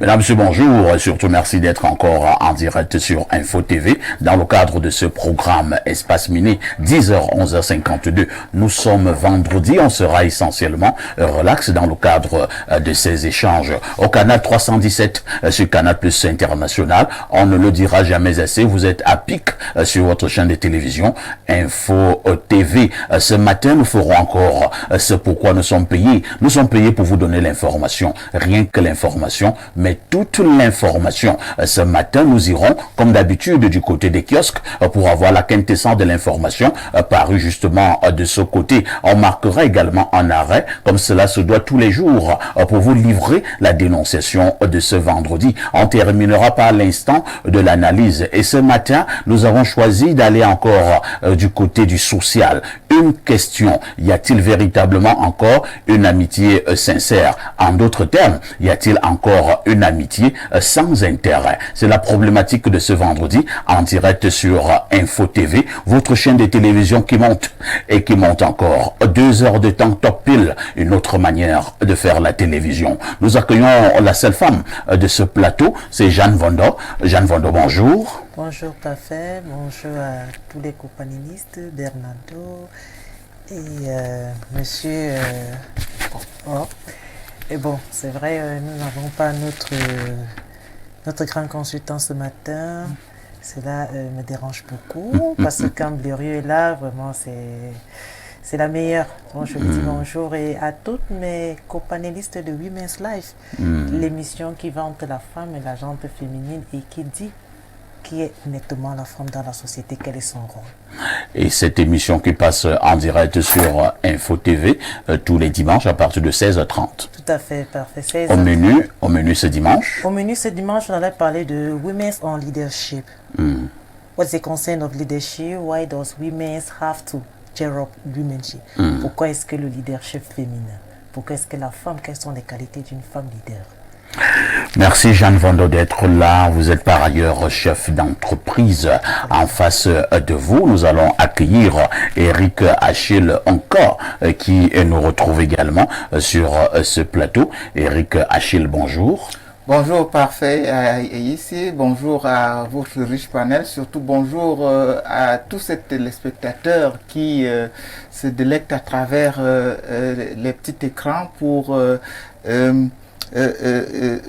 Mesdames, Messieurs, bonjour. Surtout, merci d'être encore en direct sur Info TV dans le cadre de ce programme Espace Mini, 10h, 11h52. Nous sommes vendredi. On sera essentiellement relax dans le cadre de ces échanges. Au canal 317 sur Canal Plus International, on ne le dira jamais assez. Vous êtes à pic sur votre chaîne de télévision Info TV. Ce matin, nous ferons encore ce pourquoi nous sommes payés. Nous sommes payés pour vous donner l'information. Rien que l'information, mais toute l'information. Ce matin, nous irons, comme d'habitude, du côté des kiosques pour avoir la quintessence de l'information parue justement de ce côté. On marquera également un arrêt, comme cela se doit tous les jours, pour vous livrer la dénonciation de ce vendredi. On terminera par l'instant de l'analyse. Et ce matin, nous avons choisi d'aller encore du côté du social. Une question, y a-t-il véritablement encore une amitié sincère? En d'autres termes, y a-t-il encore une amitié sans intérêt? C'est la problématique de ce vendredi en direct sur Info TV, votre chaîne de télévision qui monte et qui monte encore. 2 heures de temps top pile, une autre manière de faire la télévision. Nous accueillons la seule femme de ce plateau, c'est Jeanne Vondo. Jeanne Vondo, bonjour. Bonjour Parfait, bonjour à tous les compagnonnistes, Bernardo et monsieur... Oh. Et bon, c'est vrai, nous n'avons pas notre grand consultant ce matin. Cela me dérange beaucoup parce que quand Blérieux est là, vraiment c'est la meilleure. Donc je dis bonjour et à toutes mes companélistes de Women's Life, l'émission qui vante la femme et la gente féminine et qui est nettement la femme dans la société, quel est son rôle. Et cette émission qui passe en direct sur Info TV tous les dimanches à partir de 16h30. Tout à fait, parfait. 16h30. Au menu ce dimanche. Au menu ce dimanche, on allait parler de Women's on Leadership. What's the concern of leadership? Why does women have to cheer up womanship? Pourquoi est-ce que le leadership féminin? Pourquoi est-ce que la femme, quelles sont les qualités d'une femme leader? Merci Jeanne Vondo d'être là. Vous êtes par ailleurs chef d'entreprise. En face de vous, nous allons accueillir Eric Achille encore qui nous retrouve également sur ce plateau. Eric Achille, bonjour. Bonjour Parfait ici, bonjour à votre riche panel, surtout bonjour à tous ces téléspectateurs qui se délectent à travers les petits écrans pour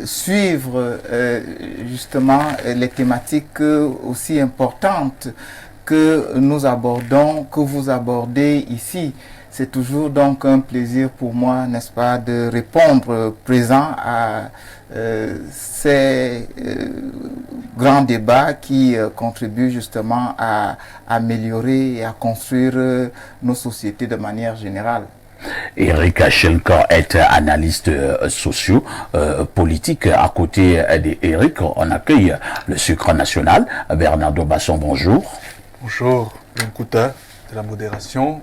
suivre justement les thématiques aussi importantes que nous abordons, que vous abordez ici. C'est toujours donc un plaisir pour moi, n'est-ce pas, de répondre présent à ces grands débats qui contribuent justement à améliorer et à construire nos sociétés de manière générale. Eric Achelka est analyste socio-politique. À côté d'Eric, on accueille le sucre national. Bernardo Basson, bonjour. Bonjour, Nkuta de la modération,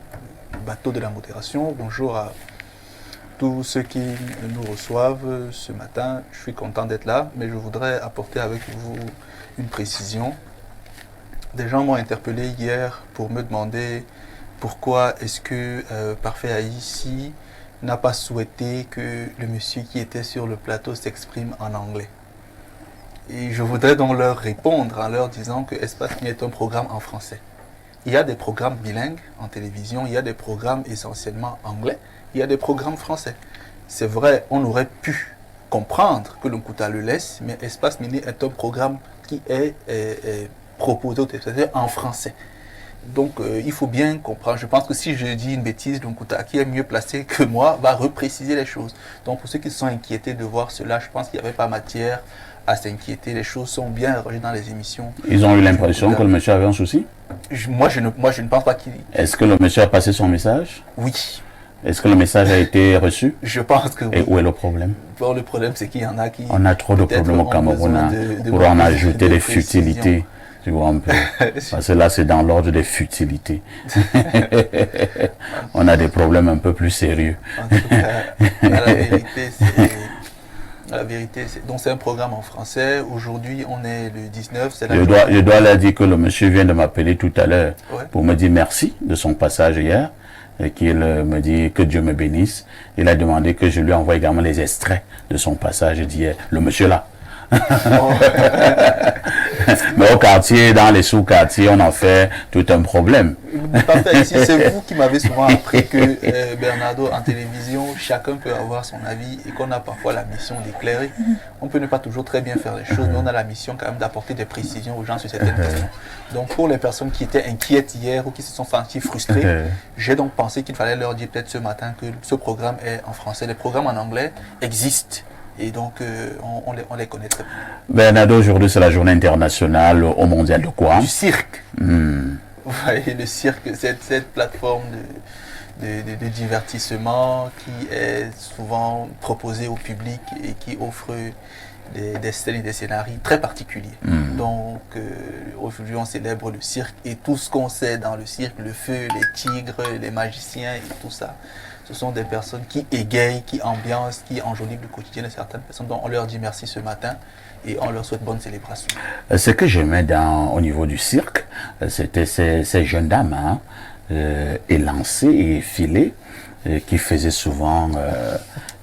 bateau de la modération. Bonjour à tous ceux qui nous reçoivent ce matin. Je suis content d'être là, mais je voudrais apporter avec vous une précision. Des gens m'ont interpellé hier pour me demander pourquoi est-ce que Parfait Haïti n'a pas souhaité que le monsieur qui était sur le plateau s'exprime en anglais. Et je voudrais donc leur répondre en leur disant que Espace Mini est un programme en français. Il y a des programmes bilingues en télévision, il y a des programmes essentiellement anglais, il y a des programmes français. C'est vrai, on aurait pu comprendre que le Nkuta le laisse, mais Espace Mini est un programme qui est proposé en français. Donc il faut bien comprendre. Je pense que si je dis une bêtise, donc Nkuta, qui est mieux placé que moi, va repréciser les choses. Donc pour ceux qui sont inquiétés de voir cela, je pense qu'il n'y avait pas matière à s'inquiéter. Les choses sont bien arrangées dans les émissions. Ils ont eu l'impression que le monsieur avait un souci? Moi, je ne pense pas qu'il... Est-ce que le monsieur a passé son message? Oui. Est-ce que le message a été reçu? Je pense que oui. Et où est le problème? Bon, le problème, c'est qu'il y en a qui... On a trop de problèmes au Cameroun pour en ajouter des futilités. Tu vois un peu. Parce que là, c'est dans l'ordre des futilités. On a des problèmes un peu plus sérieux. En tout cas, la vérité, c'est... Donc c'est un programme en français. Aujourd'hui, on est le 19. Je dois leur dire que le monsieur vient de m'appeler tout à l'heure pour me dire merci de son passage hier. et qu'il me dit que Dieu me bénisse. Il a demandé que je lui envoie également les extraits de son passage. Je dis, le monsieur là. Mais au quartier, dans les sous-quartiers, on en fait tout un problème. Ici, c'est vous qui m'avez souvent appris que Bernardo, en télévision, chacun peut avoir son avis et qu'on a parfois la mission d'éclairer. On peut ne pas toujours très bien faire les choses, mais on a la mission quand même d'apporter des précisions aux gens sur certaines questions. Donc pour les personnes qui étaient inquiètes hier ou qui se sont senties frustrées, j'ai donc pensé qu'il fallait leur dire peut-être ce matin que ce programme est en français. Les programmes en anglais existent. Et donc, on les connaît très bien. Bernardo, aujourd'hui, c'est la journée internationale au mondial de quoi? Du cirque. Vous voyez, le cirque, cette plateforme de divertissement qui est souvent proposée au public et qui offre des scènes et des scénarios très particuliers. Donc, aujourd'hui, on célèbre le cirque et tout ce qu'on sait dans le cirque, le feu, les tigres, les magiciens et tout ça. Ce sont des personnes qui égayent, qui ambiancent, qui enjolivent le quotidien de certaines personnes. Donc on leur dit merci ce matin et on leur souhaite bonne célébration. Ce que j'aimais au niveau du cirque, c'était ces jeunes dames élancées et effilées qui faisaient souvent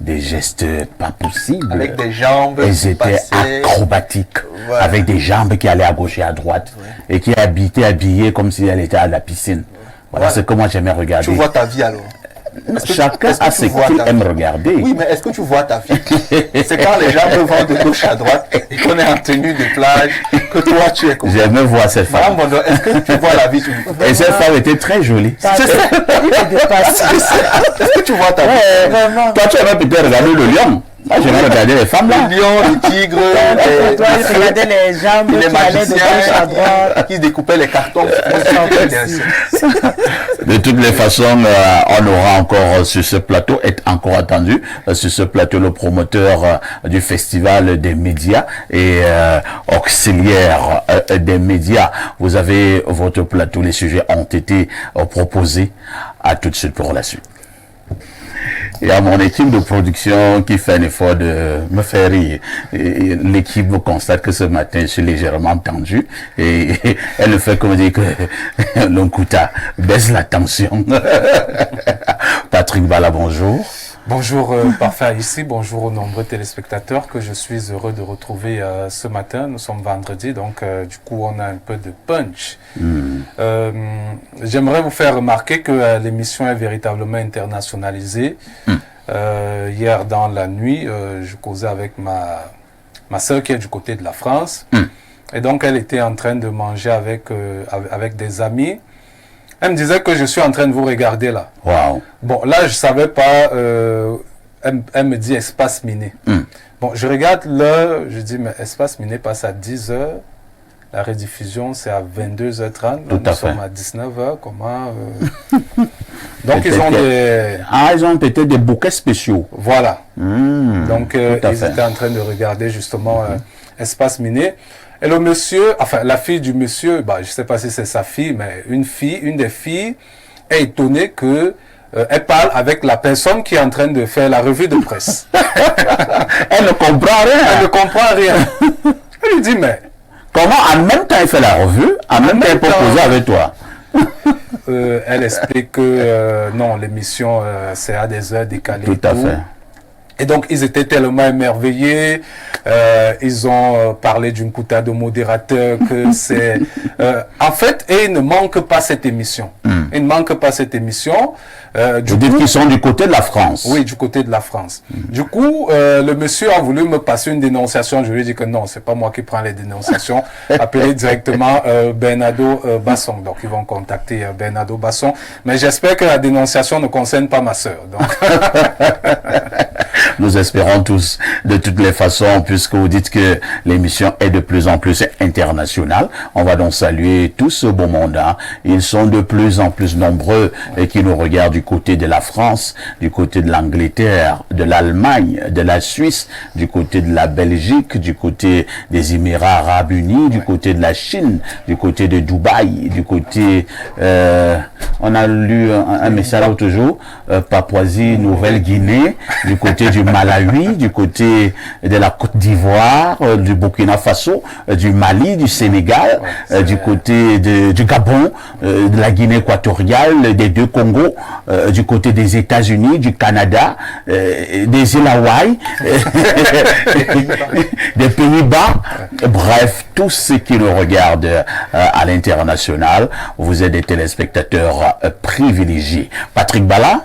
des gestes pas possibles. Avec des jambes. Elles étaient acrobatiques, voilà. Avec des jambes qui allaient à gauche et à droite et qui étaient habillées comme si elles étaient à la piscine. Voilà. C'est que moi j'aimais regarder. Tu vois ta vie alors? Chacun a ce qu'il aime regarder. Oui, mais est-ce que tu vois ta vie? C'est quand les gens vont de gauche à droite et qu'on est en tenue de plage que toi tu es comme ça. J'aime voir cette femme. Est-ce que tu vois la vie? Et cette femme était très jolie. C'est ça. Est-ce que tu vois ta vie? Toi tu aimais peut-être regarder le lion. Moi, j'aimais regarder les femmes là. Le lion, le tigre, tu regardais les jambes, les magiciens qui découpaient les cartons. De toutes les façons, on aura encore sur ce plateau, est encore attendu, sur ce plateau le promoteur du festival des médias et auxiliaire des médias. Vous avez votre plateau, les sujets ont été proposés. À tout de suite pour la suite. Il y a mon équipe de production qui fait un effort de me faire rire. L'équipe constate que ce matin, je suis légèrement tendu et elle ne fait que me dire que l'Onkuta baisse la tension. Patrick Bala, bonjour. Bonjour Parfait ici, bonjour aux nombreux téléspectateurs que je suis heureux de retrouver ce matin. Nous sommes vendredi, donc du coup on a un peu de punch. J'aimerais vous faire remarquer que l'émission est véritablement internationalisée. Hier dans la nuit, je causais avec ma soeur qui est du côté de la France. Et donc elle était en train de manger avec des amis. Elle me disait que je suis en train de vous regarder là. Wow. Bon, là, je ne savais pas. Elle me dit espace miné. Bon, je regarde l'heure, je dis, mais espace miné passe à 10h. La rediffusion, c'est à 22h30. Tout à fait. Nous sommes à 19h. Comment Donc, ils ont des... Ah, ils ont peut-être des bouquets spéciaux. Voilà. Donc, ils étaient en train de regarder justement espace miné. Et le monsieur, enfin la fille du monsieur, bah, je ne sais pas si c'est sa fille, mais une des filles est étonnée que elle parle avec la personne qui est en train de faire la revue de presse. Elle ne comprend rien. Elle ne comprend rien. Elle lui dit, mais... Comment en même temps elle fait la revue, en même temps elle peut poser avec toi? Elle explique que non, l'émission c'est à des heures décalées. Tout à fait. Et donc, ils étaient tellement émerveillés. Ils ont parlé d'une Kuta de modérateur que c'est... en fait, et ils ne manquent pas cette émission. Ils ne manquent pas cette émission. Vous dites qu'ils sont du côté de la France. Oui, du côté de la France. Du coup, le monsieur a voulu me passer une dénonciation. Je lui ai dit que non, c'est pas moi qui prends les dénonciations. Appelez directement Bernardo Basson. Donc, ils vont contacter Bernardo Basson. Mais j'espère que la dénonciation ne concerne pas ma sœur. Donc... Nous espérons tous, de toutes les façons, puisque vous dites que l'émission est de plus en plus internationale. On va donc saluer tout ce beau monde. Hein. Ils sont de plus en plus nombreux et qui nous regardent du côté de la France, du côté de l'Angleterre, de l'Allemagne, de la Suisse, du côté de la Belgique, du côté des Émirats Arabes Unis, du côté de la Chine, du côté de Dubaï, du côté... on a lu un message l'autre jour, Papouasie, Nouvelle-Guinée, du côté du Malawi, du côté de la Côte d'Ivoire, du Burkina Faso, du Mali, du Sénégal, du côté du Gabon, de la Guinée équatoriale, des deux Congos, du côté des États-Unis, du Canada, des îles Hawaï, des Pays-Bas, bref, tous ceux qui nous regardent à l'international, vous êtes des téléspectateurs privilégiés. Patrick Bala,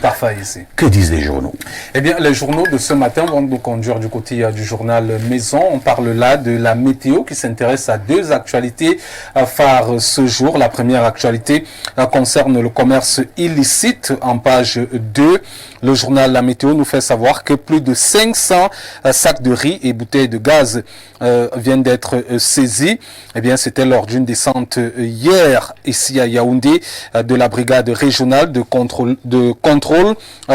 Parfait ici. que disent les journaux? Eh bien, les journaux de ce matin vont nous conduire du côté du journal Maison. On parle là de la météo qui s'intéresse à deux actualités phares ce jour. La première actualité concerne le commerce illicite en page 2. Le journal La Météo nous fait savoir que plus de 500 sacs de riz et bouteilles de gaz viennent d'être saisis. Eh bien, c'était lors d'une descente hier ici à Yaoundé de la brigade régionale de contrôle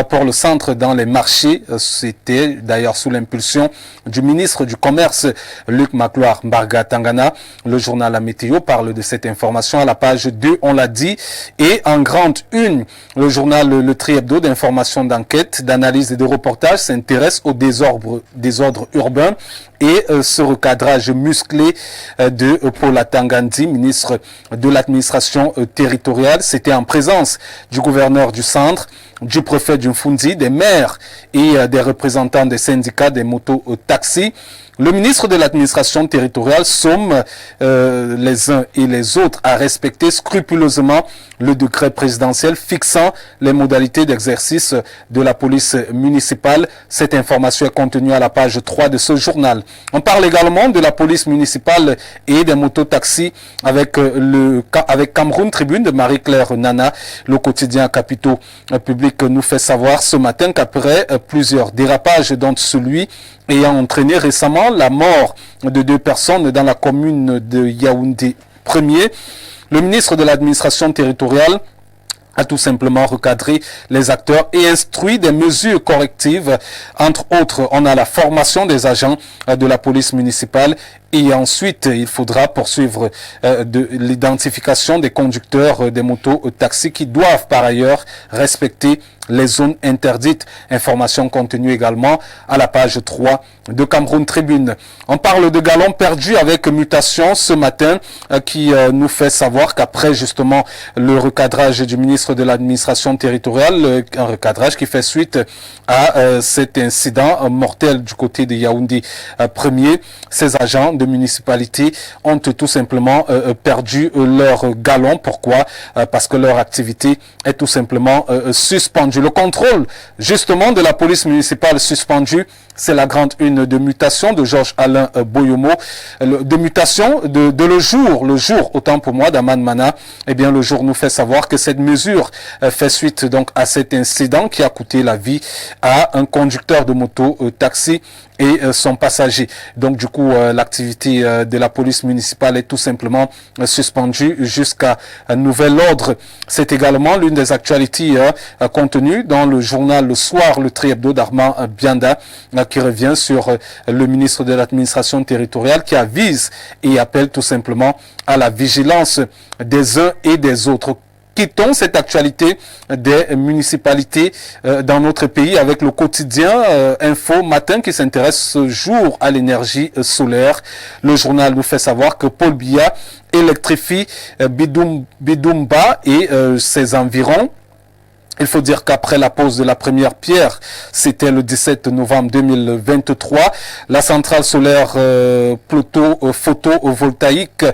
pour le centre dans les marchés. C'était d'ailleurs sous l'impulsion du ministre du Commerce, Luc Macloire Mbarga Tangana. Le journal La Météo parle de cette information à la page 2, on l'a dit. Et en grande une, le journal Le Tri Hebdo d'information, d'enquête, d'analyse et de reportage s'intéresse au désordre urbain et ce recadrage musclé de Paula Tangandi, ministre de l'administration territoriale. C'était en présence du gouverneur du centre, du préfet du Mfundi, des maires et des représentants des syndicats des motos-taxis. Le ministre de l'administration territoriale somme les uns et les autres à respecter scrupuleusement le décret présidentiel fixant les modalités d'exercice de la police municipale. Cette information est contenue à la page 3 de ce journal. On parle également de la police municipale et des mototaxis avec Cameroun Tribune de Marie-Claire Nana. Le quotidien Capitaux Public nous fait savoir ce matin qu'après plusieurs dérapages, dont celui ayant entraîné récemment la mort de 2 personnes dans la commune de Yaoundé 1er, le ministre de l'administration territoriale a tout simplement recadré les acteurs et instruit des mesures correctives. Entre autres, on a la formation des agents de la police municipale et ensuite, il faudra poursuivre de l'identification des conducteurs des motos taxis qui doivent par ailleurs respecter les zones interdites. Information contenue également à la page 3 de Cameroun Tribune. On parle de galons perdus avec mutation ce matin qui nous fait savoir qu'après justement le recadrage du ministre de l'administration territoriale, un recadrage qui fait suite à cet incident mortel du côté de Yaoundé 1er, ces agents de municipalité ont tout simplement perdu leur galon. Pourquoi? Parce que leur activité est tout simplement suspendue. Le contrôle justement de la police municipale suspendue, c'est la grande une de mutation de Georges-Alain Boyomo, de mutation de le jour, autant pour moi, d'Aman Mana. Eh bien, le jour nous fait savoir que cette mesure fait suite donc à cet incident qui a coûté la vie à un conducteur de moto taxi et son passager. Donc du coup, l'activité de la police municipale est tout simplement suspendue jusqu'à un nouvel ordre. C'est également l'une des actualités contenues dans le journal Le Soir, le Tri Hebdo d'Armand Bianda, qui revient sur le ministre de l'administration territoriale qui avise et appelle tout simplement à la vigilance des uns et des autres. Quittons cette actualité des municipalités dans notre pays avec le quotidien Info Matin qui s'intéresse ce jour à l'énergie solaire. Le journal nous fait savoir que Paul Biya électrifie Bidumba et ses environs. Il faut dire qu'après la pose de la première pierre, c'était le 17 novembre 2023, la centrale solaire photovoltaïque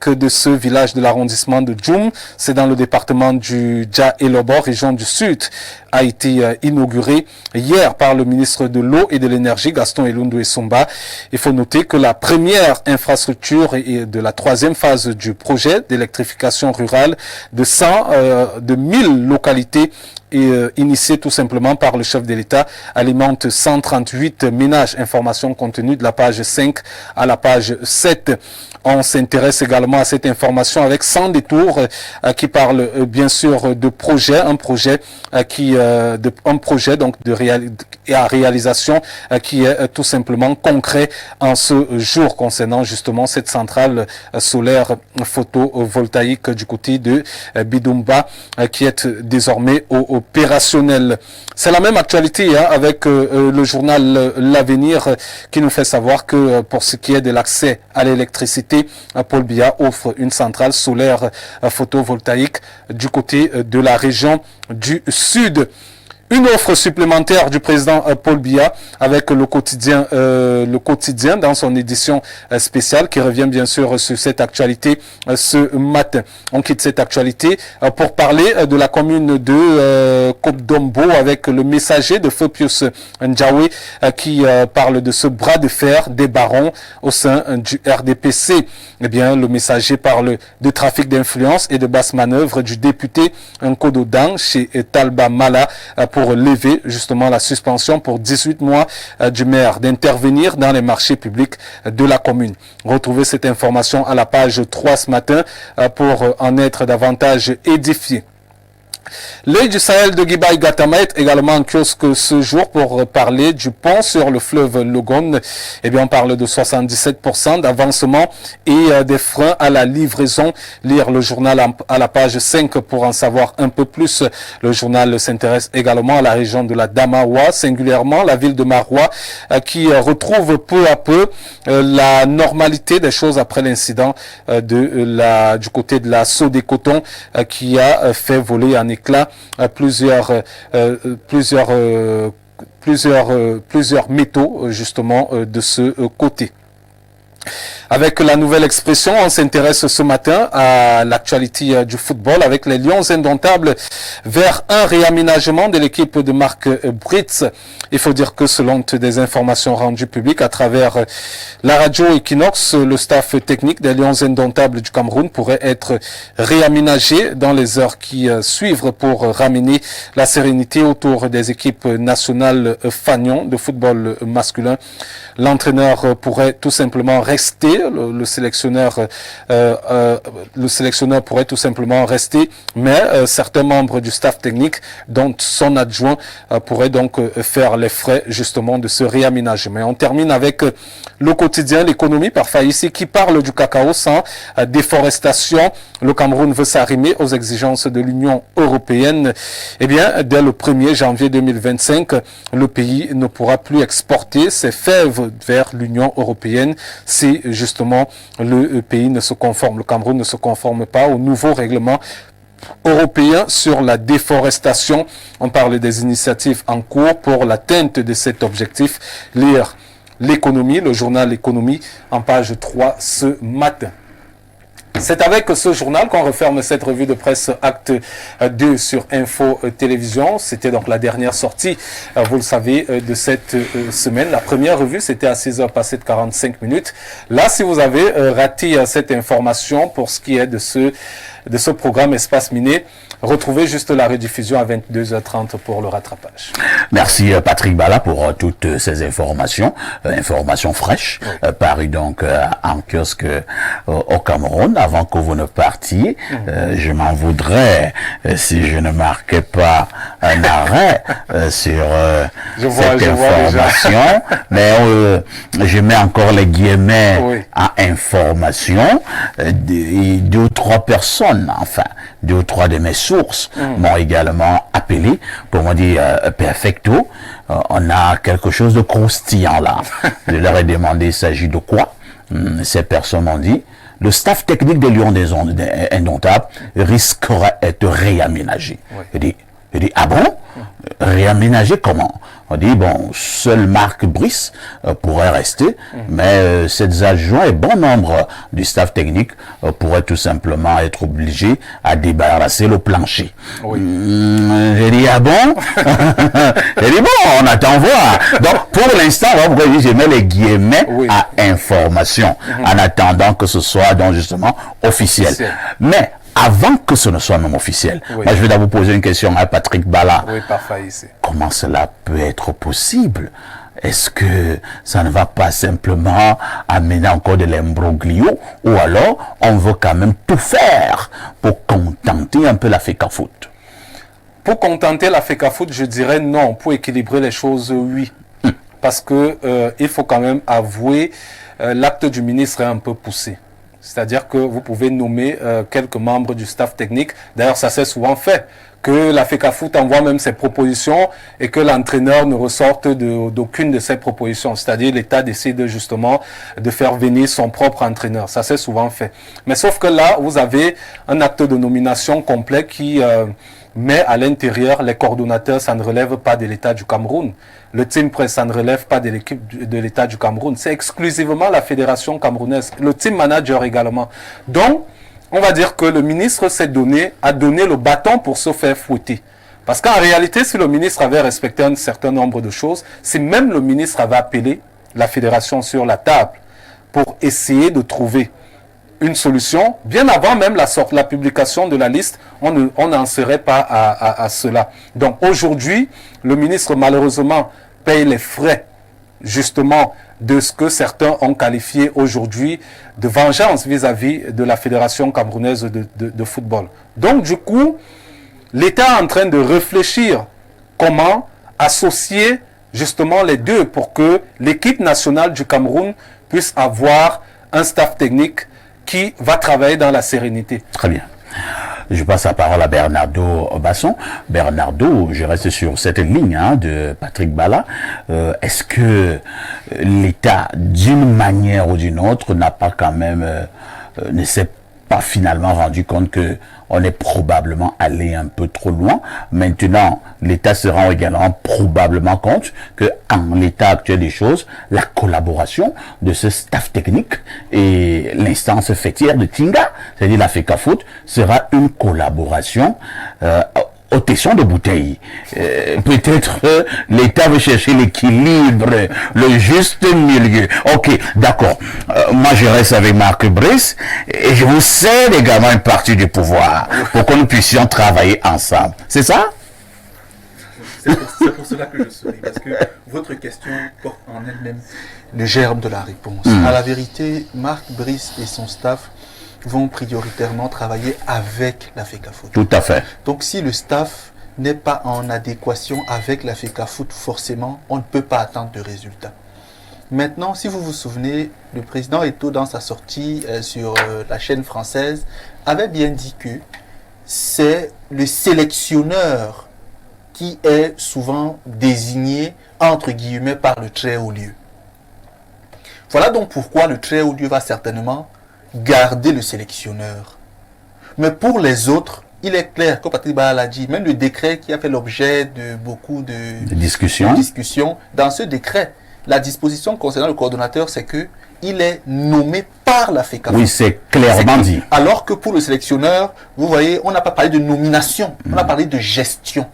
de ce village de l'arrondissement de Djoum, c'est dans le département du Dja et Lobor, région du Sud, a été inaugurée hier par le ministre de l'Eau et de l'Énergie, Gaston Elundu Essomba. Il faut noter que la première infrastructure et de la troisième phase du projet d'électrification rurale de 1000 localités initié tout simplement par le chef de l'État, alimente 138 ménages. Information contenue de la page 5 à la page 7. On s'intéresse également à cette information avec Sans détour qui parle bien sûr de projet, un projet donc à réalisation qui est tout simplement concret en ce jour concernant justement cette centrale solaire photovoltaïque du côté de Bidumba qui est désormais au opérationnel. C'est la même actualité avec le journal L'Avenir qui nous fait savoir que pour ce qui est de l'accès à l'électricité, Paul Biya offre une centrale solaire photovoltaïque du côté de la région du Sud. Une offre supplémentaire du président Paul Biya avec le quotidien dans son édition spéciale qui revient bien sûr sur cette actualité ce matin. On quitte cette actualité pour parler de la commune de Kopdombo avec le messager de Feu Pius Ndjawe qui parle de ce bras de fer des barons au sein du RDPC. Eh bien, le messager parle de trafic d'influence et de basse manœuvre du député Nkodo Dang chez Talba Mala pour lever justement la suspension pour 18 mois du maire d'intervenir dans les marchés publics de la commune. Retrouvez cette information à la page 3 ce matin pour en être davantage édifié. L'œil du Sahel de Guibaï Gatama est également en kiosque ce jour pour parler du pont sur le fleuve Logone. Eh bien, on parle de 77% d'avancement et des freins à la livraison. Lire le journal à la page 5 pour en savoir un peu plus. Le journal s'intéresse également à la région de la Damawa, singulièrement la ville de Maroua, qui retrouve peu à peu la normalité des choses après l'incident du côté de la Sodé-Coton qui a fait voler en éclat plusieurs métaux justement de ce côté. Avec la nouvelle expression, on s'intéresse ce matin à l'actualité du football avec les Lions indomptables vers un réaménagement de l'équipe de Marc Brits. Il faut dire que selon des informations rendues publiques à travers la radio Equinox, le staff technique des Lions indomptables du Cameroun pourrait être réaménagé dans les heures qui suivent pour ramener la sérénité autour des équipes nationales fanion de football masculin. L'entraîneur pourrait tout simplement rester, le sélectionneur pourrait tout simplement rester, mais certains membres du staff technique, dont son adjoint, pourraient donc faire les frais justement de ce réaménagement. On termine avec le quotidien, l'économie par Faïssi qui parle du cacao sans déforestation. Le Cameroun veut s'arrimer aux exigences de l'Union européenne. Eh bien, dès le 1er janvier 2025, le pays ne pourra plus exporter ses fèves vers l'Union européenne si justement le pays ne se conforme, le Cameroun ne se conforme pas au nouveau règlement européen sur la déforestation. On parle des initiatives en cours pour l'atteinte de cet objectif. Lire l'économie, le journal L'économie en page 3 ce matin. C'est avec ce journal qu'on referme cette revue de presse acte 2 sur Info Télévision. C'était donc la dernière sortie, vous le savez, de cette semaine. La première revue, c'était à 6h passées de 45 minutes. Là, si vous avez raté cette information pour ce qui est de ce programme Espace Miné, retrouvez juste la rediffusion à 22h30 pour le rattrapage. Merci Patrick Bala pour toutes ces informations, informations fraîches, parues donc en kiosque au Cameroun. Avant que vous ne partiez, je m'en voudrais si je ne marquais pas un arrêt sur cette information, mais je mets encore les guillemets à information. Deux ou trois personnes, enfin, deux ou trois de mes sources m'ont également appelé pour me dire perfecto, on a quelque chose de croustillant là. Je leur ai demandé il s'agit de quoi. Ces personnes m'ont dit le staff technique des Lions indomptables risquerait d'être réaménagé. Je dis ah bon? Réaménager comment? On dit bon, seul Marc Brice pourrait rester, mais ces adjoints et bon nombre du staff technique pourraient tout simplement être obligés à débarrasser le plancher. J'ai dit ah bon? J'ai dit bon, on attend voir. Donc pour l'instant, je mets les guillemets à information en attendant que ce soit donc justement officiel. Mais avant que ce ne soit même officiel. Moi, je vais d'abord poser une question à Patrick Bala. Oui, parfait ici. Comment cela peut être possible? Est-ce que ça ne va pas simplement amener encore de l'imbroglio ou alors on veut quand même tout faire pour contenter un peu la FECAFOOT? Pour contenter la FECAFOOT, je dirais non. Pour équilibrer les choses, oui. Parce que il faut quand même avouer, l'acte du ministre est un peu poussé. C'est-à-dire que vous pouvez nommer quelques membres du staff technique. D'ailleurs, ça s'est souvent fait. que la FECAFOOT envoie même ses propositions et que l'entraîneur ne ressorte d'aucune de ses propositions. C'est-à-dire l'État décide justement de faire venir son propre entraîneur. Ça s'est souvent fait. Mais sauf que là, vous avez un acte de nomination complet qui met à l'intérieur les coordonnateurs, ça ne relève pas de l'État du Cameroun. Le team press, ça ne relève pas de l'équipe de l'État du Cameroun. C'est exclusivement la fédération camerounaise. Le team manager également. Donc, on va dire que le ministre a donné le bâton pour se faire fouetter. Parce qu'en réalité, si le ministre avait respecté un certain nombre de choses, si même le ministre avait appelé la fédération sur la table pour essayer de trouver une solution, bien avant même la publication de la liste, on n'en serait pas à cela. Donc aujourd'hui, le ministre malheureusement paye les frais justement de ce que certains ont qualifié aujourd'hui de vengeance vis-à-vis de la Fédération camerounaise de football. Donc du coup, l'État est en train de réfléchir comment associer justement les deux pour que l'équipe nationale du Cameroun puisse avoir un staff technique qui va travailler dans la sérénité. Très bien. Je passe la parole à Bernardo Basson. Bernardo, je reste sur cette ligne de Patrick Bala. Est-ce que l'État, d'une manière ou d'une autre, n'a pas quand même, ne s'est pas finalement rendu compte que on est probablement allé un peu trop loin. Maintenant, l'État se rend également probablement compte que, en l'état actuel des choses, la collaboration de ce staff technique et l'instance fêtière de Tinga, c'est-à-dire la FECAFOOT, sera une collaboration au tesson de bouteille. Peut-être l'État veut chercher l'équilibre, le juste milieu. Ok, d'accord. Moi, je reste avec Marc Brice et je vous cède également une partie du pouvoir pour que nous puissions travailler ensemble. C'est ça? C'est pour cela que je souris, parce que votre question porte en elle-même le germe de la réponse. À la vérité, Marc Brice et son staff vont prioritairement travailler avec la FECAFOOT. Tout à fait. Donc si le staff n'est pas en adéquation avec la FECAFOOT, forcément, on ne peut pas attendre de résultats. Maintenant, si vous vous souvenez, le président Eto'o, dans sa sortie sur la chaîne française, avait bien dit que c'est le sélectionneur qui est souvent désigné, entre guillemets, par le très haut lieu. Voilà donc pourquoi le très haut lieu va certainement garder le sélectionneur. Mais pour les autres, il est clair, comme Patrick Bala l'a dit, même le décret qui a fait l'objet de beaucoup de discussions, dans ce décret, la disposition concernant le coordonnateur, c'est que il est nommé par la FECAFOOT. Oui, c'est clairement dit. Alors que pour le sélectionneur, vous voyez, on n'a pas parlé de nomination, on a parlé de gestion.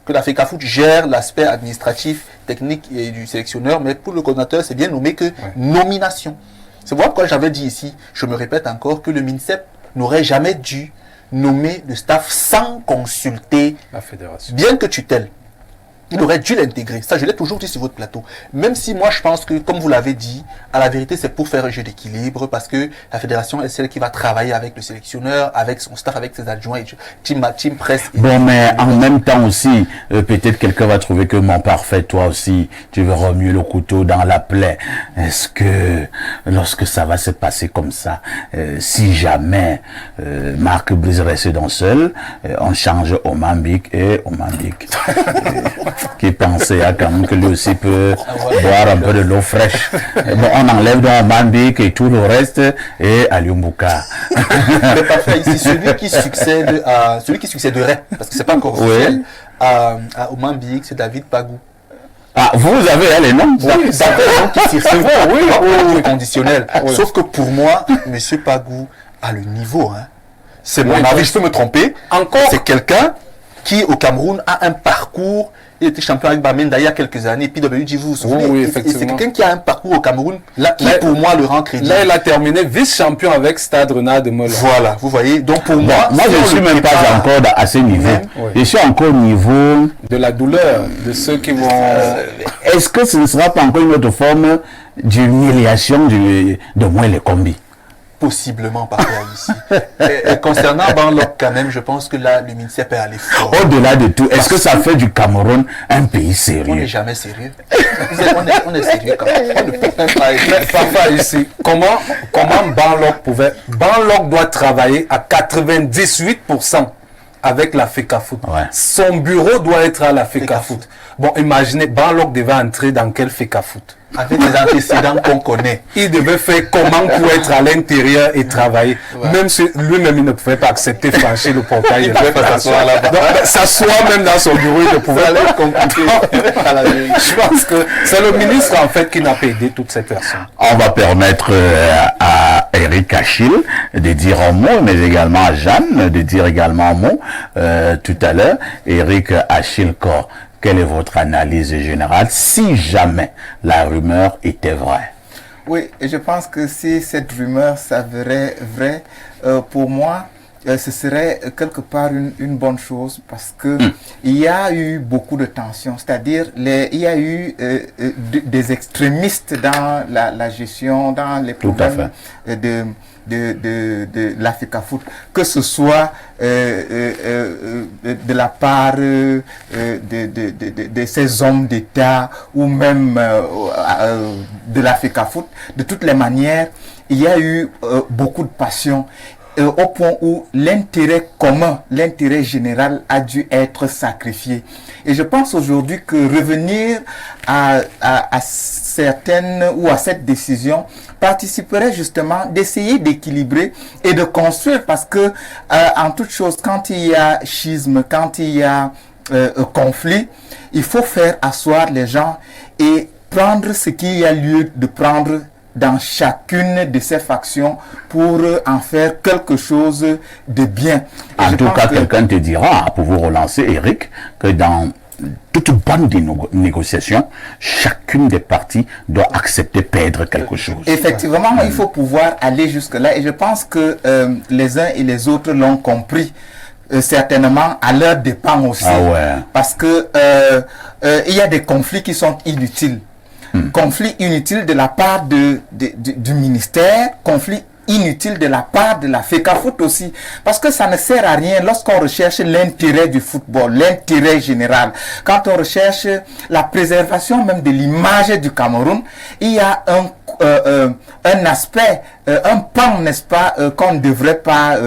Que la FECAFOOT gère l'aspect administratif, technique et du sélectionneur, mais pour le coordonnateur, c'est bien nommé que nomination. C'est pourquoi j'avais dit ici, je me répète encore, que le MINSEP n'aurait jamais dû nommer le staff sans consulter la fédération. Bien que tutelle. Il aurait dû l'intégrer. Ça, je l'ai toujours dit sur votre plateau. Même si moi, je pense que, comme vous l'avez dit, à la vérité, c'est pour faire un jeu d'équilibre parce que la fédération est celle qui va travailler avec le sélectionneur, avec son staff, avec ses adjoints, et team presse. Bon, mais en même temps aussi, peut-être quelqu'un va trouver que mon parfait, toi aussi, tu veux remuer le couteau dans la plaie. Est-ce que, lorsque ça va se passer comme ça, si jamais Marc Brice reste dans seul, on change au Mambic et au Mambic. Qui pensait à quand même que lui aussi peut boire un peu de l'eau fraîche. Et bon, on enlève donc Mambic et tout le reste et à Liumbuka. Mais parfait, ici, celui qui succéderait, parce que c'est pas encore officiel, au Mambic, c'est David Pagou. Ah, vous avez les noms? Oui, c'est un nom qui circule. Oui, conditionnel. Oui. Sauf que pour moi, M. Pagou a le niveau. Hein. C'est mon avis, je peux me tromper. Encore, c'est quelqu'un qui, au Cameroun, a un parcours. Il était champion avec Bamenda il y a quelques années. Et puis, vous vous souvenez, c'est quelqu'un qui a un parcours au Cameroun qui, pour moi, le rend crédible. Là, il a terminé vice-champion avec Stade Renard de Mola. Voilà, vous voyez. Donc, pour moi, je ne suis même pas encore à ce niveau. Je suis encore au niveau de la douleur de ceux qui vont. Est-ce que ce ne sera pas encore une autre forme d'humiliation de moins les combis? Possiblement par là ici. Et concernant Banlok, quand même, je pense que là, le MINSEP est allé fort. Au-delà de tout, est-ce que ça fait du Cameroun un pays sérieux? On n'est jamais sérieux. On est sérieux quand même. On ne peut même pas être. Parfois ici, comment Banlok pouvait. Banlok doit travailler à 98% avec la FECAFOOT. Ouais. Son bureau doit être à la FECAFOOT. Bon, imaginez, Banlok devait entrer dans quel FECAFOOT? Avec des antécédents qu'on connaît. Il devait faire comment pour être à l'intérieur et travailler. Ouais. Même si lui-même, il ne pouvait pas accepter franchir le portail. Il ne pouvait pas s'asseoir là-bas. Donc, s'asseoir même dans son bureau, il ne pouvait Ça allait pas. être compliqué. À la vérité. Je pense que c'est le ministre, en fait, qui n'a pas aidé toutes ces personnes. On va permettre à Eric Achille de dire un mot, mais également à Jeanne de dire également un mot tout à l'heure. Eric Achille Corps, quelle est votre analyse générale si jamais la rumeur était vraie? Oui, et je pense que si cette rumeur s'avérait vraie, pour moi, ce serait quelque part une bonne chose parce que il y a eu beaucoup de tensions, c'est-à-dire il y a eu des extrémistes dans la gestion, dans les problèmes de la FECAFOOT, que ce soit de la part de ces hommes d'État ou même de la FECAFOOT. De toutes les manières, il y a eu beaucoup de passion au point où l'intérêt commun, l'intérêt général a dû être sacrifié. Et je pense aujourd'hui que revenir à certaines ou à cette décision participerait justement d'essayer d'équilibrer et de construire parce que en toute chose, quand il y a schisme, quand il y a conflit, il faut faire asseoir les gens et prendre ce qu'il y a lieu de prendre dans chacune de ces factions pour en faire quelque chose de bien. Et En tout cas, quelqu'un te dira, pour vous relancer, Eric, que dans toute bonne négociation, chacune des parties doit accepter perdre quelque chose. Effectivement, il faut pouvoir aller jusque-là et je pense que les uns et les autres l'ont compris. Certainement à leur dépend aussi. Ah ouais. Parce que il y a des conflits qui sont inutiles. Conflit inutile de la part du ministère, conflit inutile de la part de la FECAFOOT aussi. Parce que ça ne sert à rien lorsqu'on recherche l'intérêt du football, l'intérêt général. Quand on recherche la préservation même de l'image du Cameroun, il y a un aspect, un pan, n'est-ce pas, qu'on ne devrait pas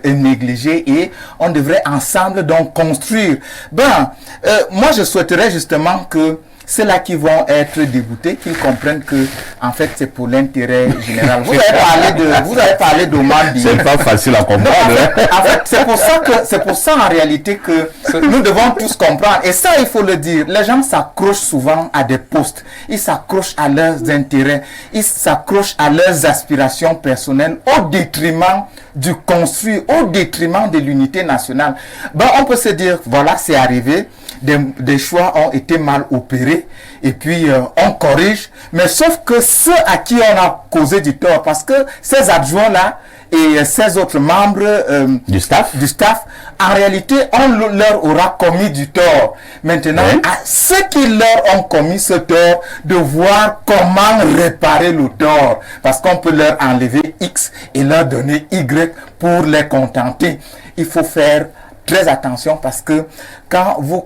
négliger et on devrait ensemble donc construire. Moi je souhaiterais justement que ceux-là qui vont être dégoûtés, qu'ils comprennent que, en fait, c'est pour l'intérêt général. Vous avez parlé d'Oman. C'est pas facile à comprendre. En fait, c'est pour ça en réalité que nous devons tous comprendre. Et ça, il faut le dire. Les gens s'accrochent souvent à des postes. Ils s'accrochent à leurs intérêts. Ils s'accrochent à leurs aspirations personnelles au détriment du construit, au détriment de l'unité nationale. On peut se dire, voilà, c'est arrivé. Des choix ont été mal opérés et puis on corrige, mais sauf que ceux à qui on a causé du tort, parce que ces adjoints-là et ces autres membres du staff, en réalité, on leur aura commis du tort. Maintenant, à ceux qui leur ont commis ce tort, de voir comment réparer le tort, parce qu'on peut leur enlever X et leur donner Y pour les contenter. Il faut faire très attention parce que quand vous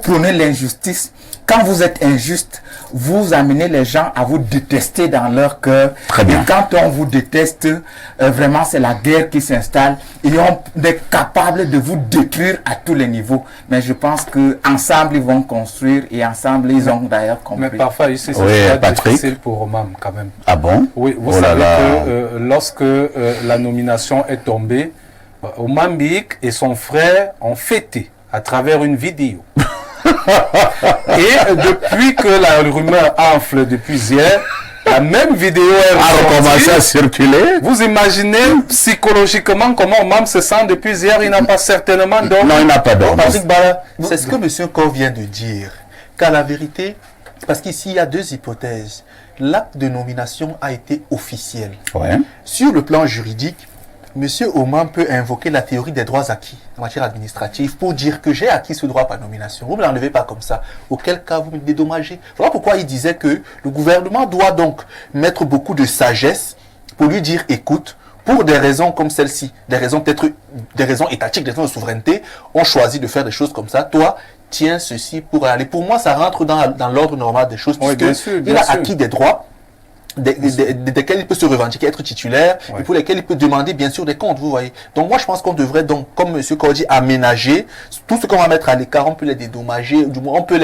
prenez l'injustice, quand vous êtes injuste, vous amenez les gens à vous détester dans leur cœur. Très bien. Et quand on vous déteste, vraiment c'est la guerre qui s'installe et on est capable de vous détruire à tous les niveaux. Mais je pense que ensemble ils vont construire et ensemble ils ont d'ailleurs compris. Mais parfois ici c'est difficile pour Omam quand même. Ah bon? Oui, vous savez que lorsque la nomination est tombée, Omam Bik et son frère ont fêté à travers une vidéo. Et depuis que la rumeur enfle depuis hier, la même vidéo a recommencé à circuler. Vous imaginez psychologiquement comment Omam se sent depuis hier? Il n'a pas certainement dormi. Non, il n'a pas dormi. C'est ce que M. Corps vient de dire. Qu'à la vérité, parce qu'ici il y a deux hypothèses. L'acte de nomination a été officiel. Ouais. Sur le plan juridique, M. Omam peut invoquer la théorie des droits acquis en matière administrative pour dire que j'ai acquis ce droit par nomination. Vous ne l'enlevez pas comme ça. Auquel cas, vous me dédommagez. Voilà pourquoi il disait que le gouvernement doit donc mettre beaucoup de sagesse pour lui dire, écoute, pour des raisons comme celle-ci, des raisons peut-être, des raisons étatiques, des raisons de souveraineté, on choisit de faire des choses comme ça. Toi, tiens ceci pour aller. Pour moi, ça rentre dans l'ordre normal des choses, puisque il a acquis des droits. desquels il peut se revendiquer être titulaire et pour lesquels il peut demander bien sûr des comptes, vous voyez. Donc moi je pense qu'on devrait donc, comme M. Kordi, aménager tout ce qu'on va mettre à l'écart, on peut les dédommager, du moins on peut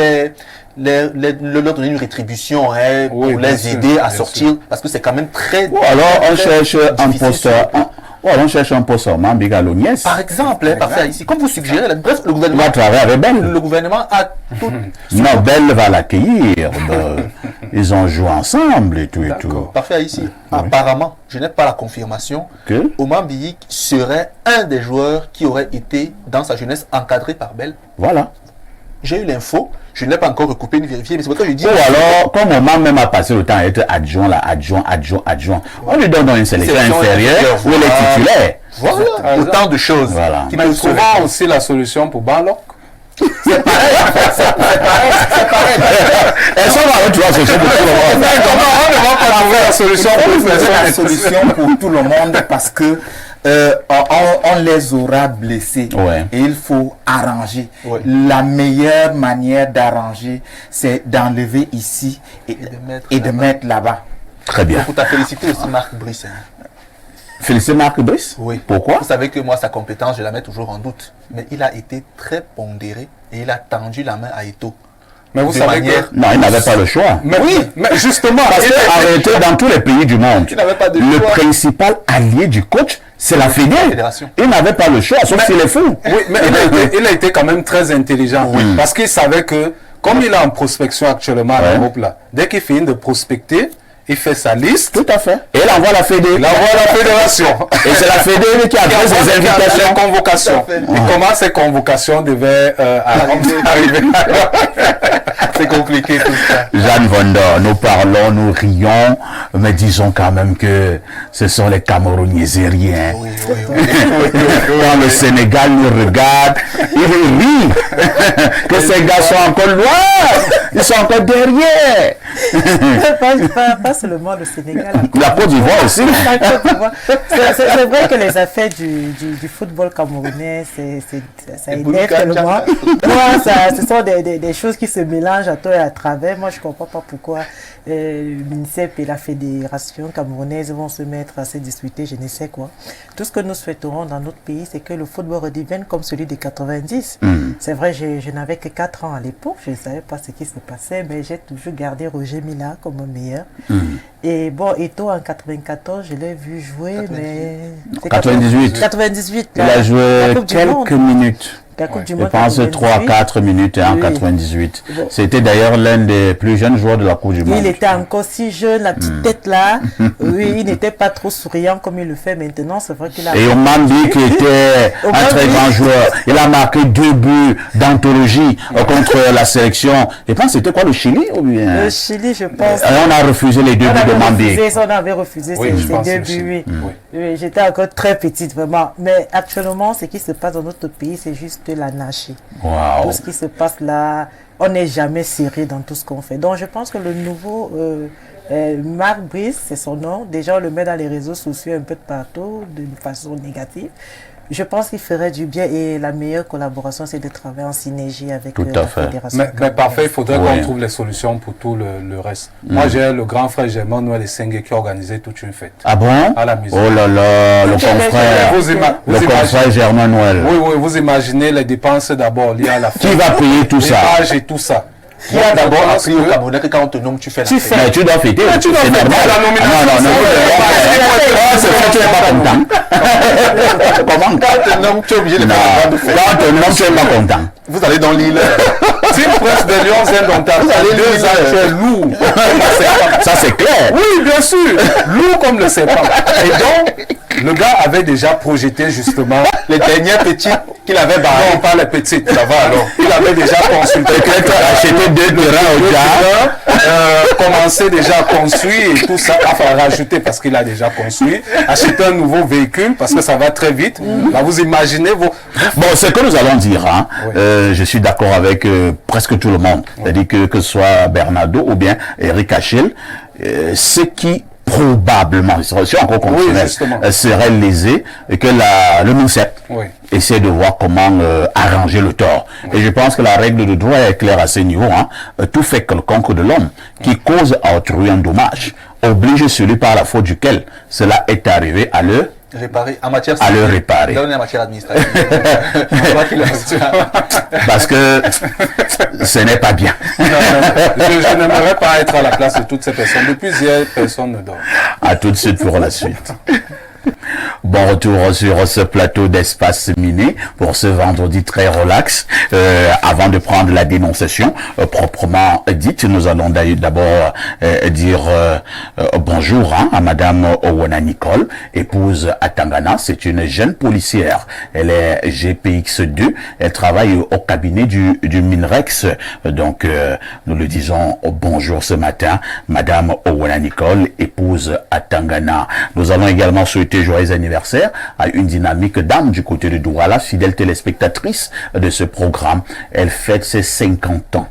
leur donner une rétribution pour les aider à sortir, parce que c'est quand même très... Ou alors on cherche un poste... on cherche un poste en Bigaloniès. Par exemple, parfait, ici, comme vous suggérez, bref, le gouvernement... va travailler avec Belle. Le gouvernement a tout... Non, Belle va l'accueillir. Ils ont joué ensemble et tout et tout. Parfait, ici. Apparemment, je n'ai pas la confirmation que Oman Biyik serait un des joueurs qui aurait été, dans sa jeunesse, encadré par Belle. Voilà. J'ai eu l'info, je ne l'ai pas encore recoupé ni vérifié, mais c'est pourquoi je dis... Ou alors, comme Oman même a passé le temps à être adjoint, on lui donne dans une sélection inférieure où il est titulaire. Voilà, autant de choses. Voilà. Mais souvent aussi la solution pour Balok. C'est pareil, en fait, c'est pareil. Elles sont là, tu vois, c'est ça pour tout le monde. On ne va pas trouver la solution la solution pour tout le monde parce que on les aura blessés et il faut arranger. La meilleure manière d'arranger, c'est d'enlever ici et de mettre là-bas. Très bien. Pour ta féliciter aussi Marc Brice. Féliciter Marc Brice? Oui. Pourquoi? Vous savez que moi, sa compétence, je la mets toujours en doute. Mais il a été très pondéré et il a tendu la main à Eto'o. Mais vous savez que... Non, il n'avait pas le choix. Mais oui, mais justement... Parce qu'arrêté dans tous les pays du monde, le choix. principal allié du coach, c'est la fédération. Il n'avait pas le choix, sauf s'il est fou. Oui, mais il a été quand même très intelligent. Oui. Parce qu'il savait que, comme il est en prospection actuellement à l'Europe, là, dès qu'il finit de prospecter, il fait sa liste. Tout à fait. Et il envoie la fédération. Il envoie la fédération. Et c'est la fédération qui a fait ses invitations. Les convocations. Et comment ces convocations devaient arriver. C'est compliqué tout ça. Jeanne Vondor, nous parlons, nous rions, mais disons quand même que ce sont les Camerounais. Oui. Quand le Sénégal nous regarde, il rit. Que ces gars sont encore loin. Ils sont encore derrière. Pas seulement le Sénégal. La Côte d'Ivoire aussi. C'est vrai que les affaires du football camerounais, ça énerve tellement. Ce sont des choses qui se mélangent à tort et à travers. Moi, je ne comprends pas pourquoi l'UNICEF et la fédération camerounaise vont se mettre à se disputer, je ne sais quoi. Tout ce que nous souhaiterons dans notre pays, c'est que le football redevienne comme celui des 90. C'est vrai, je n'avais que 4 ans à l'époque, je ne savais pas ce qui se passait, mais j'ai toujours gardé Roger Mila comme meilleur. Et bon, Eto'o en 94, je l'ai vu jouer, 98. Mais... 98. 98. Il a joué quelques minutes. Je pense 3-4 minutes en 98. Bon. C'était d'ailleurs l'un des plus jeunes joueurs de la Coupe du Monde. Il était encore si jeune, la petite tête là. Oui, il n'était pas trop souriant comme il le fait maintenant. C'est vrai qu'il a... Et Oman Biyik qui était un très grand joueur. Il a marqué 2 buts d'anthologie contre la sélection. Je pense que c'était quoi, le Chili ou bien... Le Chili, je pense. On a refusé les 2 buts de Oman Biyik. On avait refusé ces 2 buts, oui. J'étais encore très petite, vraiment. Mais actuellement, ce qui se passe dans notre pays, c'est juste l'anarchie. Wow. Tout ce qui se passe là, on n'est jamais sérieux dans tout ce qu'on fait. Donc je pense que le nouveau Marc Brice, c'est son nom, déjà on le met dans les réseaux sociaux un peu de partout, d'une façon négative. Je pense qu'il ferait du bien et la meilleure collaboration, c'est de travailler en synergie avec la fédération. Mais parfait, il faudrait qu'on trouve les solutions pour tout le reste. Moi, j'ai le grand frère Germain Noël Sengue qui a organisé toute une fête. Ah bon? À la maison. Oh là là, le confrère Germain Noël. Oui, vous imaginez les dépenses d'abord liées à la fête. Qui va payer tout ça? Et tout ça. Il y a d'abord appris au Camerounais que quand on te nomme, tu fais la fête. Mais tu dois fêter. Tu dois fêter la nomination. C'est vrai, tu n'es pas content. Comment? Quand on te nomme, tu es obligé de faire la grande fête. Quand on te nomme, tu n'es pas content. Vous allez dans l'île. Si le prince de Lyon vient dans ta vous allez 2 ans, tu es lourd. Ça, c'est clair. Oui, bien sûr. Lourd comme le serpent. Et donc, le gars avait déjà projeté justement les dernières petites qu'il avait barrées. Non, pas les petites, ça va alors. Il avait déjà consulté. Acheté 2 terrains au gars. Commencé déjà à construire et tout ça. Enfin, rajouter parce qu'il a déjà construit. Acheter un nouveau véhicule parce que ça va très vite. Là, vous imaginez vos... Bon, c'est que nous allons dire. Hein. Je suis d'accord avec presque tout le monde. C'est-à-dire que ce soit Bernardo ou bien Eric Achille, ce qui probablement, si on encore continuer, serait lésé et que le ministère essaie de voir comment arranger le tort. Et je pense que la règle de droit est claire à ce niveau. Hein. Tout fait quelconque de l'homme qui cause à autrui un dommage, oblige celui par la faute duquel cela est arrivé à le Réparer en matière à le civile. réparer. Là, on est en matière administrative. Je crois qu'il a- Parce que ce n'est pas bien. Je n'aimerais pas être à la place de toutes ces personnes. Depuis hier, personne ne dort. À tout de suite pour la suite. Bon retour sur ce plateau d'Espace Miné pour ce vendredi très relax. Avant de prendre la dénonciation proprement dite, nous allons d'abord dire bonjour à Madame Owona Nicole, épouse à Tangana. C'est une jeune policière. Elle est GPX2. Elle travaille au cabinet du Minrex. Donc, nous le disons bonjour ce matin, Madame Owona Nicole, épouse à Tangana. Nous allons également souhaiter joyeux anniversaire à une dynamique dame du côté de Douala, fidèle téléspectatrice de ce programme. Elle fête ses 50 ans.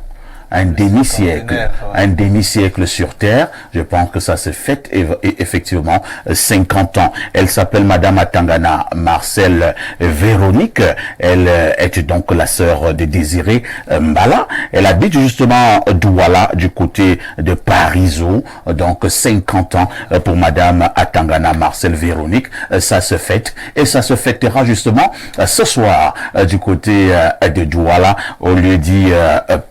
Un demi-siècle sur Terre. Je pense que ça se fête et effectivement 50 ans. Elle s'appelle Madame Atangana Marcel Véronique. Elle est donc la sœur de Désiré Mbala. Elle habite justement Douala du côté de Parisot. Donc 50 ans pour Madame Atangana Marcel Véronique. Ça se fête et ça se fêtera justement ce soir du côté de Douala au lieu dit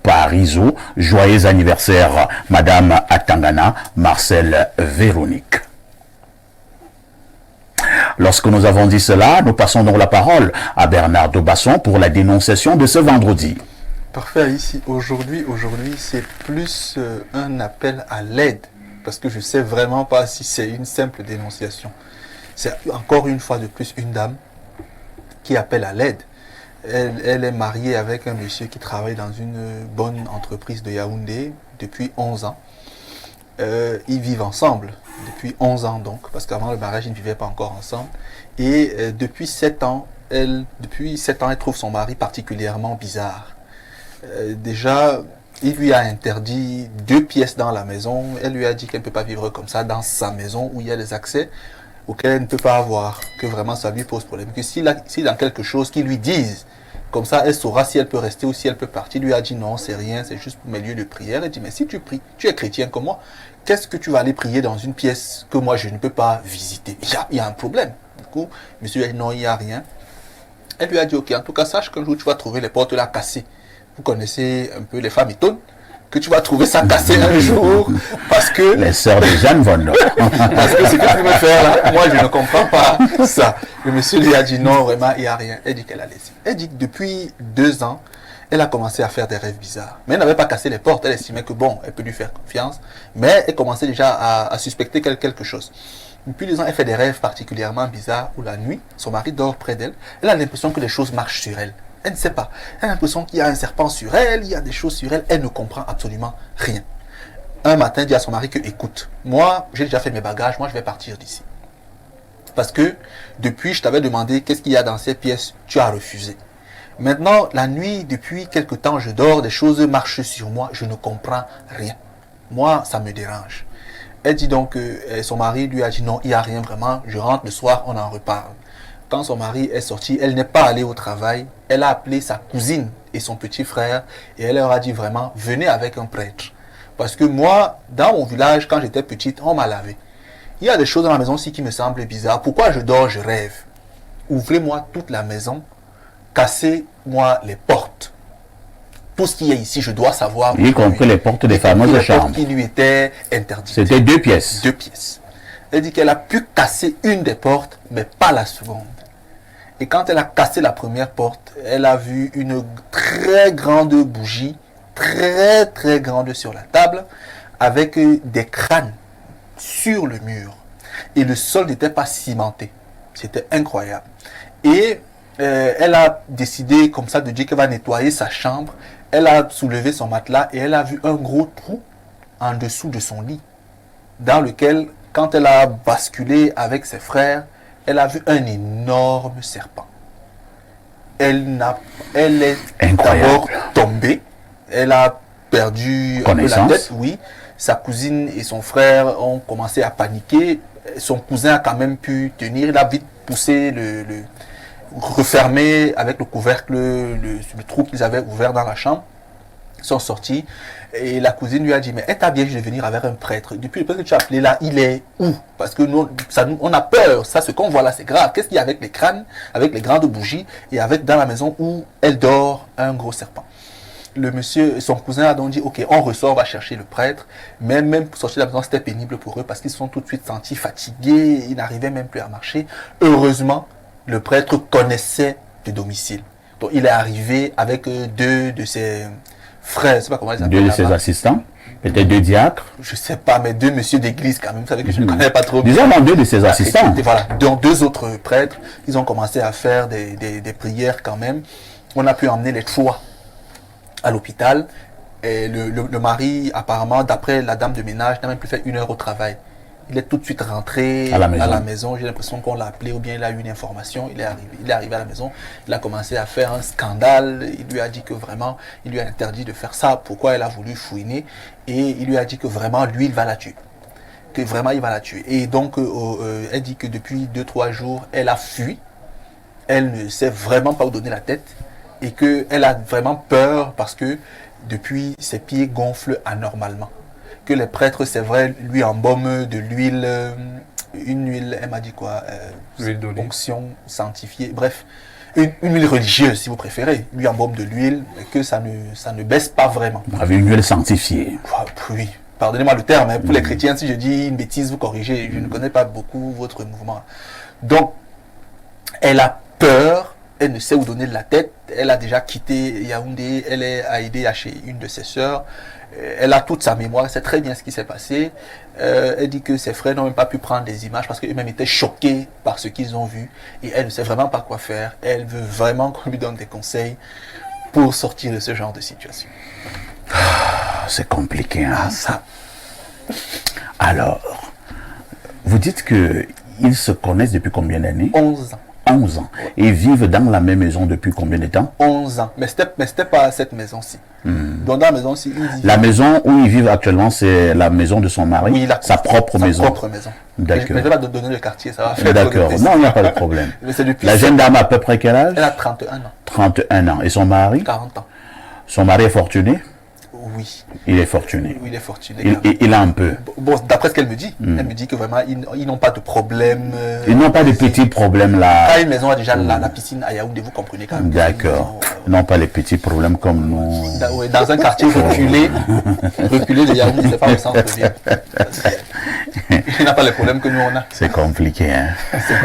Parisot. Joyeux anniversaire, Madame Atangana Marcel Véronique. Lorsque nous avons dit cela, nous passons donc la parole à Bernard Dobasson pour la dénonciation de ce vendredi. Parfait, ici. Aujourd'hui, c'est plus un appel à l'aide. Parce que je ne sais vraiment pas si c'est une simple dénonciation. C'est encore une fois de plus une dame qui appelle à l'aide. Elle est mariée avec un monsieur qui travaille dans une bonne entreprise de Yaoundé depuis 11 ans. Ils vivent ensemble depuis 11 ans donc, parce qu'avant le mariage, ils ne vivaient pas encore ensemble. Et depuis 7 ans, elle trouve son mari particulièrement bizarre. Déjà, il lui a interdit 2 pièces dans la maison. Elle lui a dit qu'elle ne peut pas vivre comme ça dans sa maison où il y a des accès auquel elle ne peut pas avoir, que vraiment ça lui pose problème. Que s'il a quelque chose qu'ils lui disent, comme ça elle saura si elle peut rester ou si elle peut partir. Il lui a dit non, c'est rien, c'est juste pour mes lieux de prière. Elle dit mais si tu pries, tu es chrétien comme moi, qu'est-ce que tu vas aller prier dans une pièce que moi je ne peux pas visiter? Il y a un problème. Du coup, monsieur lui a dit non, il n'y a rien. Elle lui a dit ok, en tout cas sache qu'un jour tu vas trouver les portes là cassées. Vous connaissez un peu les femmes étonnes, que tu vas trouver ça cassé un jour, parce que... Les sœurs de Jeanne Von Noor. Parce que ce que tu veux faire là, moi je ne comprends pas ça. Le monsieur lui a dit non, vraiment, il n'y a rien. Elle dit qu'elle a laissé. Elle dit que depuis 2 ans, elle a commencé à faire des rêves bizarres. Mais elle n'avait pas cassé les portes, elle estimait que bon, elle peut lui faire confiance. Mais elle commençait déjà à suspecter quelque chose. Depuis 2 ans, elle fait des rêves particulièrement bizarres où la nuit, son mari dort près d'elle. Elle a l'impression que les choses marchent sur elle. Elle ne sait pas. Elle a l'impression qu'il y a un serpent sur elle, il y a des choses sur elle. Elle ne comprend absolument rien. Un matin, elle dit à son mari que, écoute, moi, j'ai déjà fait mes bagages, moi, je vais partir d'ici. Parce que, depuis, je t'avais demandé qu'est-ce qu'il y a dans ces pièces, tu as refusé. Maintenant, la nuit, depuis quelque temps, je dors, des choses marchent sur moi, je ne comprends rien. Moi, ça me dérange. Elle dit donc que son mari lui a dit non, il n'y a rien vraiment, je rentre le soir, on en reparle. Quand son mari est sorti, elle n'est pas allée au travail. Elle a appelé sa cousine et son petit frère et elle leur a dit vraiment, venez avec un prêtre. Parce que moi, dans mon village, quand j'étais petite, on m'a lavé. Il y a des choses dans la maison aussi qui me semblent bizarres. Pourquoi je dors, je rêve? Ouvrez-moi toute la maison, cassez-moi les portes. Tout ce qui est ici, je dois savoir. Y compris les portes des fameuses chambres. Qui lui étaient interdites. C'était 2 pièces. 2 pièces. Elle dit qu'elle a pu casser une des portes, mais pas la seconde. Et quand elle a cassé la première porte, elle a vu une très grande bougie, très très grande sur la table, avec des crânes sur le mur. Et le sol n'était pas cimenté. C'était incroyable. Et elle a décidé comme ça de dire qu'elle va nettoyer sa chambre. Elle a soulevé son matelas et elle a vu un gros trou en dessous de son lit, dans lequel, quand elle a basculé avec ses frères, elle a vu un énorme serpent. Elle est d'abord tombée. Elle a perdu un peu la tête. Oui. Sa cousine et son frère ont commencé à paniquer. Son cousin a quand même pu tenir. Il a vite poussé refermé avec le couvercle le trou qu'ils avaient ouvert dans la chambre. Ils sont sortis et la cousine lui a dit, mais est-ce bien de venir avec un prêtre? Depuis le prêtre que tu as appelé là, il est où? Parce que nous, on a peur. Ça, ce qu'on voit là, c'est grave. Qu'est-ce qu'il y a avec les crânes, avec les grandes bougies et avec dans la maison où elle dort un gros serpent? Le monsieur, son cousin a donc dit, ok, on ressort, on va chercher le prêtre. Mais même pour sortir de la maison, c'était pénible pour eux parce qu'ils se sont tout de suite sentis fatigués. Ils n'arrivaient même plus à marcher. Heureusement, le prêtre connaissait le domicile. Donc, il est arrivé avec deux de ses frères, je ne sais pas comment ils appellent. Deux de ses assistants, peut-être deux diacres. Je ne sais pas, mais deux messieurs d'église quand même. Vous savez que je ne connais pas trop. Disons deux de ses assistants. Et voilà, donc deux autres prêtres, ils ont commencé à faire des prières quand même. On a pu emmener les trois à l'hôpital. Et le mari, apparemment, d'après la dame de ménage, n'a même plus fait 1 heure au travail. Il est tout de suite rentré à la maison. J'ai l'impression qu'on l'a appelé ou bien il a eu une information. Il est arrivé à la maison. Il a commencé à faire un scandale. Il lui a dit que vraiment, il lui a interdit de faire ça. Pourquoi elle a voulu fouiner? Et il lui a dit que vraiment, lui, il va la tuer. Que vraiment, il va la tuer. Et donc, elle dit que depuis 2-3 jours, elle a fui. Elle ne sait vraiment pas où donner la tête. Et qu'elle a vraiment peur parce que depuis, ses pieds gonflent anormalement. Que les prêtres, c'est vrai, lui embaument de l'huile, une huile, elle m'a dit quoi, onction sanctifiée, bref, une huile religieuse si vous préférez, lui embaume de l'huile, mais que ça ne baisse pas vraiment. Avec une huile sanctifiée. Oui, pardonnez-moi le terme, hein, pour les chrétiens, si je dis une bêtise, vous corrigez, je ne connais pas beaucoup votre mouvement. Donc, elle a peur, elle ne sait où donner de la tête, elle a déjà quitté Yaoundé, elle est à aider chez une de ses sœurs. Elle a toute sa mémoire, elle sait très bien ce qui s'est passé. Elle dit que ses frères n'ont même pas pu prendre des images parce qu'eux-mêmes étaient choqués par ce qu'ils ont vu. Et elle ne sait vraiment pas quoi faire. Elle veut vraiment qu'on lui donne des conseils pour sortir de ce genre de situation. C'est compliqué, hein, ça. Alors, vous dites qu'ils se connaissent depuis combien d'années? 11 ans. 11 ans. Et vivent dans la même maison depuis combien de temps? 11 ans. Mais c'était pas cette maison-ci. Donc dans la maison-ci, la maison où ils vivent actuellement, c'est la maison de son mari? Oui, sa propre maison. Sa propre maison. D'accord. Mais je vais pas donner le quartier, ça va faire. D'accord. Non, il n'y a pas de problème. Mais c'est depuis la jeune dame a à peu près quel âge? Elle a 31 ans. 31 ans. Et son mari? 40 ans. Son mari est fortuné? Oui. Il est fortuné. Oui, il est fortuné. Il a un peu. Bon, d'après ce qu'elle me dit, elle me dit que vraiment, ils n'ont pas de problème. Ils n'ont pas de petits problèmes là. Quand une maison a déjà la piscine à Yaoundé, vous comprenez quand même. D'accord. Ils n'ont pas les petits problèmes comme nous. Dans un quartier reculé de Yaoundé, c'est pas au centre-ville. Il n'a pas les problèmes que nous on a. C'est compliqué, hein.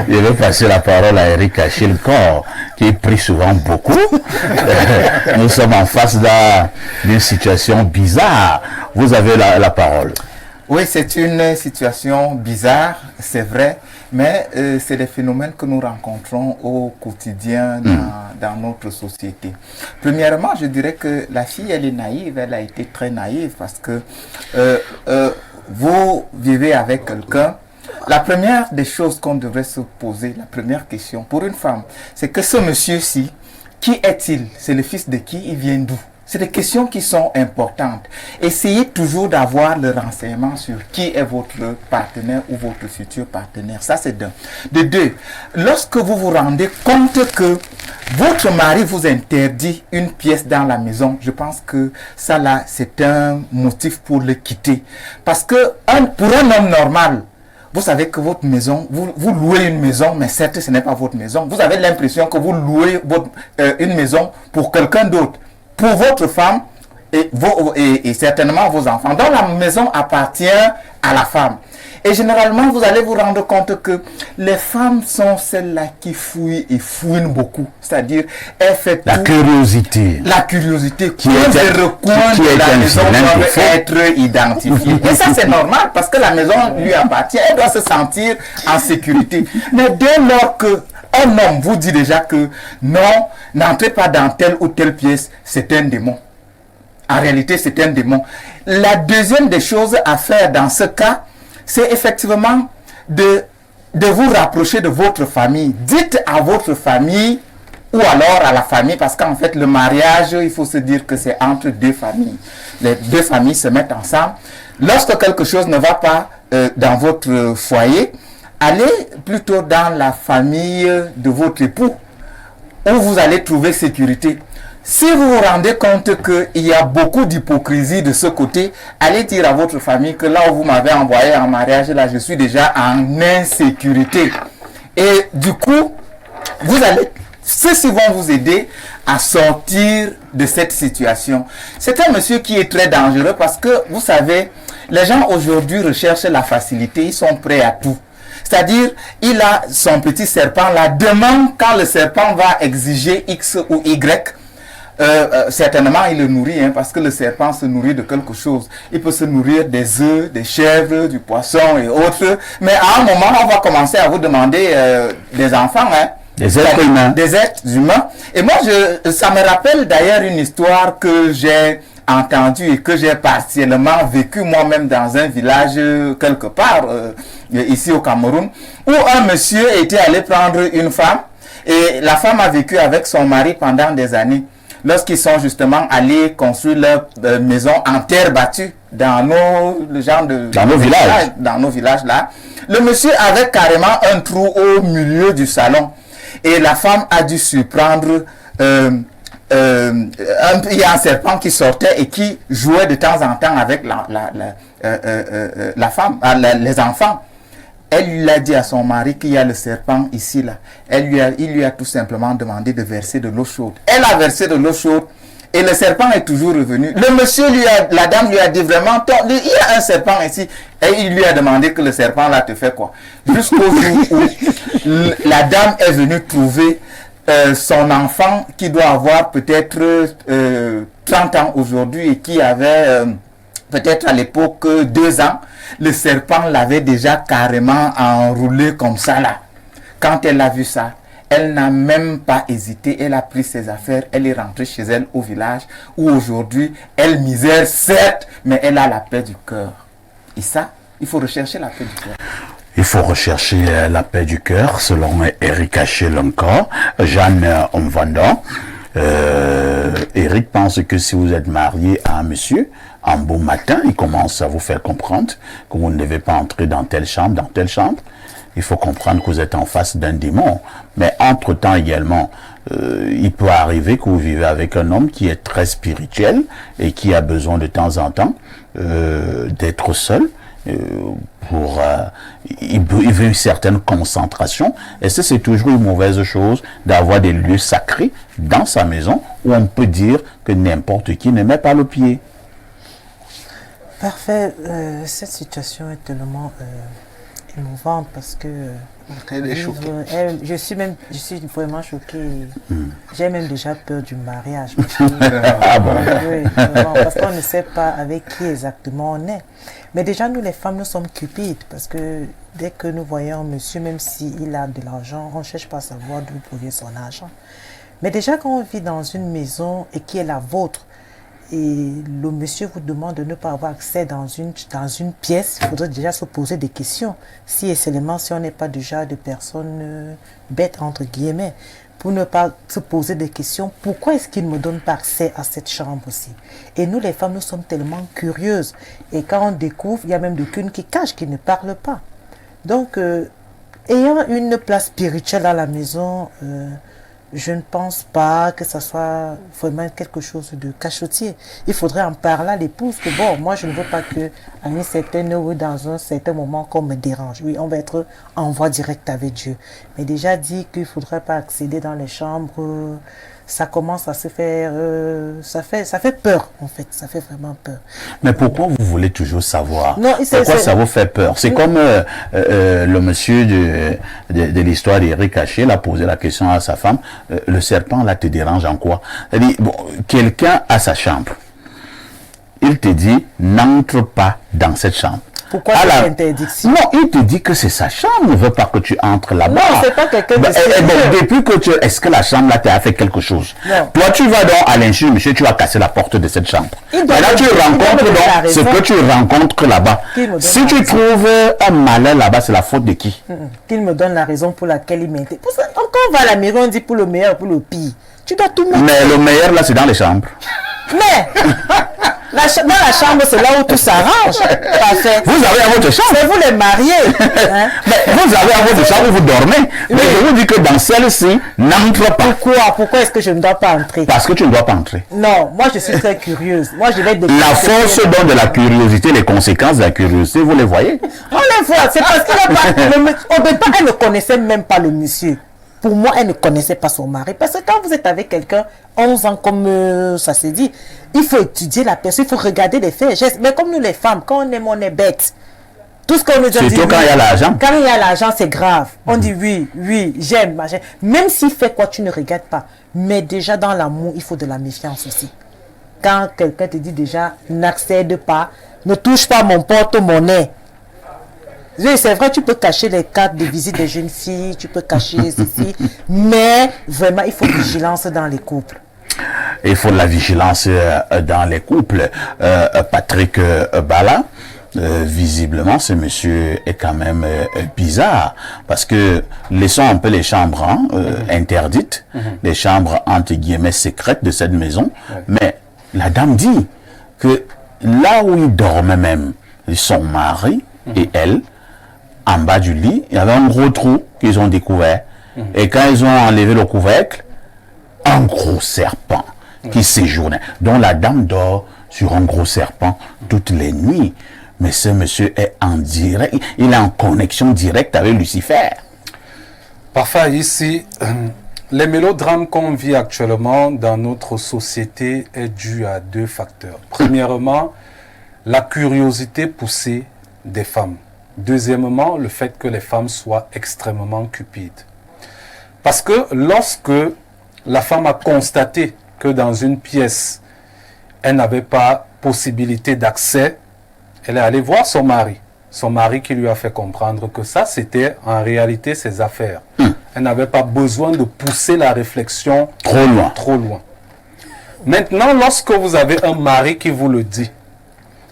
Je vais passer la parole à Eric Achille-Corps, qui prie souvent beaucoup. Nous sommes en face d'une situation bizarre. Vous avez la parole. Oui, c'est une situation bizarre, c'est vrai, mais c'est des phénomènes que nous rencontrons au quotidien dans notre société. Premièrement, je dirais que la fille, elle est naïve, elle a été très naïve parce que vous vivez avec quelqu'un. La première des choses qu'on devrait se poser, la première question pour une femme, c'est que ce monsieur-ci, qui est-il? C'est le fils de qui? Il vient d'où? C'est des questions qui sont importantes. Essayez toujours d'avoir le renseignement sur qui est votre partenaire ou votre futur partenaire. Ça, c'est d'un. De deux, lorsque vous vous rendez compte que votre mari vous interdit une pièce dans la maison, je pense que ça, là, c'est un motif pour le quitter. Parce que pour un homme normal, vous savez que votre maison, vous louez une maison, mais certes, ce n'est pas votre maison. Vous avez l'impression que vous louez une maison pour quelqu'un d'autre. Pour votre femme et certainement vos enfants. Donc la maison appartient à la femme. Et généralement, vous allez vous rendre compte que les femmes sont celles-là qui fouillent et fouinent beaucoup. C'est-à-dire, elles font la curiosité. La curiosité. Qui est les recoins de la maison doivent être identifiés. Et ça, c'est normal parce que la maison lui appartient. Elle doit se sentir en sécurité. Mais dès lors que un homme vous dit déjà que non, n'entrez pas dans telle ou telle pièce, c'est un démon. En réalité, c'est un démon. La deuxième des choses à faire dans ce cas, c'est effectivement de vous rapprocher de votre famille. Dites à votre famille ou alors à la famille, parce qu'en fait, le mariage, il faut se dire que c'est entre deux familles. Les deux familles se mettent ensemble. Lorsque quelque chose ne va pas dans votre foyer, allez plutôt dans la famille de votre époux, où vous allez trouver sécurité. Si vous vous rendez compte qu'il y a beaucoup d'hypocrisie de ce côté, allez dire à votre famille que là où vous m'avez envoyé en mariage, là, je suis déjà en insécurité. Et du coup, ceux-ci vont vous aider à sortir de cette situation. C'est un monsieur qui est très dangereux parce que, vous savez, les gens aujourd'hui recherchent la facilité, ils sont prêts à tout. C'est-à-dire, il a son petit serpent là, demain, quand le serpent va exiger X ou Y, certainement il le nourrit, hein, parce que le serpent se nourrit de quelque chose. Il peut se nourrir des œufs, des chèvres, du poisson et autres. Mais à un moment, on va commencer à vous demander des enfants, hein, des êtres humains. Des êtres humains. Et moi, ça me rappelle d'ailleurs une histoire que j'ai entendue et que j'ai partiellement vécu moi-même dans un village quelque part, ici au Cameroun, où un monsieur était allé prendre une femme et la femme a vécu avec son mari pendant des années. Lorsqu'ils sont justement allés construire leur maison en terre battue dans nos villages là, le monsieur avait carrément un trou au milieu du salon et la femme a dû surprendre il y a un serpent qui sortait et qui jouait de temps en temps avec la femme, les enfants. Elle lui a dit à son mari qu'il y a le serpent ici, là. Il lui a tout simplement demandé de verser de l'eau chaude. Elle a versé de l'eau chaude et le serpent est toujours revenu. La dame lui a dit vraiment, il y a un serpent ici. Et il lui a demandé que le serpent là te fait quoi. Jusqu'au jour où la dame est venue trouver son enfant qui doit avoir peut-être 30 ans aujourd'hui et qui avait peut-être à l'époque 2 ans. Le serpent l'avait déjà carrément enroulé comme ça là. Quand elle a vu ça, elle n'a même pas hésité. Elle a pris ses affaires, elle est rentrée chez elle au village où aujourd'hui, elle misère certes, mais elle a la paix du cœur. Et ça, il faut rechercher la paix du cœur. Il faut rechercher la paix du cœur, selon Eric Achel encore, Jeanne Omvanda. Eric pense que si vous êtes marié à un monsieur, un beau matin, il commence à vous faire comprendre que vous ne devez pas entrer dans telle chambre, il faut comprendre que vous êtes en face d'un démon. Mais entre-temps également, il peut arriver que vous vivez avec un homme qui est très spirituel et qui a besoin de temps en temps d'être seul. Il veut une certaine concentration, et ça c'est toujours une mauvaise chose d'avoir des lieux sacrés dans sa maison où on peut dire que n'importe qui ne met pas le pied. Parfait. Cette situation est tellement émouvante parce que elle est choquée. Je suis vraiment choquée. J'ai même déjà peur du mariage. Ah bon? Oui, vraiment, parce qu'on ne sait pas avec qui exactement on est. Mais déjà, nous les femmes, nous sommes cupides parce que dès que nous voyons un monsieur, même s'il a de l'argent, on ne cherche pas à savoir d'où provient son argent. Mais déjà, quand on vit dans une maison et qui est la vôtre, et le monsieur vous demande de ne pas avoir accès dans une pièce, il faudrait déjà se poser des questions. Si et seulement si on n'est pas déjà de personnes bêtes, entre guillemets, pour ne pas se poser des questions, pourquoi est-ce qu'il ne me donne pas accès à cette chambre aussi? Et nous les femmes, nous sommes tellement curieuses. Et quand on découvre, il y a même d'aucunes qui cachent, qui ne parlent pas. Donc, ayant une place spirituelle à la maison, je ne pense pas que ça soit vraiment quelque chose de cachotier. Il faudrait en parler à l'épouse que bon, moi je ne veux pas que à une certaine ou dans un certain moment qu'on me dérange. Oui, on va être en voie directe avec Dieu. Mais déjà dit qu'il ne faudrait pas accéder dans les chambres, ça commence à se faire, ça fait peur en fait, ça fait vraiment peur. Mais pourquoi vous voulez toujours savoir? Non, pourquoi ça vous fait peur? C'est comme le monsieur de l'histoire d'Eric Achel a posé la question à sa femme, le serpent là te dérange en quoi? Elle dit, bon, quelqu'un a sa chambre, il te dit, n'entre pas dans cette chambre. Pourquoi cette interdiction? Non, il te dit que c'est sa chambre, il ne veut pas que tu entres là-bas. Non, c'est pas quelqu'un de depuis que tu... Est-ce que la chambre là t'a fait quelque chose? Non. Toi, tu vas donc à l'insu, monsieur, tu vas casser la porte de cette chambre. Et là, tu rencontres donc ce que tu rencontres là-bas. Si tu trouves un malheur là-bas, c'est la faute de qui? Qu'il me donne la raison pour laquelle il m'intéresse. Quand on va à la mairie, on dit pour le meilleur, pour le pire. Tu dois tout mettre. Mais le meilleur là, c'est dans les chambres. Mais Dans la chambre, c'est là où tout s'arrange. Parfait. Vous avez à votre chambre. C'est vous les mariés. Hein? Mais vous avez à votre chambre où vous dormez. Mais je vous dis que dans celle-ci, n'entre pas. Pourquoi est-ce que je ne dois pas entrer? Parce que tu ne dois pas entrer. Non, moi je suis très curieuse. Moi je vais La force donne de la curiosité, les conséquences de la curiosité, vous les voyez? On les voit, c'est parce qu'au départ, elle ne connaissait même pas le monsieur. Pour moi, elle ne connaissait pas son mari. Parce que quand vous êtes avec quelqu'un, 11 ans, comme ça s'est dit, il faut étudier la personne, il faut regarder les faits et gestes. Mais comme nous les femmes, quand on est bêtes. Tout ce qu'on nous a dit. Surtout quand il y a l'argent. Quand il y a l'argent, c'est grave. On dit oui, j'aime, machin. Même s'il fait quoi, tu ne regardes pas. Mais déjà, dans l'amour, il faut de la méfiance aussi. Quand quelqu'un te dit déjà, n'accède pas, ne touche pas mon porte-monnaie. Oui, c'est vrai, tu peux cacher les cartes de visite des jeunes filles, tu peux cacher ceci, mais vraiment, il faut vigilance dans les couples. Il faut de la vigilance dans les couples. Patrick Bala, visiblement, ce monsieur est quand même bizarre, parce que laissons un peu les chambres interdites, les chambres entre guillemets secrètes de cette maison, mais la dame dit que là où il dormait même, son mari et elle, en bas du lit, il y avait un gros trou qu'ils ont découvert. Et quand ils ont enlevé le couvercle, un gros serpent qui séjournait. Donc la dame dort sur un gros serpent toutes les nuits. Mais ce monsieur est en direct, il est en connexion directe avec Lucifer. Parfois ici, les mélodrames qu'on vit actuellement dans notre société est dû à deux facteurs. Premièrement, la curiosité poussée des femmes. Deuxièmement, le fait que les femmes soient extrêmement cupides. Parce que lorsque la femme a constaté que dans une pièce, elle n'avait pas possibilité d'accès, elle est allée voir son mari. Son mari qui lui a fait comprendre que ça, c'était en réalité ses affaires. Elle n'avait pas besoin de pousser la réflexion trop loin. Maintenant, lorsque vous avez un mari qui vous le dit,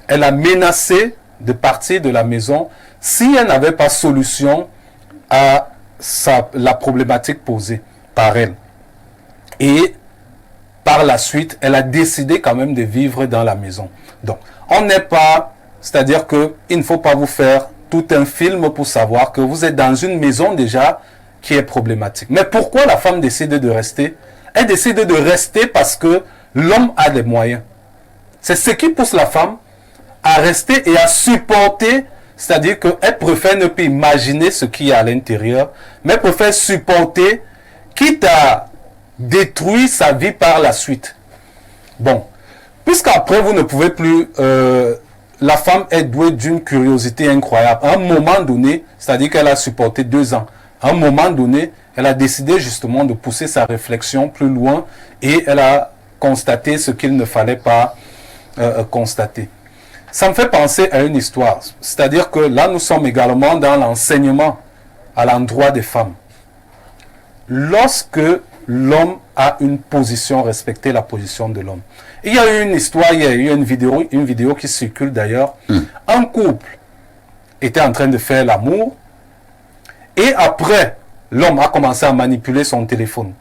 elle a menacé de partir de la maison si elle n'avait pas solution à la problématique posée par elle. Et par la suite, elle a décidé quand même de vivre dans la maison. Donc, on n'est pas, c'est-à-dire qu'il ne faut pas vous faire tout un film pour savoir que vous êtes dans une maison déjà qui est problématique. Mais pourquoi la femme décide de rester? Elle décide de rester parce que l'homme a des moyens. C'est ce qui pousse la femme à rester et à supporter, c'est-à-dire qu'elle préfère ne pas imaginer ce qu'il y a à l'intérieur, mais préfère supporter, quitte à détruire sa vie par la suite. Bon, puisqu'après vous ne pouvez plus, la femme est douée d'une curiosité incroyable. À un moment donné, c'est-à-dire qu'elle a supporté 2 ans, à un moment donné, elle a décidé justement de pousser sa réflexion plus loin et elle a constaté ce qu'il ne fallait pas constater. Ça me fait penser à une histoire. C'est-à-dire que là, nous sommes également dans l'enseignement à l'endroit des femmes. Lorsque l'homme a une position, respecter la position de l'homme. Il y a eu une histoire, il y a eu une vidéo qui circule d'ailleurs. Un couple était en train de faire l'amour et après, l'homme a commencé à manipuler son téléphone.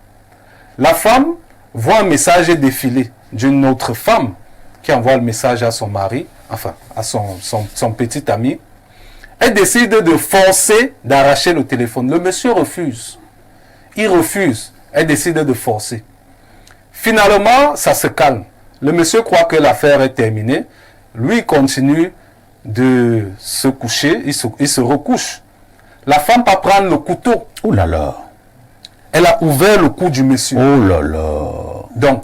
La femme voit un message défiler d'une autre femme qui envoie le message à son mari, enfin, à son petit ami. Elle décide de forcer d'arracher le téléphone. Le monsieur refuse. Il refuse. Elle décide de forcer. Finalement, ça se calme. Le monsieur croit que l'affaire est terminée. Lui, il continue de se coucher. Il se recouche. La femme va prendre le couteau. Oh là là. Elle a ouvert le cou du monsieur. Oh là là. Donc,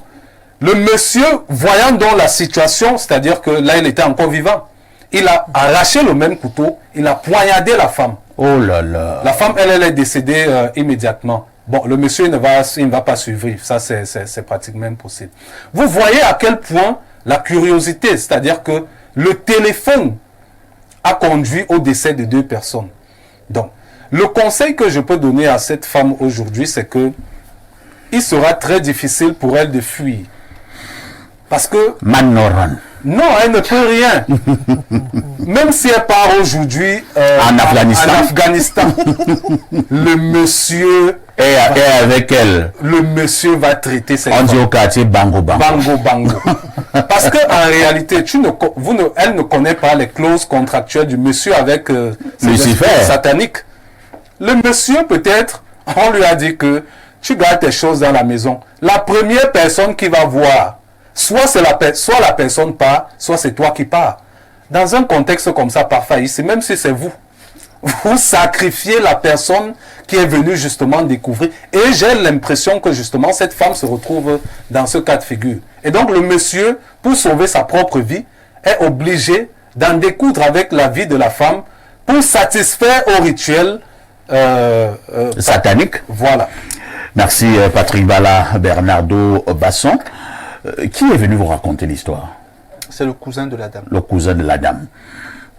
le monsieur, voyant donc la situation, c'est-à-dire que là, il était encore vivant, il a arraché le même couteau, il a poignardé la femme. Oh là là. La femme, elle est décédée immédiatement. Bon, le monsieur il ne va pas survivre. Ça, c'est pratiquement impossible. Vous voyez à quel point la curiosité, c'est-à-dire que le téléphone a conduit au décès de 2 personnes. Donc, le conseil que je peux donner à cette femme aujourd'hui, c'est que il sera très difficile pour elle de fuir. Parce que... Manoran. Non, elle ne peut rien. Même si elle part aujourd'hui en Afghanistan, le monsieur Et avec elle, le monsieur va traiter cette on dit femme. au quartier bango bango. Bango, bango. Parce que en réalité, elle ne connaît pas les clauses contractuelles du monsieur avec ses Lucifer. esprits sataniques. Le monsieur, peut-être, on lui a dit que tu gardes tes choses dans la maison. La première personne qui va voir, soit la personne part, soit c'est toi qui pars. Dans un contexte comme ça, parfois, ici, même si c'est vous, vous sacrifiez la personne qui est venue justement découvrir. Et j'ai l'impression que justement cette femme se retrouve dans ce cas de figure. Et donc le monsieur, pour sauver sa propre vie, est obligé d'en découdre avec la vie de la femme pour satisfaire au rituel Satanique. Voilà. Merci Patrick Bala, Bernardo Basson. Qui est venu vous raconter l'histoire? C'est le cousin de la dame. Le cousin de la dame.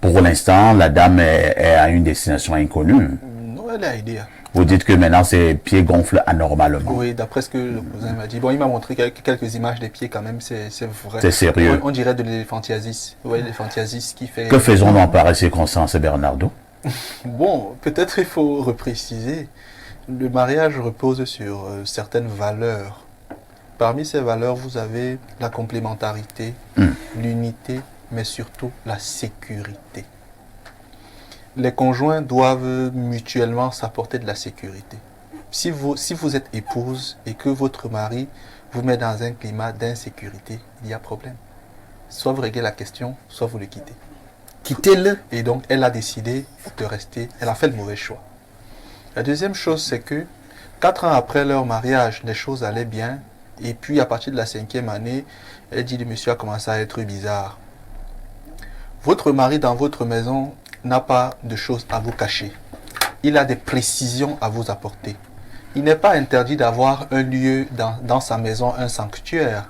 Pour l'instant, la dame est à une destination inconnue. Non, elle a aidé. Vous dites que maintenant ses pieds gonflent anormalement. Oui, d'après ce que le cousin m'a dit. Bon, il m'a montré quelques images des pieds quand même, c'est vrai. C'est sérieux. On dirait de l'éléphantiasis. Oui, l'éléphantiasis qui fait... Que faisons-nous en pareille circonstance, Bernardo? Bon, peut-être il faut repréciser. Le mariage repose sur certaines valeurs. Parmi ces valeurs, vous avez la complémentarité, l'unité, mais surtout la sécurité. Les conjoints doivent mutuellement s'apporter de la sécurité. Si vous êtes épouse et que votre mari vous met dans un climat d'insécurité, il y a problème. Soit vous réglez la question, soit vous le quittez. Quittez-le. Et donc, elle a décidé de rester. Elle a fait le mauvais choix. La deuxième chose, c'est que 4 ans après leur mariage, les choses allaient bien. Et puis, à partir de la 5e année, elle dit, le monsieur a commencé à être bizarre. Votre mari dans votre maison n'a pas de choses à vous cacher. Il a des précisions à vous apporter. Il n'est pas interdit d'avoir un lieu dans sa maison, un sanctuaire.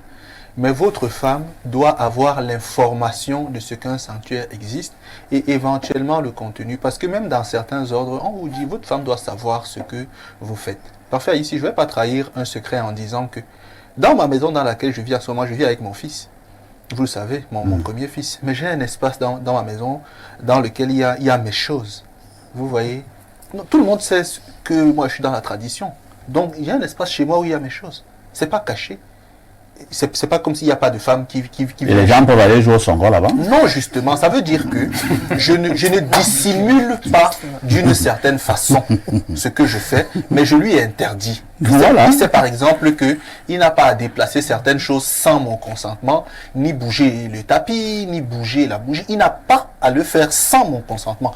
Mais votre femme doit avoir l'information de ce qu'un sanctuaire existe et éventuellement le contenu. Parce que même dans certains ordres, on vous dit, votre femme doit savoir ce que vous faites. Parfait, ici, je ne vais pas trahir un secret en disant que dans ma maison dans laquelle je vis à ce moment, je vis avec mon fils. Vous le savez, mon premier fils. Mais j'ai un espace dans ma maison dans lequel il y a mes choses. Vous voyez? Non, tout le monde sait que moi, je suis dans la tradition. Donc, il y a un espace chez moi où il y a mes choses. Ce n'est pas caché. C'est pas comme s'il n'y a pas de femme qui Et les gens peuvent aller jouer au songo là-bas? Non, justement, ça veut dire que je ne dissimule pas d'une certaine façon ce que je fais, mais je lui ai interdit. Voilà. Il sait par exemple qu'il n'a pas à déplacer certaines choses sans mon consentement, ni bouger le tapis, ni bouger la bougie. Il n'a pas à le faire sans mon consentement.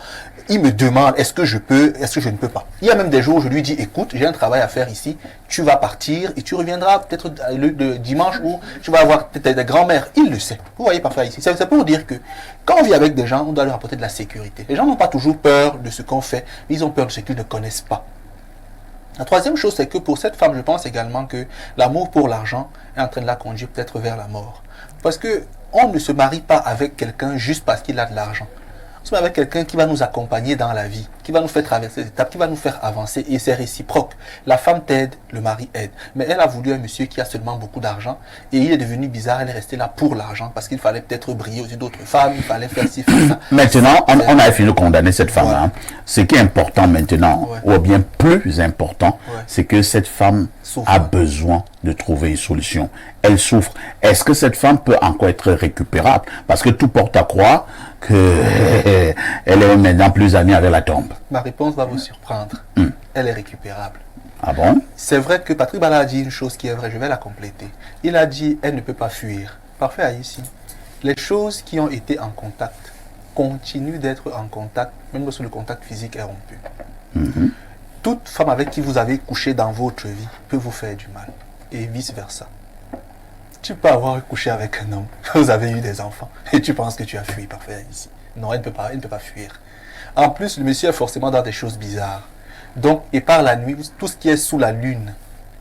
Il me demande est-ce que je peux, est-ce que je ne peux pas. Il y a même des jours où je lui dis écoute, j'ai un travail à faire ici, tu vas partir et tu reviendras peut-être le dimanche où tu vas avoir peut-être des grands-mères. Il le sait. Vous voyez parfois ici. C'est pour dire que quand on vit avec des gens, on doit leur apporter de la sécurité. Les gens n'ont pas toujours peur de ce qu'on fait, mais ils ont peur de ce qu'ils ne connaissent pas. La troisième chose, c'est que pour cette femme, je pense également que l'amour pour l'argent est en train de la conduire peut-être vers la mort. Parce que on ne se marie pas avec quelqu'un juste parce qu'il a de l'argent. On se marie avec quelqu'un qui va nous accompagner dans la vie, qui va nous faire traverser des étapes, qui va nous faire avancer, et c'est réciproque. La femme t'aide, le mari aide. Mais elle a voulu un monsieur qui a seulement beaucoup d'argent, et il est devenu bizarre, elle est restée là pour l'argent, parce qu'il fallait peut-être briller aux yeux d'autres femmes, il fallait faire ci, faire ça. Maintenant, on a fini de condamner cette femme. Ouais. Hein. Ce qui est important maintenant, Ouais. ou bien plus important, Ouais. c'est que cette femme Souffre. a besoin de trouver une solution. Elle souffre. Est-ce que cette femme peut encore être récupérable? Parce que tout porte à croire qu'elle est maintenant plus amie avec la tombe. Ma réponse va vous surprendre. Elle est récupérable. Ah bon? C'est vrai que Patrick Bala a dit une chose qui est vraie, je vais la compléter. Il a dit, elle ne peut pas fuir. Parfait, ici. Les choses qui ont été en contact continuent d'être en contact, même lorsque le contact physique est rompu. Toute femme avec qui vous avez couché dans votre vie peut vous faire du mal, et vice-versa. Tu peux avoir couché avec un homme, vous avez eu des enfants, et tu penses que tu as fui, parfait, ici. Non, elle ne peut pas fuir. En plus, le monsieur est forcément dans des choses bizarres. Donc, et par la nuit, tout ce qui est sous la lune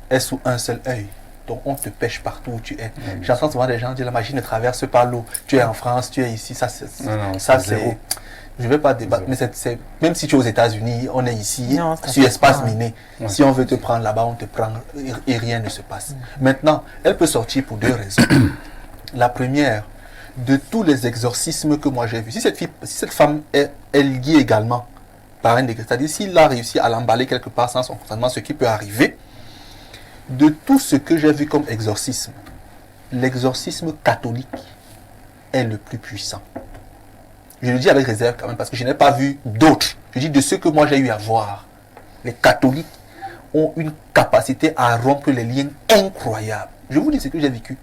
est sous un seul œil. Donc, on te pêche partout où tu es. J'entends souvent des gens dire la magie ne traverse pas l'eau. Tu es en France, tu es ici. Ça, c'est zéro. Je ne vais pas débattre, mais même si tu es aux États-Unis, on est ici, Non, ça sur passe espace pas. miné. Si on veut te prendre là-bas, on te prend et rien ne se passe. Maintenant, elle peut sortir pour 2 raisons. La première, de tous les exorcismes que moi j'ai vus, si cette femme est liée également par un décret, c'est-à-dire s'il a réussi à l'emballer quelque part sans son consentement, ce qui peut arriver, de tout ce que j'ai vu comme exorcisme, l'exorcisme catholique est le plus puissant. Je le dis avec réserve quand même parce que je n'ai pas vu d'autres. Je dis de ceux que moi j'ai eu à voir. Les catholiques ont une capacité à rompre les liens incroyables. Je vous dis ce que j'ai vécu.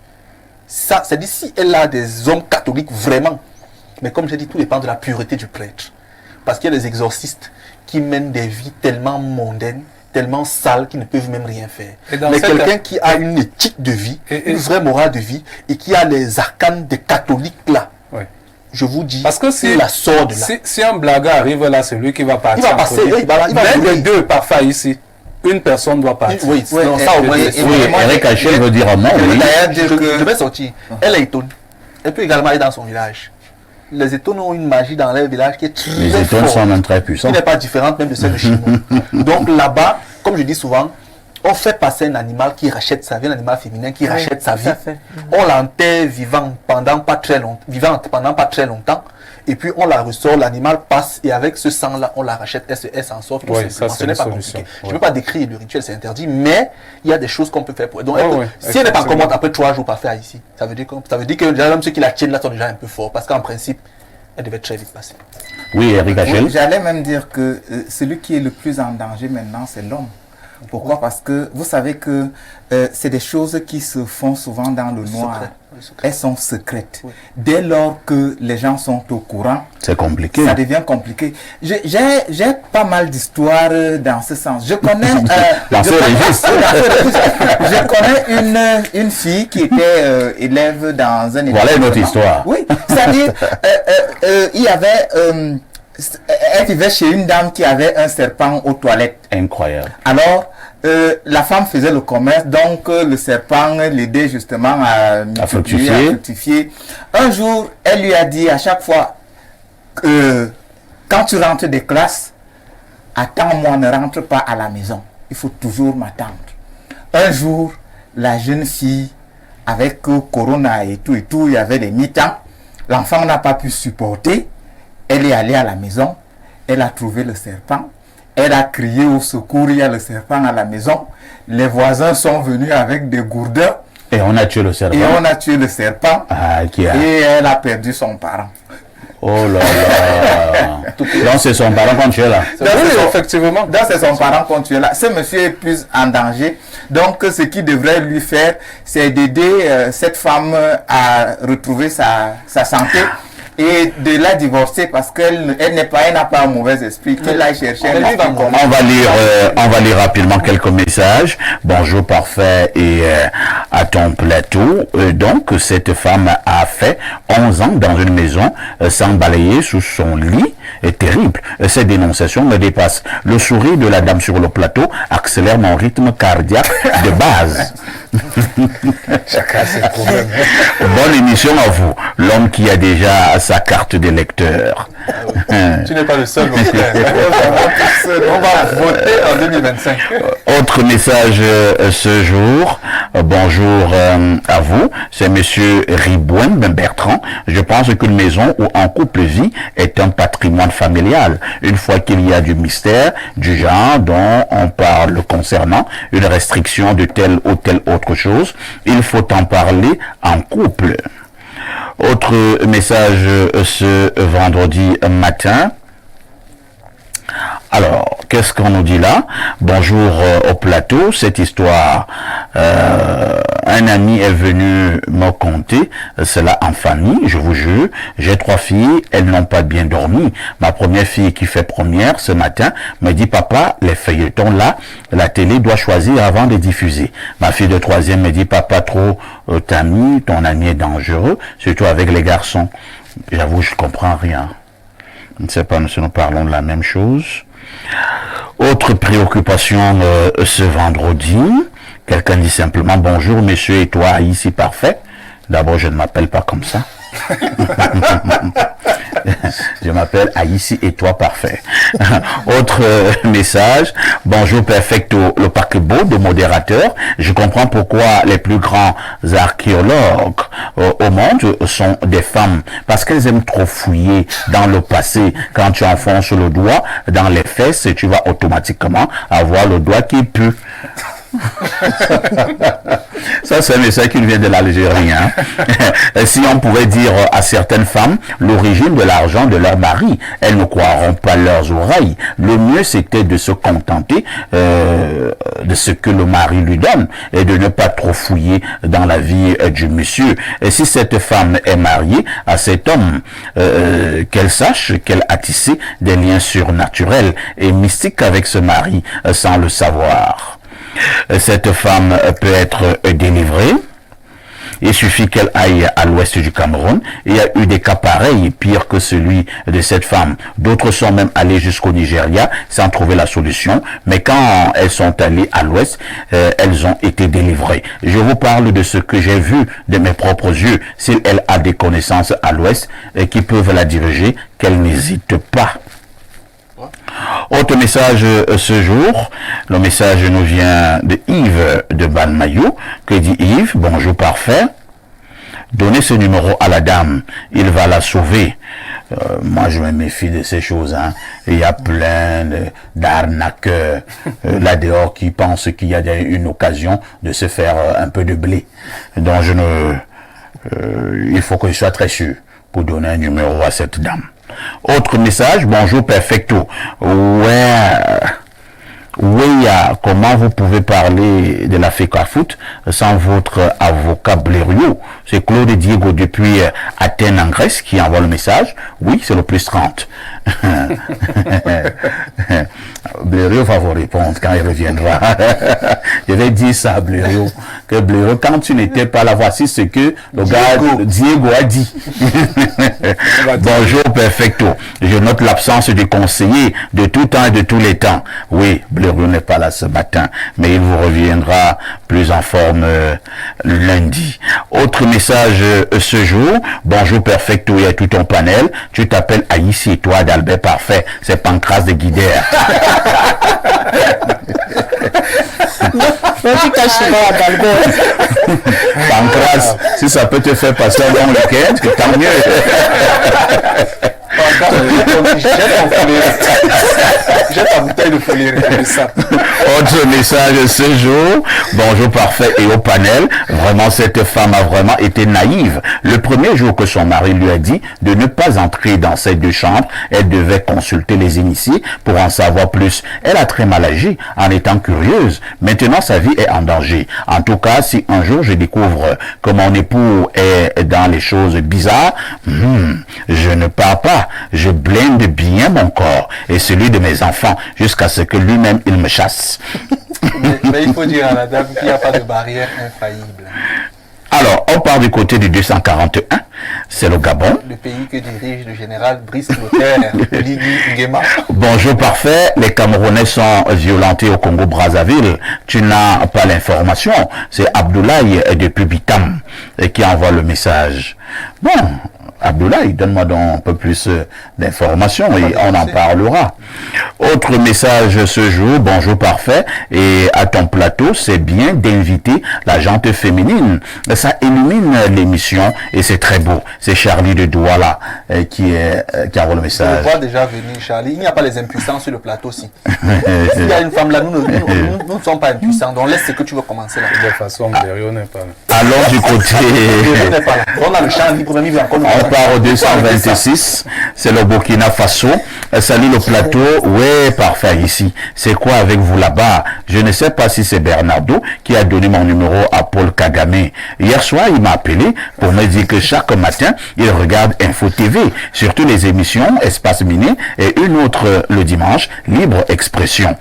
Ça, c'est d'ici elle a des hommes catholiques vraiment. Mais comme j'ai dit, tout dépend de la pureté du prêtre. Parce qu'il y a des exorcistes qui mènent des vies tellement mondaines, tellement sales qu'ils ne peuvent même rien faire. Mais quelqu'un qui a une éthique de vie, une vraie morale de vie, et qui a les arcanes des catholiques là, je vous dis, parce que si la sort de là. Si un blagueur arrive là, c'est lui qui va partir. Il va passer, il va mais les deux parfois ici. Une personne doit partir. Oui, non, ça au moins. Eric Hachel veut dire un mot. Je vais sortir. Elle est étonne. Elle peut également aller dans son village. Les étones ont une magie dans leur village qui est très forte. Les étones sont même très puissantes. Qui n'est pas différente même de celle de chez nous. Donc là-bas, comme je dis souvent, on fait passer un animal qui rachète sa vie, un animal féminin qui rachète sa vie. On l'enterre vivant pendant pas très longtemps. Et puis on la ressort, l'animal passe et avec ce sang-là, on la rachète, elle s'en sort. Tout ça, ce n'est pas compliqué. Ouais. Je ne peux pas décrire le rituel, c'est interdit, mais il y a des choses qu'on peut faire pour elle. Donc, si elle n'est pas commode après 3 jours, pas faire ici, ça veut dire que déjà, même ceux qui la tiennent là sont déjà un peu forts, parce qu'en principe, elle devait très vite passer. Oui, Eric Hachel. Oui, j'allais même dire que celui qui est le plus en danger maintenant, c'est l'homme. Pourquoi? Parce que vous savez que c'est des choses qui se font souvent dans le noir. Elles sont secrètes. Oui. Dès lors que les gens sont au courant, c'est compliqué. Ça devient compliqué. J'ai pas mal d'histoires dans ce sens. Je connais, je connais une fille qui était élève dans un établissement. Voilà une autre histoire. Oui, c'est-à-dire, il y avait... elle vivait chez une dame qui avait un serpent aux toilettes. Incroyable. Alors, la femme faisait le commerce, donc le serpent l'aidait justement à fructifier. Un jour, elle lui a dit à chaque fois, quand tu rentres des classes, attends-moi, ne rentre pas à la maison. Il faut toujours m'attendre. Un jour, la jeune fille, avec Corona et tout, il y avait des mi-temps, l'enfant n'a pas pu supporter. Elle est allée à la maison, elle a trouvé le serpent, elle a crié au secours, il y a le serpent à la maison. Les voisins sont venus avec des gourdins. Et on a tué le serpent. Et elle a perdu son parent. Oh là là. Donc c'est son parent quand tu es là. Effectivement. Donc c'est son parent quand tu es là. Ce monsieur est plus en danger. Donc ce qu'il devrait lui faire, c'est d'aider cette femme à retrouver sa santé. Et de la divorcer parce qu'elle n'a pas un mauvais esprit, qu'elle aille chercher un esprit commun. On va lire rapidement quelques messages. Bonjour parfait et à ton plateau. Donc cette femme a fait 11 ans dans une maison sans balayer sous son lit. Est terrible. Ces dénonciations me dépassent. Le sourire de la dame sur le plateau accélère mon rythme cardiaque de base. Chacun ses problèmes. Bonne émission à vous, l'homme qui a déjà sa carte d'électeur. Tu n'es pas le seul, mon frère. On va voter en 2025. Autre message ce jour. Bonjour à vous. C'est monsieur Ribouin Bertrand. Je pense qu'une maison où un couple vit est un patrimoine familial. Une fois qu'il y a du mystère, du genre dont on parle concernant une restriction de telle ou telle autre chose, il faut en parler en couple. Autre message ce vendredi matin. Alors, qu'est-ce qu'on nous dit là? Bonjour au plateau. Cette histoire, un ami est venu me conter cela en famille, je vous jure. J'ai 3 filles, elles n'ont pas bien dormi. Ma première fille qui fait première ce matin me dit, papa, les feuilletons là, la télé doit choisir avant de diffuser. Ma fille de 3e me dit, papa, trop ton ami est dangereux, surtout avec les garçons. J'avoue, je comprends rien. Je ne sais pas si nous parlons de la même chose. Autre préoccupation ce vendredi. Quelqu'un dit simplement bonjour monsieur et toi ici parfait. D'abord je ne m'appelle pas comme ça. Je m'appelle Aïssi et toi parfait. Autre message. Bonjour Perfecto, le paquebot de modérateur. Je comprends pourquoi les plus grands archéologues au monde sont des femmes. Parce qu'elles aiment trop fouiller dans le passé. Quand tu enfonces le doigt dans les fesses, tu vas automatiquement avoir le doigt qui pue. Ça, c'est un message qui vient de l'Algérie. Hein. Si on pouvait dire à certaines femmes l'origine de l'argent de leur mari, elles ne croiront pas leurs oreilles. Le mieux, c'était de se contenter de ce que le mari lui donne et de ne pas trop fouiller dans la vie du monsieur. Et si cette femme est mariée à cet homme, qu'elle sache qu'elle a tissé des liens surnaturels et mystiques avec ce mari sans le savoir. Cette femme peut être délivrée. Il suffit qu'elle aille à l'ouest du Cameroun. Il y a eu des cas pareils, pire que celui de cette femme. D'autres sont même allés jusqu'au Nigeria sans trouver la solution. Mais quand elles sont allées à l'ouest, elles ont été délivrées. Je vous parle de ce que j'ai vu de mes propres yeux. Si elle a des connaissances à l'ouest qui peuvent la diriger, qu'elle n'hésite pas. Autre message ce jour, le message nous vient de Yves de Balmayou. Que dit Yves? Bonjour parfait. Donnez ce numéro à la dame, il va la sauver. Moi je me méfie de ces choses. Hein. Il y a plein d'arnaqueurs là dehors qui pensent qu'il y a une occasion de se faire un peu de blé. Donc il faut que je sois très sûr pour donner un numéro à cette dame. Autre message, bonjour Perfecto. Comment vous pouvez parler de la FECAFOOT sans votre avocat Blériot? C'est Claude Diego depuis Athènes en Grèce qui envoie le message. Oui, c'est le plus 30. Blériot va vous répondre quand il reviendra. Je vais dire ça à Blériot. Que Blériot, quand tu n'étais pas là, voici ce que le gars Diego a dit. Bonjour Perfecto. Je note l'absence du conseiller de tout temps et de tous les temps. Oui, Blériot n'est pas là ce matin, mais il vous reviendra plus en forme lundi. Autre message ce jour. Bonjour Perfecto, il y a tout ton panel. Tu t'appelles Aïssi et toi d'Albert Parfait. C'est Pancras de Guidère. Pancras, si ça peut te faire passer un bon week-end, tant mieux. J'ai ta bouteille de folie. Autre message ce jour. Bonjour parfait et au panel. Vraiment, cette femme a vraiment été naïve. Le premier jour que son mari lui a dit de ne pas entrer dans ces deux chambres, elle devait consulter les initiés pour en savoir plus. Elle a très mal agi en étant curieuse. Maintenant, sa vie est en danger. En tout cas, si un jour je découvre que mon époux est dans les choses bizarres, je ne pars pas. Je blinde bien mon corps et celui de mes enfants jusqu'à ce que lui-même il me chasse. Mais il faut dire à la dame qu'il n'y a pas de barrière infaillible. Alors, on part du côté du 241, c'est le Gabon. Le pays que dirige le général Brice Clotaire, Ligi Nguema. Bonjour parfait, les Camerounais sont violentés au Congo-Brazzaville. Tu n'as pas l'information. C'est Abdoulaye depuis Bitam qui envoie le message. Bon, Abdoulaye, donne-moi donc un peu plus d'informations et on en parlera. Autre message ce jour, bonjour parfait, et à ton plateau, c'est bien d'inviter la gente féminine. Ça illumine l'émission et c'est très beau. C'est Charlie de Douala qui envoie le message. Je vois déjà venir Charlie, il n'y a pas les impuissants sur le plateau aussi. S'il y a une femme là, nous ne sommes pas impuissants, donc laisse ce que tu veux commencer là. De toute façon, Blériot n'est pas là. Allons du côté... n'est pas là. On a le champ libre, même il va encore... On part au 226, c'est le Burkina Faso. Salut le plateau. Ouais, parfait ici. C'est quoi avec vous là-bas? Je ne sais pas si c'est Bernardo qui a donné mon numéro à Paul Kagame. Hier soir, il m'a appelé pour me dire que chaque matin, il regarde Info TV, surtout les émissions Espace Miné et une autre le dimanche, Libre Expression.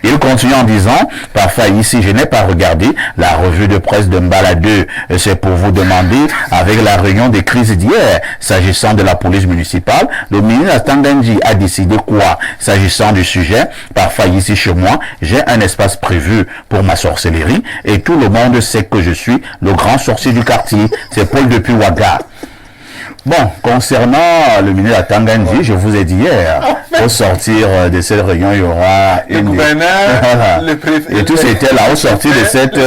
Il continue en disant, parfois ici, je n'ai pas regardé la revue de presse de Mbala 2. C'est pour vous demander, avec la réunion des crises d'hier, s'agissant de la police municipale, le ministre Tanganji a décidé quoi s'agissant du sujet? Parfois ici chez moi, j'ai un espace prévu pour ma sorcellerie et tout le monde sait que je suis le grand sorcier du quartier. C'est Paul depuis Ouaga. Bon, concernant le ministre Tanganji, je vous ai dit hier, au sortir de cette réunion, il y aura Le une... gouverneur, le préfet. Et tout c'était là, au sortir de cette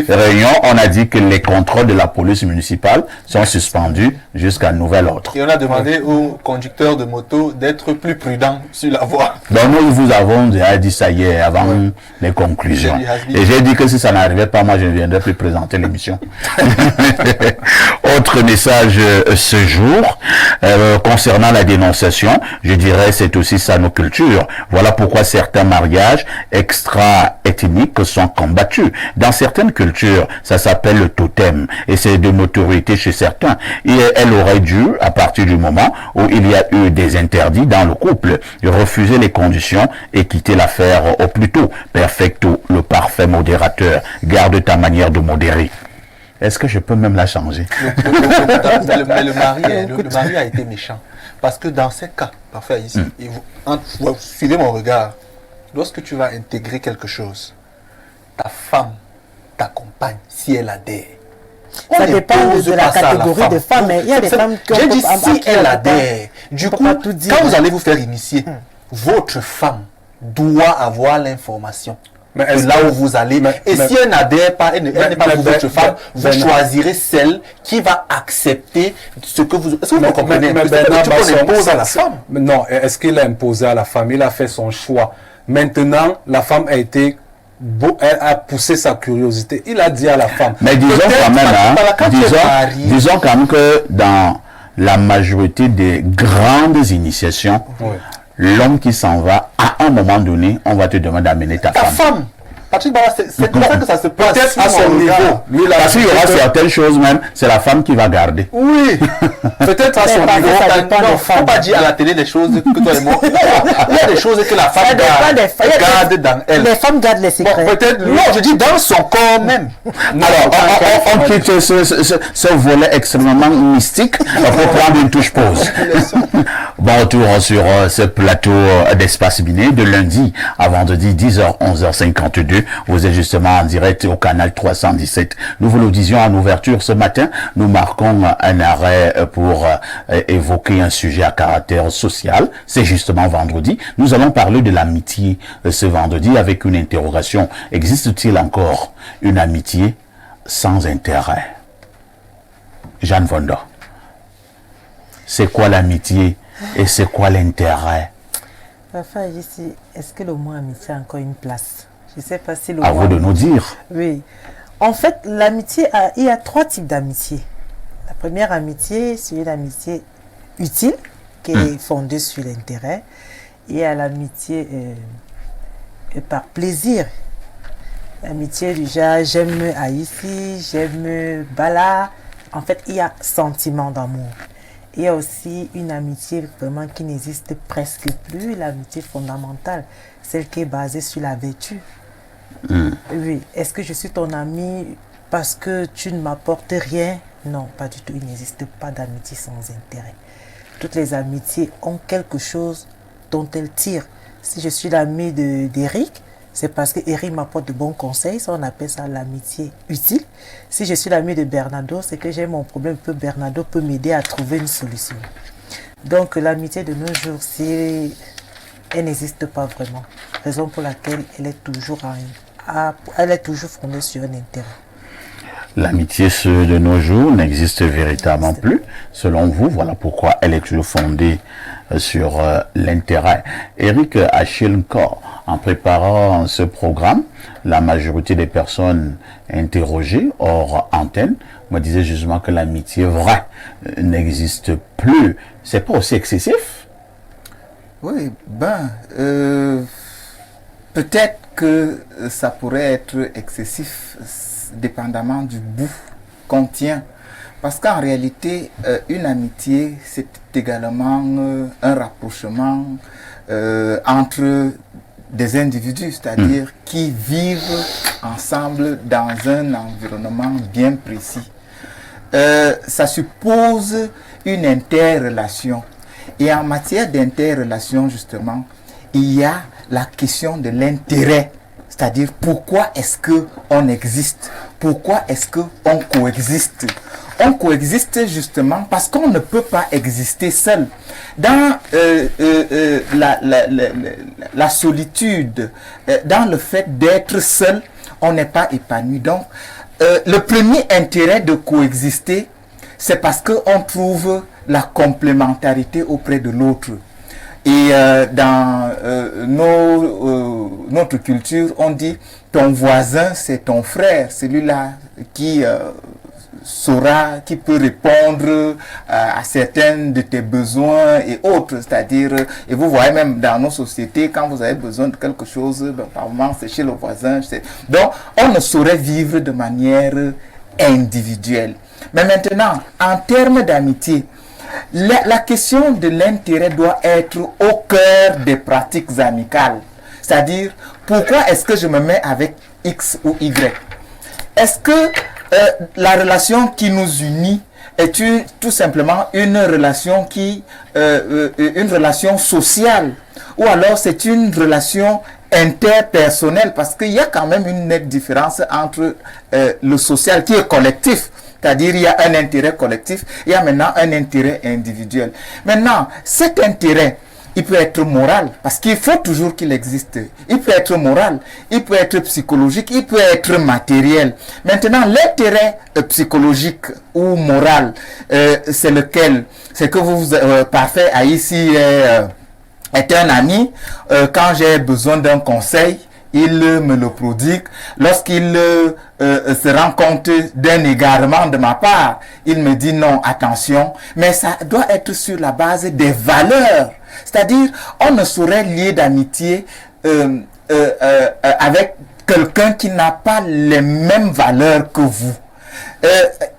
réunion, on a dit que les contrôles de la police municipale sont suspendus jusqu'à nouvel ordre. Et on a demandé aux conducteurs de moto d'être plus prudents sur la voie. Donc nous vous avons déjà dit ça hier avant les conclusions. Et j'ai dit que si ça n'arrivait pas, moi je ne viendrais plus présenter l'émission. Autre message ce jour, concernant la dénonciation, je dirais c'est aussi ça nos cultures. Voilà pourquoi certains mariages extra-ethniques sont combattus. Dans certaines cultures, ça s'appelle le totem et c'est de notoriété chez certains. Et elle aurait dû, à partir du moment où il y a eu des interdits dans le couple, refuser les conditions et quitter l'affaire au plus tôt. Perfecto, le parfait modérateur. Garde ta manière de modérer. Est-ce que je peux même la changer? Mais le mari a été méchant. Parce que dans ces cas, parfait ici, et vous suivez mon regard, lorsque tu vas intégrer quelque chose, ta femme t'accompagne si elle adhère. Ça dépend de la catégorie de femmes, mais il y a des femmes qui ont... J'ai dit si elle adhère. Du coup, quand vous allez vous faire initier, votre femme doit avoir l'information. Mais là où vous allez, si elle n'adhère pas, elle n'est pas votre femme, vous choisirez celle qui va accepter ce que vous... Est-ce que vous comprenez? Tu imposes à la femme. Non, est-ce qu'il a imposé à la femme? Il a fait son choix. Maintenant, la femme a été... Elle a poussé sa curiosité. Il a dit à la femme... Mais disons quand même, disons quand même que dans la majorité des grandes initiations, l'homme qui s'en va, à un moment donné, on va te demander d'amener ta femme. Patrick Bara, c'est comme ça que ça se passe. Peut-être à son niveau. Parce qu'il y aura certaines choses même, c'est la femme qui va garder. Oui. Peut-être à son niveau. Il ne faut pas dire à la télé des choses que toi et moi. Il y a des choses que la femme garde dans elle. Les femmes gardent les secrets. Peut-être, non, je dis dans son corps même. Alors, on quitte ce volet extrêmement mystique pour prendre une touche pause. Bon retour sur ce plateau d'Espace Miné de lundi à vendredi 10h, 11h52. Vous êtes justement en direct au canal 317. Nous vous le disions en ouverture ce matin. Nous marquons un arrêt pour évoquer un sujet à caractère social. C'est justement vendredi. Nous allons parler de l'amitié ce vendredi avec une interrogation. Existe-t-il encore une amitié sans intérêt? Jeanne Vonda. C'est quoi l'amitié et c'est quoi l'intérêt? Enfin, ici, est-ce que le mot amitié a encore une place? Je ne sais pas si le mot... À vous de nous dire. Oui. En fait, l'amitié, il y a 3 types d'amitié. La première amitié, c'est une amitié utile, qui est fondée sur l'intérêt. Il y a l'amitié par plaisir. L'amitié du genre, j'aime Haïti, j'aime Bala. En fait, il y a sentiment d'amour. Il y a aussi une amitié vraiment qui n'existe presque plus, l'amitié fondamentale, celle qui est basée sur la vertu. Oui, est-ce que je suis ton ami parce que tu ne m'apportes rien? Non, pas du tout, il n'existe pas d'amitié sans intérêt. Toutes les amitiés ont quelque chose dont elles tirent. Si je suis l'ami d'Eric, c'est parce que Eric m'apporte de bons conseils, ça on appelle ça l'amitié utile. Si je suis l'ami de Bernardo, c'est que j'ai mon problème, que Bernardo peut m'aider à trouver une solution. Donc l'amitié de nos jours, elle n'existe pas vraiment. Raison pour laquelle elle est toujours fondée sur un intérêt. L'amitié de nos jours n'existe véritablement plus. Selon vous, voilà pourquoi elle est toujours fondée sur l'intérêt. Eric Achille Corps, en préparant ce programme, la majorité des personnes interrogées hors antenne me disaient justement que l'amitié vraie n'existe plus. C'est pas aussi excessif? Oui, peut-être que ça pourrait être excessif dépendamment du bout qu'on tient. Parce qu'en réalité, une amitié, c'est également un rapprochement entre des individus, c'est-à-dire qui vivent ensemble dans un environnement bien précis. Ça suppose une interrelation. Et en matière d'interrelation, justement, il y a la question de l'intérêt. C'est-à-dire, pourquoi est-ce qu'on existe? Pourquoi est-ce qu'on coexiste? On coexiste justement parce qu'on ne peut pas exister seul. Dans la solitude, dans le fait d'être seul, on n'est pas épanoui. Donc, le premier intérêt de coexister, c'est parce qu'on trouve la complémentarité auprès de l'autre. Et dans notre culture, on dit ton voisin, c'est ton frère, celui-là qui saura, qui peut répondre à certains de tes besoins et autres. C'est-à-dire, et vous voyez même dans nos sociétés, quand vous avez besoin de quelque chose, ben, par moment, c'est chez le voisin. Donc, on ne saurait vivre de manière individuelle. Mais maintenant, en termes d'amitié, la question de l'intérêt doit être au cœur des pratiques amicales. C'est-à-dire, pourquoi est-ce que je me mets avec X ou Y? Est-ce que la relation qui nous unit est tout simplement une relation une relation sociale, ou alors c'est une relation interpersonnelle, parce qu'il y a quand même une nette différence entre le social qui est collectif, c'est-à-dire il y a un intérêt collectif, il y a maintenant un intérêt individuel. Maintenant, cet intérêt, il peut être moral, parce qu'il faut toujours qu'il existe. Il peut être moral, il peut être psychologique, il peut être matériel. Maintenant, l'intérêt psychologique ou moral, c'est lequel? C'est que vous, parfait, ici est un ami. Quand j'ai besoin d'un conseil, il me le prodigue. Lorsqu'il se rend compte d'un égarement de ma part, il me dit non, attention. Mais ça doit être sur la base des valeurs. C'est-à-dire, on ne saurait lier d'amitié avec quelqu'un qui n'a pas les mêmes valeurs que vous.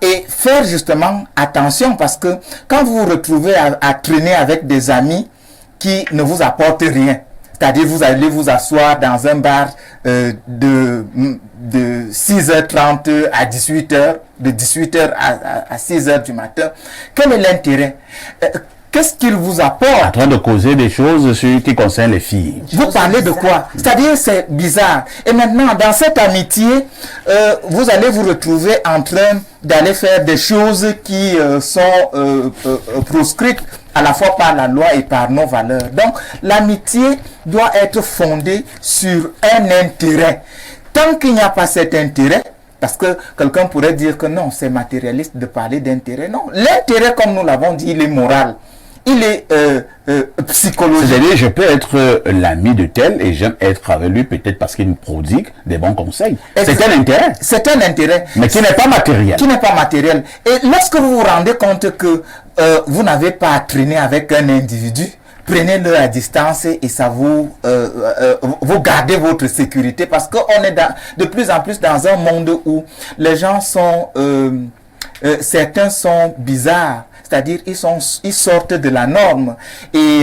Et faire justement attention, parce que quand vous vous retrouvez à traîner avec des amis qui ne vous apportent rien, c'est-à-dire vous allez vous asseoir dans un bar de 6h30 à 18h, de 18h à 6h du matin, quel est l'intérêt? Qu'est-ce qu'il vous apporte? En train de causer des choses qui concernent les filles. Vous parlez de quoi? C'est-à-dire, c'est bizarre. Et maintenant, dans cette amitié, vous allez vous retrouver en train d'aller faire des choses qui sont proscrites à la fois par la loi et par nos valeurs. Donc, l'amitié doit être fondée sur un intérêt. Tant qu'il n'y a pas cet intérêt, parce que quelqu'un pourrait dire que non, c'est matérialiste de parler d'intérêt. Non, l'intérêt, comme nous l'avons dit, il est moral. Il est psychologique. C'est-à-dire, je peux être l'ami de tel et j'aime être avec lui peut-être parce qu'il me prodigue des bons conseils. C'est un intérêt. C'est un intérêt. Mais qui n'est pas matériel. Qui n'est pas matériel. Et lorsque vous vous rendez compte que vous n'avez pas à traîner avec un individu, prenez-le à distance et ça vous gardez votre sécurité, parce qu'on est de plus en plus dans un monde où les gens sont certains sont bizarres, c'est-à-dire ils sortent de la norme, et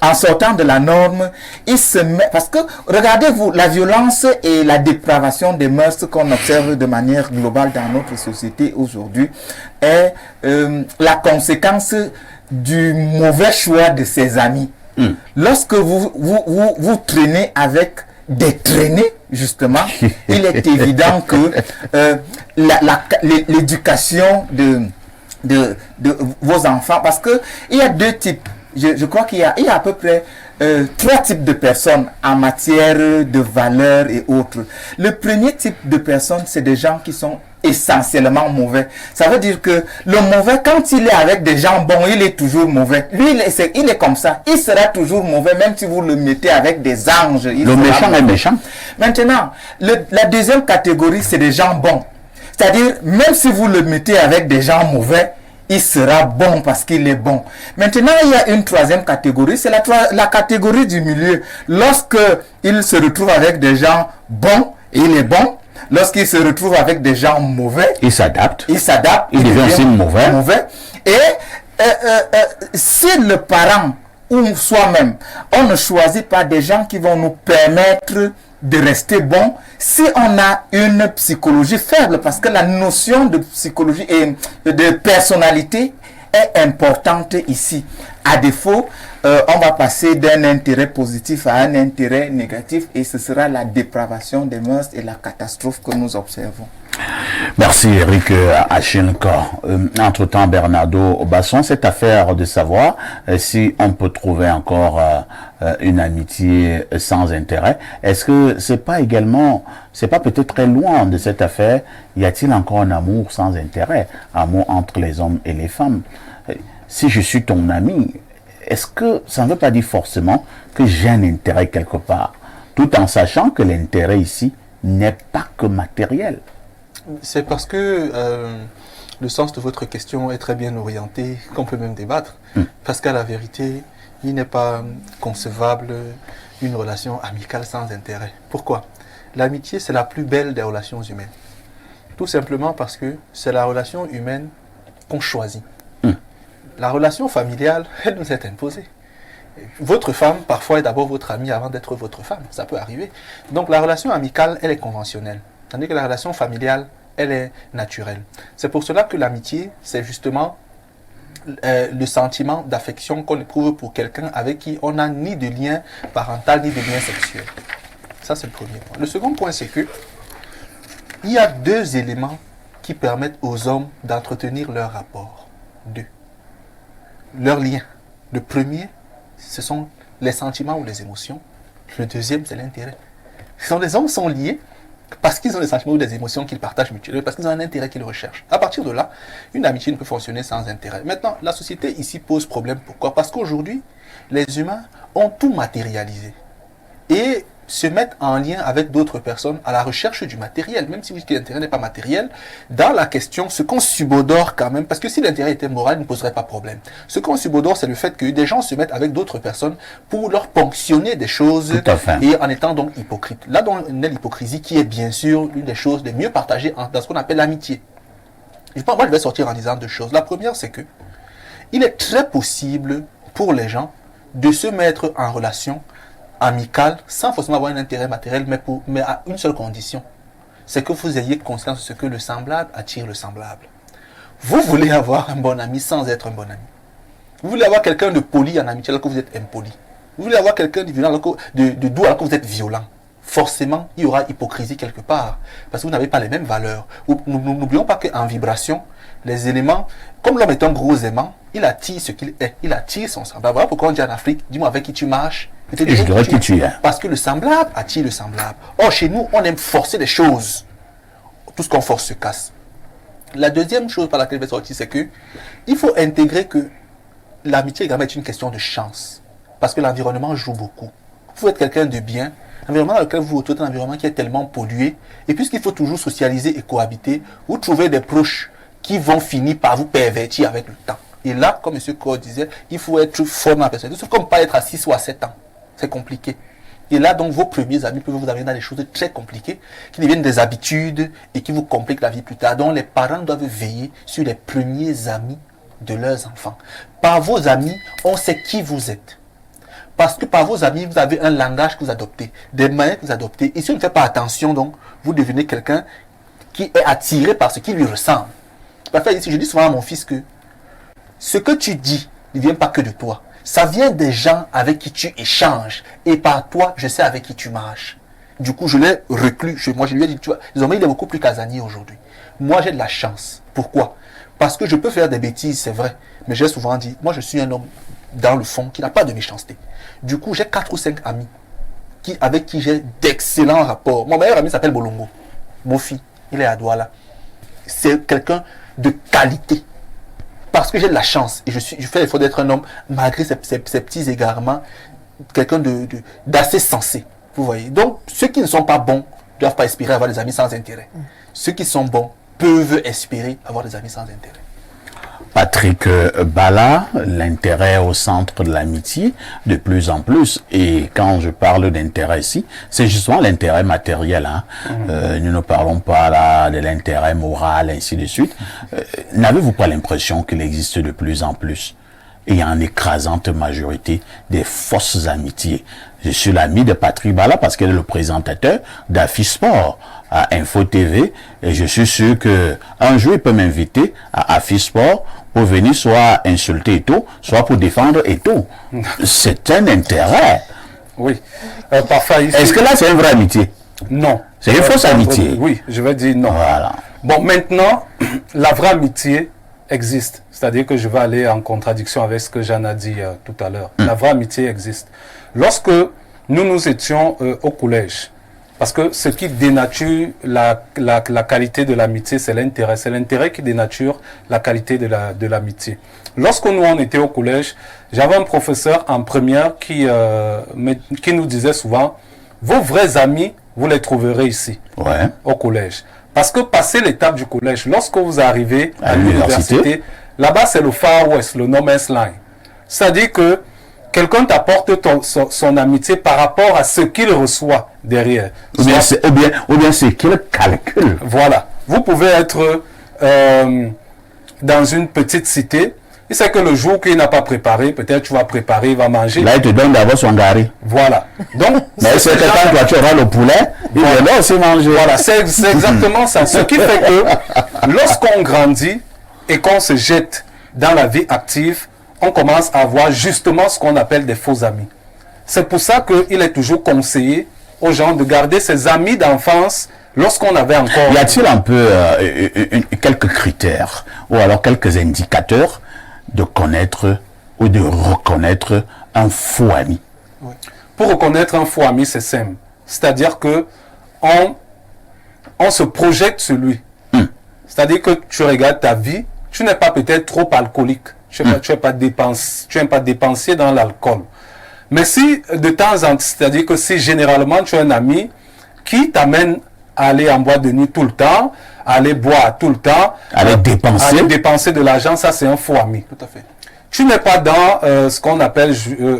en sortant de la norme, ils se mettent, parce que regardez-vous, la violence et la dépravation des mœurs qu'on observe de manière globale dans notre société aujourd'hui est la conséquence du mauvais choix de ses amis. Lorsque vous traînez avec des traînés, justement, il est évident que l'éducation de vos enfants, parce que il y a deux types, je crois qu'il y a à peu près 3 types de personnes en matière de valeurs et autres. Le premier type de personnes, c'est des gens qui sont essentiellement mauvais. Ça veut dire que le mauvais, quand il est avec des gens bons, il est toujours mauvais. Lui, il est comme ça. Il sera toujours mauvais, même si vous le mettez avec des anges. Le méchant est méchant. Maintenant, la deuxième catégorie, c'est des gens bons. C'est-à-dire, même si vous le mettez avec des gens mauvais, il sera bon parce qu'il est bon. Maintenant, il y a une troisième catégorie, c'est la catégorie du milieu. Lorsque il se retrouve avec des gens bons, et il est bon. Lorsqu'il se retrouve avec des gens mauvais, il s'adapte. Il devient aussi mauvais. Et si le parent ou soi-même, on ne choisit pas des gens qui vont nous permettre de rester bons si on a une psychologie faible, parce que la notion de psychologie et de personnalité est importante ici. À défaut, on va passer d'un intérêt positif à un intérêt négatif et ce sera la dépravation des mœurs et la catastrophe que nous observons. Merci Eric Achinka. Entre-temps, Bernardo Basson, cette affaire de savoir si on peut trouver encore une amitié sans intérêt, est-ce que c'est pas également, c'est pas peut-être très loin de cette affaire, y a-t-il encore un amour sans intérêt, amour entre les hommes et les femmes? Si je suis ton ami, est-ce que ça ne veut pas dire forcément que j'ai un intérêt quelque part, tout en sachant que l'intérêt ici n'est pas que matériel? C'est parce que le sens de votre question est très bien orienté, qu'on peut même débattre. Parce qu'à la vérité, il n'est pas concevable une relation amicale sans intérêt. Pourquoi? L'amitié, c'est la plus belle des relations humaines. Tout simplement parce que c'est la relation humaine qu'on choisit. La relation familiale, elle nous est imposée. Votre femme, parfois, est d'abord votre amie avant d'être votre femme. Ça peut arriver. Donc, la relation amicale, elle est conventionnelle. Tandis que la relation familiale, elle est naturelle. C'est pour cela que l'amitié, c'est justement le sentiment d'affection qu'on éprouve pour quelqu'un avec qui on n'a ni de lien parental, ni de lien sexuel. Ça, c'est le premier point. Le second point, c'est que il y a deux éléments qui permettent aux hommes d'entretenir leur rapport. Deux. Leur lien. Le premier, ce sont les sentiments ou les émotions. Le deuxième, c'est l'intérêt. Les hommes sont liés parce qu'ils ont des sentiments ou des émotions qu'ils partagent mutuellement, parce qu'ils ont un intérêt qu'ils recherchent. À partir de là, une amitié ne peut fonctionner sans intérêt. Maintenant, la société ici pose problème. Pourquoi? Parce qu'aujourd'hui, les humains ont tout matérialisé. Et se mettent en lien avec d'autres personnes à la recherche du matériel, même si l'intérêt n'est pas matériel, dans la question, ce qu'on subodore quand même, parce que si l'intérêt était moral, il ne poserait pas problème. Ce qu'on subodore, c'est le fait que des gens se mettent avec d'autres personnes pour leur ponctionner des choses et en étant donc hypocrites. Là, dans l'hypocrisie qui est bien sûr l'une des choses les mieux partagées dans ce qu'on appelle l'amitié. Moi, je vais sortir en disant deux choses. La première, c'est que il est très possible pour les gens de se mettre en relation amicale, sans forcément avoir un intérêt matériel, mais à une seule condition. C'est que vous ayez conscience de ce que le semblable attire le semblable. Vous voulez avoir un bon ami sans être un bon ami. Vous voulez avoir quelqu'un de poli en amitié alors que vous êtes impoli. Vous voulez avoir quelqu'un de violent, de doux alors que vous êtes violent. Forcément, il y aura hypocrisie quelque part, parce que vous n'avez pas les mêmes valeurs. N'oublions pas qu'en vibration, les éléments, comme l'homme est un gros aimant, il attire ce qu'il est, il attire son semblable. Voilà pourquoi on dit en Afrique, dis-moi avec qui tu marches. Je dirais qui tu es. Parce que le semblable attire le semblable. Or, chez nous, on aime forcer les choses. Tout ce qu'on force se casse. La deuxième chose par laquelle je vais sortir, c'est que il faut intégrer que l'amitié également est une question de chance. Parce que l'environnement joue beaucoup. Vous êtes quelqu'un de bien, l'environnement dans lequel vous vous retrouvez est un environnement qui est tellement pollué. Et puisqu'il faut toujours socialiser et cohabiter, vous trouvez des proches qui vont finir par vous pervertir avec le temps. Et là, comme M. Kor disait, il faut être fort dans la personne. C'est comme pas être à 6 ou à 7 ans. C'est compliqué. Et là, donc, vos premiers amis peuvent vous amener dans des choses très compliquées, qui deviennent des habitudes et qui vous compliquent la vie plus tard. Donc, les parents doivent veiller sur les premiers amis de leurs enfants. Par vos amis, on sait qui vous êtes. Parce que par vos amis, vous avez un langage que vous adoptez, des manières que vous adoptez. Et si on ne fait pas attention, donc, vous devenez quelqu'un qui est attiré par ce qui lui ressemble. Parfois, ici, je dis souvent à mon fils que ce que tu dis ne vient pas que de toi. Ça vient des gens avec qui tu échanges. Et par toi, je sais avec qui tu marches. Du coup, je l'ai reclus. Moi, je lui ai dit, tu vois, désormais, il est beaucoup plus casanier aujourd'hui. Moi, j'ai de la chance. Pourquoi? Parce que je peux faire des bêtises, c'est vrai. Mais j'ai souvent dit, moi, je suis un homme, dans le fond, qui n'a pas de méchanceté. Du coup, j'ai 4 ou 5 amis avec qui j'ai d'excellents rapports. Mon meilleur ami s'appelle Bolongo. Mofi, il est à Douala. C'est quelqu'un de qualité. Parce que j'ai de la chance et je fais l'effort d'être un homme, malgré ces petits égarements, quelqu'un d'assez sensé. Vous voyez. Donc, ceux qui ne sont pas bons ne doivent pas espérer avoir des amis sans intérêt. Ceux qui sont bons peuvent espérer avoir des amis sans intérêt. Patrick Bala, l'intérêt au centre de l'amitié, de plus en plus. Et quand je parle d'intérêt ici, c'est justement l'intérêt matériel. Hein. Nous ne parlons pas là de l'intérêt moral, ainsi de suite. N'avez-vous pas l'impression qu'il existe de plus en plus et en écrasante majorité des fausses amitiés. Je suis l'ami de Patrick Bala parce qu'elle est le présentateur d'Affiche Sport à Info TV et je suis sûr que un jour il peut m'inviter à Affiche Sport pour venir soit insulter Eto'o, soit pour défendre Eto'o. C'est un intérêt. Oui. Parfois, ici... Est-ce que là c'est une vraie amitié? Non. C'est une fausse amitié. Oui, je vais dire non. Voilà. Bon, maintenant, la vraie amitié existe. C'est-à-dire que je vais aller en contradiction avec ce que Jeanne a dit tout à l'heure. La vraie amitié existe. Lorsque nous étions au collège, parce que ce qui dénature la qualité de l'amitié, c'est l'intérêt. C'est l'intérêt qui dénature la qualité de l'amitié. Lorsque nous, on était au collège, j'avais un professeur en première qui nous disait souvent, vos vrais amis, vous les trouverez ici, Ouais. au collège. Parce que passer l'étape du collège, lorsque vous arrivez à l'université, l'université, là-bas c'est le Far West, le No Man's Line. C'est-à-dire que quelqu'un t'apporte son amitié par rapport à ce qu'il reçoit derrière. Ou bien c'est qu'il calcule. Voilà. Vous pouvez être dans une petite cité. Il sait que le jour qu'il n'a pas préparé, peut-être tu vas préparer, il va manger. Là, il te donne d'abord son gari. Voilà. Donc, Mais c'est que quand toi tu auras le poulet, il va aussi manger. Voilà, c'est exactement ça. Ce qui fait que lorsqu'on grandit et qu'on se jette dans la vie active, on commence à avoir justement ce qu'on appelle des faux amis. C'est pour ça qu'il est toujours conseillé aux gens de garder ses amis d'enfance lorsqu'on avait encore... Y a-t-il un peu quelques critères ou alors quelques indicateurs de connaître ou de reconnaître un faux ami? Pour reconnaître un faux ami, c'est simple. C'est-à-dire que on se projette sur lui. C'est-à-dire que tu regardes ta vie, tu n'es pas peut-être trop alcoolique. Tu n'es pas dépensier dans l'alcool. Mais si de temps en temps, c'est-à-dire que si généralement tu as un ami qui t'amène à aller en boîte de nuit tout le temps, à aller boire tout le temps, Aller dépenser de l'argent, ça c'est un faux ami. Tout à fait. Tu n'es pas dans ce qu'on appelle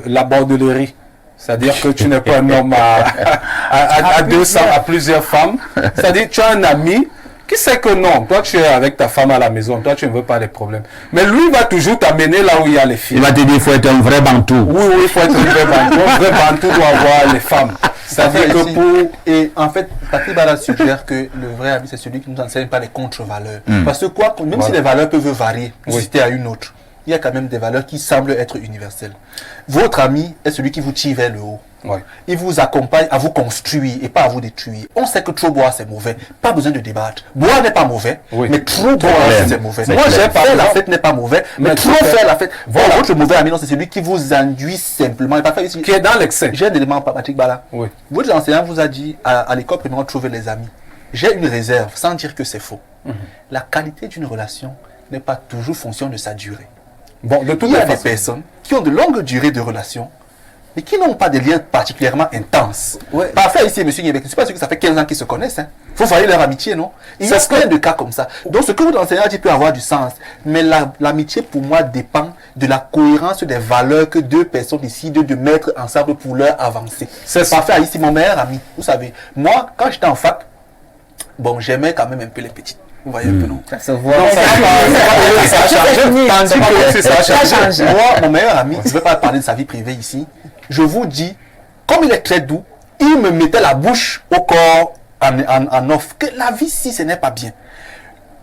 la bordellerie. C'est-à-dire que tu n'es pas un homme à 200, à plusieurs femmes. C'est-à-dire que tu as un ami qui sait que non, toi tu es avec ta femme à la maison, toi tu ne veux pas les problèmes. Mais lui va toujours t'amener là où il y a les filles. Il va te dire qu'il faut être un vrai bantou. Oui, il faut être un vrai bantou. Un vrai bantou doit avoir les femmes. C'est-à-dire que pour... Et en fait, Patrick Bala suggère que le vrai ami, c'est celui qui ne nous enseigne pas les contre-valeurs. Parce que quoi, même si les valeurs peuvent varier d'une cité à une autre, il y a quand même des valeurs qui semblent être universelles. Votre ami est celui qui vous tire vers le haut. Ouais. Il vous accompagne à vous construire et pas à vous détruire. On sait que trop boire c'est mauvais. Pas besoin de débattre. Boire n'est pas mauvais, mais trop boire c'est mauvais. Moi j'ai pas faire la fête n'est pas mauvais, mais trop faire la fête. Voilà. Votre mauvais ami, c'est celui qui vous induit simplement. Et pas faire qui est dans l'excès. J'ai un élément, Patrick Bala. Oui. Votre enseignant vous a dit à l'école primaire trouver les amis. J'ai une réserve, sans dire que c'est faux. La qualité d'une relation n'est pas toujours fonction de sa durée. Bon, de toutes Il y a les des personnes qui ont de longues durées de relation, mais qui n'ont pas de liens particulièrement intenses. Parfait ici, monsieur Niébek, c'est pas sûr que ça fait 15 ans qu'ils se connaissent. Hein. Faut voir leur amitié, non? Il y a plein de cas comme ça. Donc ce que vous enseignez dit peut avoir du sens. Mais l'amitié, pour moi, dépend de la cohérence des valeurs que deux personnes décident de mettre ensemble pour leur avancer. C'est parfait ici, mon meilleur ami. Vous savez, moi, quand j'étais en fac, bon, j'aimais quand même un peu les petites. Vous voyez un peu, non? Ça se voit. Ça a changé. Moi, mon meilleur ami, je ne vais pas parler de sa vie privée ici. Je vous dis, comme il est très doux, il me mettait la bouche au corps en offre. Que la vie, si ce n'est pas bien.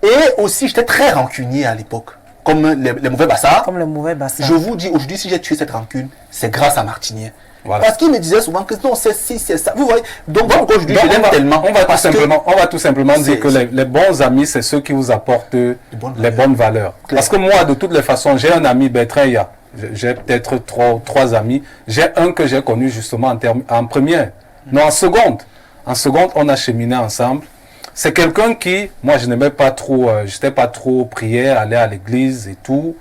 Et aussi, j'étais très rancunier à l'époque. Comme les mauvais bastards. Comme le mauvais bassin. Je vous dis, aujourd'hui, si j'ai tué cette rancune, c'est grâce à Martinier. Voilà. Parce qu'il me disait souvent que non, c'est si, c'est ça. Vous voyez, donc aujourd'hui, je l'aime tellement. On va tout simplement dire que les bons amis, c'est ceux qui vous apportent les bonnes valeurs. Parce que moi, de toutes les façons, j'ai un ami, Bertrand Ya. J'ai peut-être trois amis. J'ai un que j'ai connu justement en première. Non, en seconde. En seconde, on a cheminé ensemble. C'est quelqu'un qui, moi, je n'aimais pas trop, j'étais pas trop prière, aller à l'église et tout.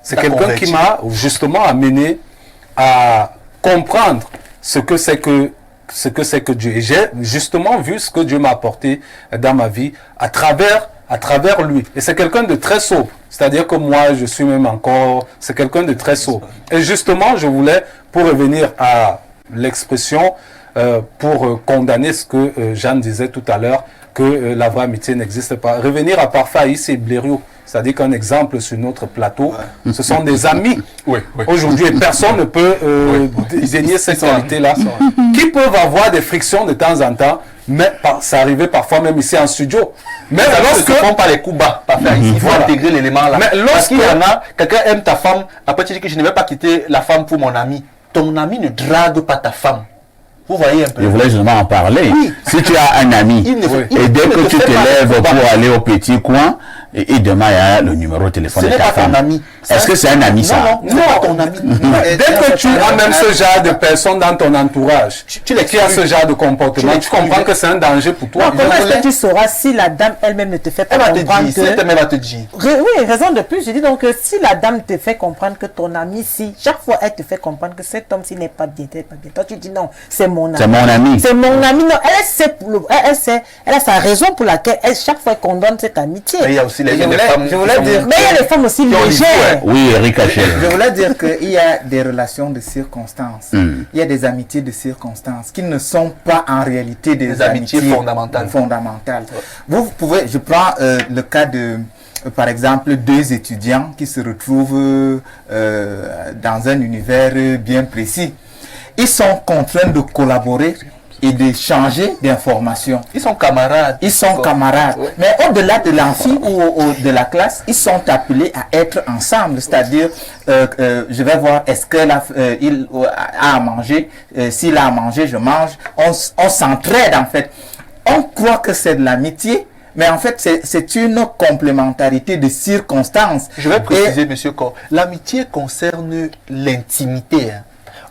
C'est quelqu'un qui m'a justement amené à comprendre ce que c'est que Dieu. Et j'ai justement vu ce que Dieu m'a apporté dans ma vie à travers lui. Et c'est quelqu'un de très sobre. C'est-à-dire que moi, je suis même encore... C'est quelqu'un de très sobre. Et justement, je voulais, pour revenir à l'expression, pour condamner ce que Jeanne disait tout à l'heure, que la vraie amitié n'existe pas. Revenir à Parfait Haïssi et Blériot, c'est-à-dire qu'un exemple sur notre plateau, ce sont des amis. Oui. Aujourd'hui, personne ne peut désigner cette qualité-là, qui peuvent avoir des frictions de temps en temps, mais ça arrivait parfois même ici en studio. Mais lorsque ne font pas les coups bas, il faut intégrer l'élément là. Mais parce qu'il y en a, quelqu'un aime ta femme, après tu dis que je ne vais pas quitter la femme pour mon ami. Ton ami ne drague pas ta femme. Vous voyez un peu. Je voulais justement en parler. Oui. Si tu as un ami, et dès que tu te lèves pour aller au petit coin, et demain il y a le numéro de téléphone ce de n'est ta pas femme. ton ami. Est-ce que c'est un ami ça? Non, c'est pas ton ami. dès que tu as même ce genre de personnes dans ton entourage, tu qui a ce genre de comportement, tu comprends que c'est un danger pour toi. Non, comment est-ce que tu sauras si la dame elle-même ne te fait pas Elle va te comprendre dire, que... elle va te dire. Oui, raison de plus. Je dis donc que si la dame te fait comprendre que ton ami, si chaque fois elle te fait comprendre que cet homme-ci n'est pas bien, toi tu dis non, c'est mon ami. C'est mon ami. C'est mon ami. Non, elle a sa raison pour laquelle chaque fois elle condamne cette amitié. Mais il y a aussi les femmes. Je voulais dire. Mais il y a les femmes aussi légères. Oui, Eric Hachel. Je voulais dire qu'il y a des relations de circonstances. Il y a des amitiés de circonstances qui ne sont pas en réalité des amitiés fondamentales. Vous pouvez, je prends le cas de, par exemple, deux étudiants qui se retrouvent dans un univers bien précis. Ils sont contraints de collaborer et d'échanger d'informations. Ils sont camarades. Ils sont camarades. Ouais. Mais au-delà de l'amphi ou de la classe, ils sont appelés à être ensemble. C'est-à-dire, je vais voir, est-ce qu'il a à manger. S'il a à manger, je mange. On s'entraide en fait. On croit que c'est de l'amitié. Mais en fait, c'est une complémentarité de circonstances. Je vais préciser, monsieur Kor, l'amitié concerne l'intimité.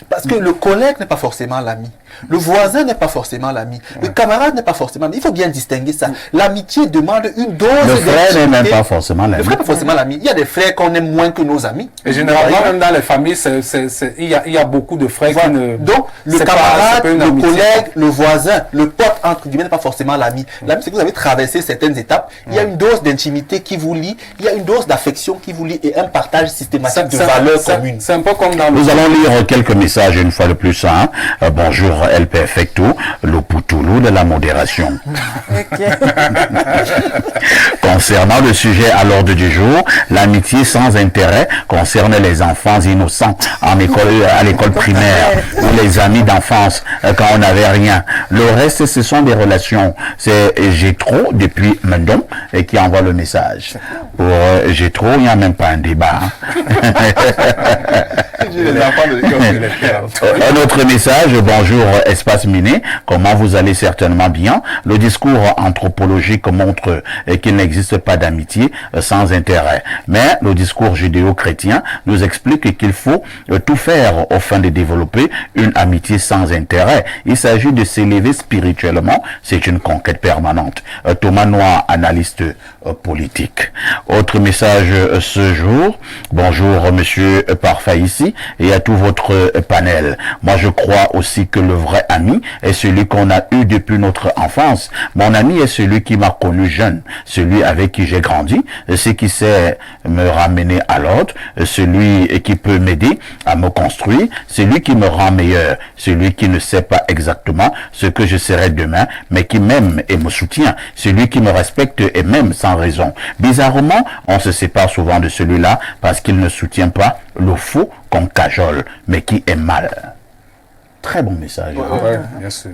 Parce que le collègue n'est pas forcément l'ami. Le voisin n'est pas forcément l'ami. Le camarade n'est pas forcément l'ami. Il faut bien distinguer ça. L'amitié demande une dose de... Le frère n'est même pas forcément l'ami. Le frère n'est pas forcément l'ami. Il y a des frères qu'on aime moins que nos amis. Et généralement, même dans les familles, il y a beaucoup de frères qui ne... Donc, le camarade, le collègue, le voisin, le pote, entre guillemets, n'est pas forcément l'ami. L'ami, c'est que vous avez traversé certaines étapes. Il y a une dose d'intimité qui vous lie. Il y a une dose d'affection qui vous lie et un partage systématique de valeurs communes. C'est un peu comme dans Nous allons lire quelques messages une fois de plus. Bonjour El Perfecto, le poutoulou de la modération. Concernant le sujet à l'ordre du jour, l'amitié sans intérêt concerne les enfants innocents à l'école primaire ou les amis d'enfance quand on n'avait rien. Le reste, ce sont des relations. C'est Gétro depuis Mendon et qui envoie le message. Pour Gétro, il n'y a même pas un débat. Un autre message, bonjour Espace Miné, comment vous allez? Certainement bien. Le discours anthropologique montre qu'il n'existe pas d'amitié sans intérêt. Mais le discours judéo-chrétien nous explique qu'il faut tout faire afin de développer une amitié sans intérêt. Il s'agit de s'élever spirituellement. C'est une conquête permanente. Thomas Noir, analyste politique. Autre message ce jour. Bonjour Monsieur Parfait ici et à tout votre panel. Moi je crois aussi que le vrai ami est celui qu'on a eu depuis notre enfance. Mon ami est celui qui m'a connu jeune, celui avec qui j'ai grandi, celui qui sait me ramener à l'ordre, celui qui peut m'aider à me construire, celui qui me rend meilleur, celui qui ne sait pas exactement ce que je serai demain, mais qui m'aime et me soutient, celui qui me respecte et m'aime sans raison. Bizarrement, on se sépare souvent de celui-là parce qu'il ne soutient pas le faux qu'on cajole, mais qui est mal. Très bon message. Ouais, bien sûr.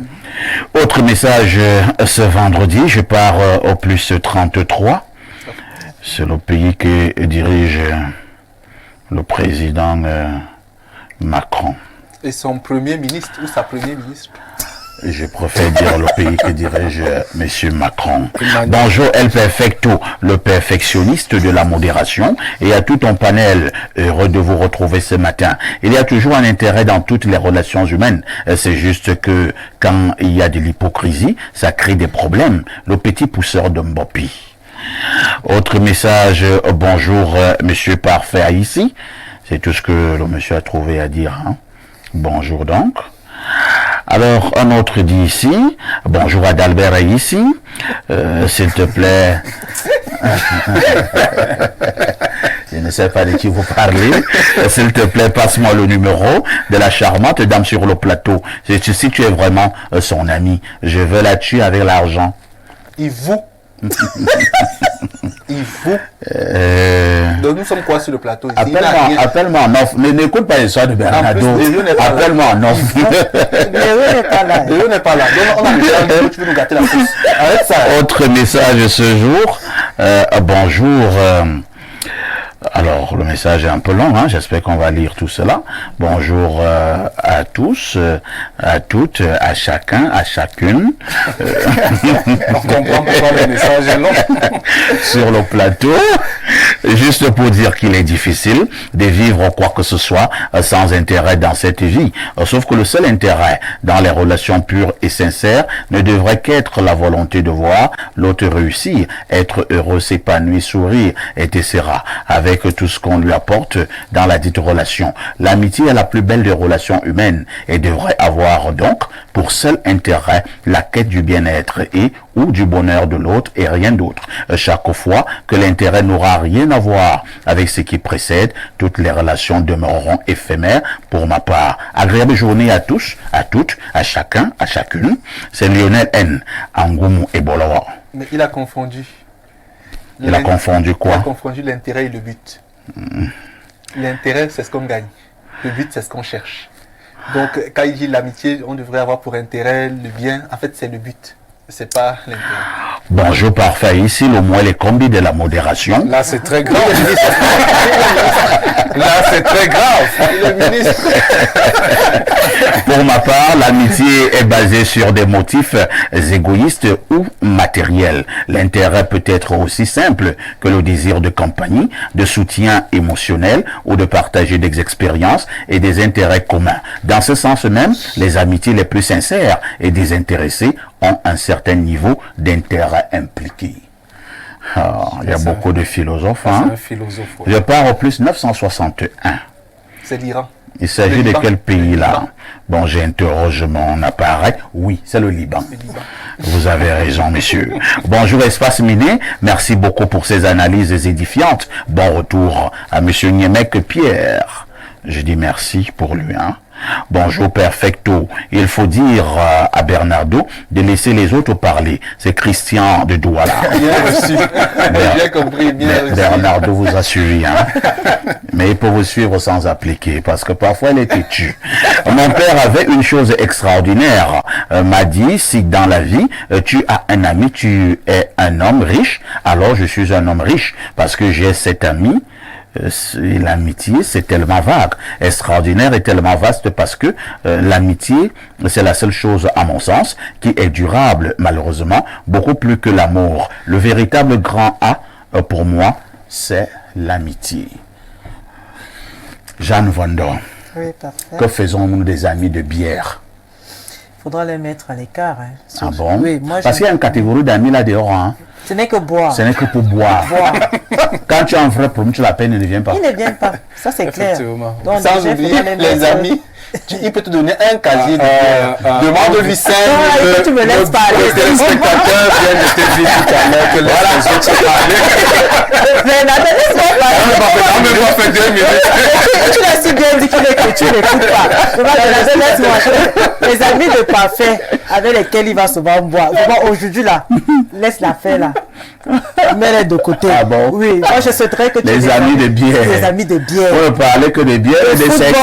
Autre message, ce vendredi, je pars au plus 33. C'est le pays que dirige le président Macron. Et son premier ministre ou sa première ministre? Je préfère dire le pays que dirige M. Macron. Bonjour El Perfecto, le perfectionniste de la modération, et à tout un panel, heureux de vous retrouver ce matin. Il y a toujours un intérêt dans toutes les relations humaines. C'est juste que quand il y a de l'hypocrisie, ça crée des problèmes. Le petit pousseur de Mbopi. Autre message, bonjour Monsieur Parfait ici. C'est tout ce que le monsieur a trouvé à dire. Bonjour donc. Alors, un autre dit ici, bonjour à d'Albert ici, s'il te plaît, je ne sais pas de qui vous parlez, s'il te plaît, passe-moi le numéro de la charmante dame sur le plateau. Si tu es vraiment son ami, je veux la tuer avec l'argent. Il vous. Il vous. Donc nous sommes quoi sur le plateau ici? Appelle-moi en off. N'écoute pas l'histoire de Bernardo. Appelle-moi en off. Léo n'est pas là. Léo n'est pas là. Donc on a Michel, tu veux nous gâter la sauce. Arrête ça. Autre message ce jour. Bonjour. Alors, le message est un peu long, hein? J'espère qu'on va lire tout cela. Bonjour à tous, à toutes, à chacun, à chacune. On comprend pourquoi le message est long. Sur le plateau, juste pour dire qu'il est difficile de vivre quoi que ce soit sans intérêt dans cette vie. Sauf que le seul intérêt dans les relations pures et sincères ne devrait qu'être la volonté de voir l'autre réussir, être heureux, s'épanouir, sourire, etc. avec tout ce qu'on lui apporte dans la dite relation. L'amitié est la plus belle des relations humaines et devrait avoir donc pour seul intérêt la quête du bien-être et ou du bonheur de l'autre et rien d'autre. Chaque fois que l'intérêt n'aura rien à voir avec ce qui précède, toutes les relations demeureront éphémères pour ma part. Agréable journée à tous, à toutes, à chacun, à chacune. C'est Lionel N. Angoumou et Bolawa. Mais il a confondu. Il a confondu quoi? Il a confondu l'intérêt et le but. L'intérêt, c'est ce qu'on gagne. Le but, c'est ce qu'on cherche. Donc, quand il dit l'amitié, on devrait avoir pour intérêt le bien. En fait, c'est le but. C'est pas l'intérêt. Bonjour, parfait. Ici, le mot, les combis de la modération. Là, c'est très grave. Là, c'est très grave. Le ministre. Pour ma part, l'amitié est basée sur des motifs égoïstes ou matériels. L'intérêt peut être aussi simple que le désir de compagnie, de soutien émotionnel ou de partager des expériences et des intérêts communs. Dans ce sens même, les amitiés les plus sincères et désintéressées ont un certain niveau d'intérêt impliqué. Il y a beaucoup de philosophes. C'est Hein? un philosophe. Ouais. Je pars au plus 961. C'est l'Iran. Il s'agit de quel pays là? Bon, j'interroge mon appareil. Oui, c'est le Liban. Vous avez raison, messieurs. Bonjour, Espace Miné. Merci beaucoup pour ces analyses édifiantes. Bon retour à monsieur Niemek Pierre. Je dis merci pour lui, hein. Bonjour Perfecto. Il faut dire à Bernardo de laisser les autres parler. C'est Christian de Douala. Bien reçu. Bien compris, bien reçu. Bernardo vous a suivi, hein. Mais il peut vous suivre sans appliquer, parce que parfois il est têtu. Mon père avait une chose extraordinaire. M'a dit, si dans la vie, tu as un ami, tu es un homme riche, alors je suis un homme riche, parce que j'ai cet ami. L'amitié, c'est tellement vague, extraordinaire et tellement vaste parce que l'amitié, c'est la seule chose, à mon sens, qui est durable, malheureusement, beaucoup plus que l'amour. Le véritable grand A, pour moi, c'est l'amitié. Jeanne Vendon, Oui, parfait. que faisons-nous des amis de bière? Il faudra les mettre à l'écart. Hein. Ah bon? Oui, moi, Parce qu'il y a une catégorie d'amis là dehors, hein. Ce n'est que boire. Ce n'est que pour boire. Quand tu as un vrai problème, tu l'appelles, il ne vient pas. Il ne vient pas. Ça, c'est clair. Effectivement. Donc, Sans déjà, il oublier faudra les mettre- amis. Il peut te donner un casier de bière. Demande-lui 5 Ah, il faut que tu me laisses parler. Le téléspectateur vient de te dire tout à l'heure que les autres se parlent. Mais laisse-moi parler. On ne pas fait 2 minutes. Tu l'as si bien dit que tu n'écoutes pas. Laisse-moi. Les amis de parfait avec lesquels il va souvent boire. Aujourd'hui, là, laisse la faire, là. Mets-les de côté. Ah bon? Oui, moi, je souhaiterais que tu... Les amis de bière. Les amis de bière. On ne parlait que de bière et de sexe.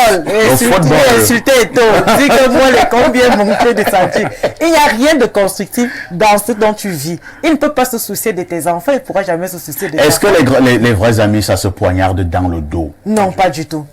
Au football. Insulter et tout. Dis que moi, les combien monter de sentir. Il n'y a rien de constructif dans ce dont tu vis. Il ne peut pas se soucier de tes enfants. Il ne pourra jamais se soucier de tes Est-ce que enfants. les vrais amis, ça se poignarde dans le dos? Non, pas du tout.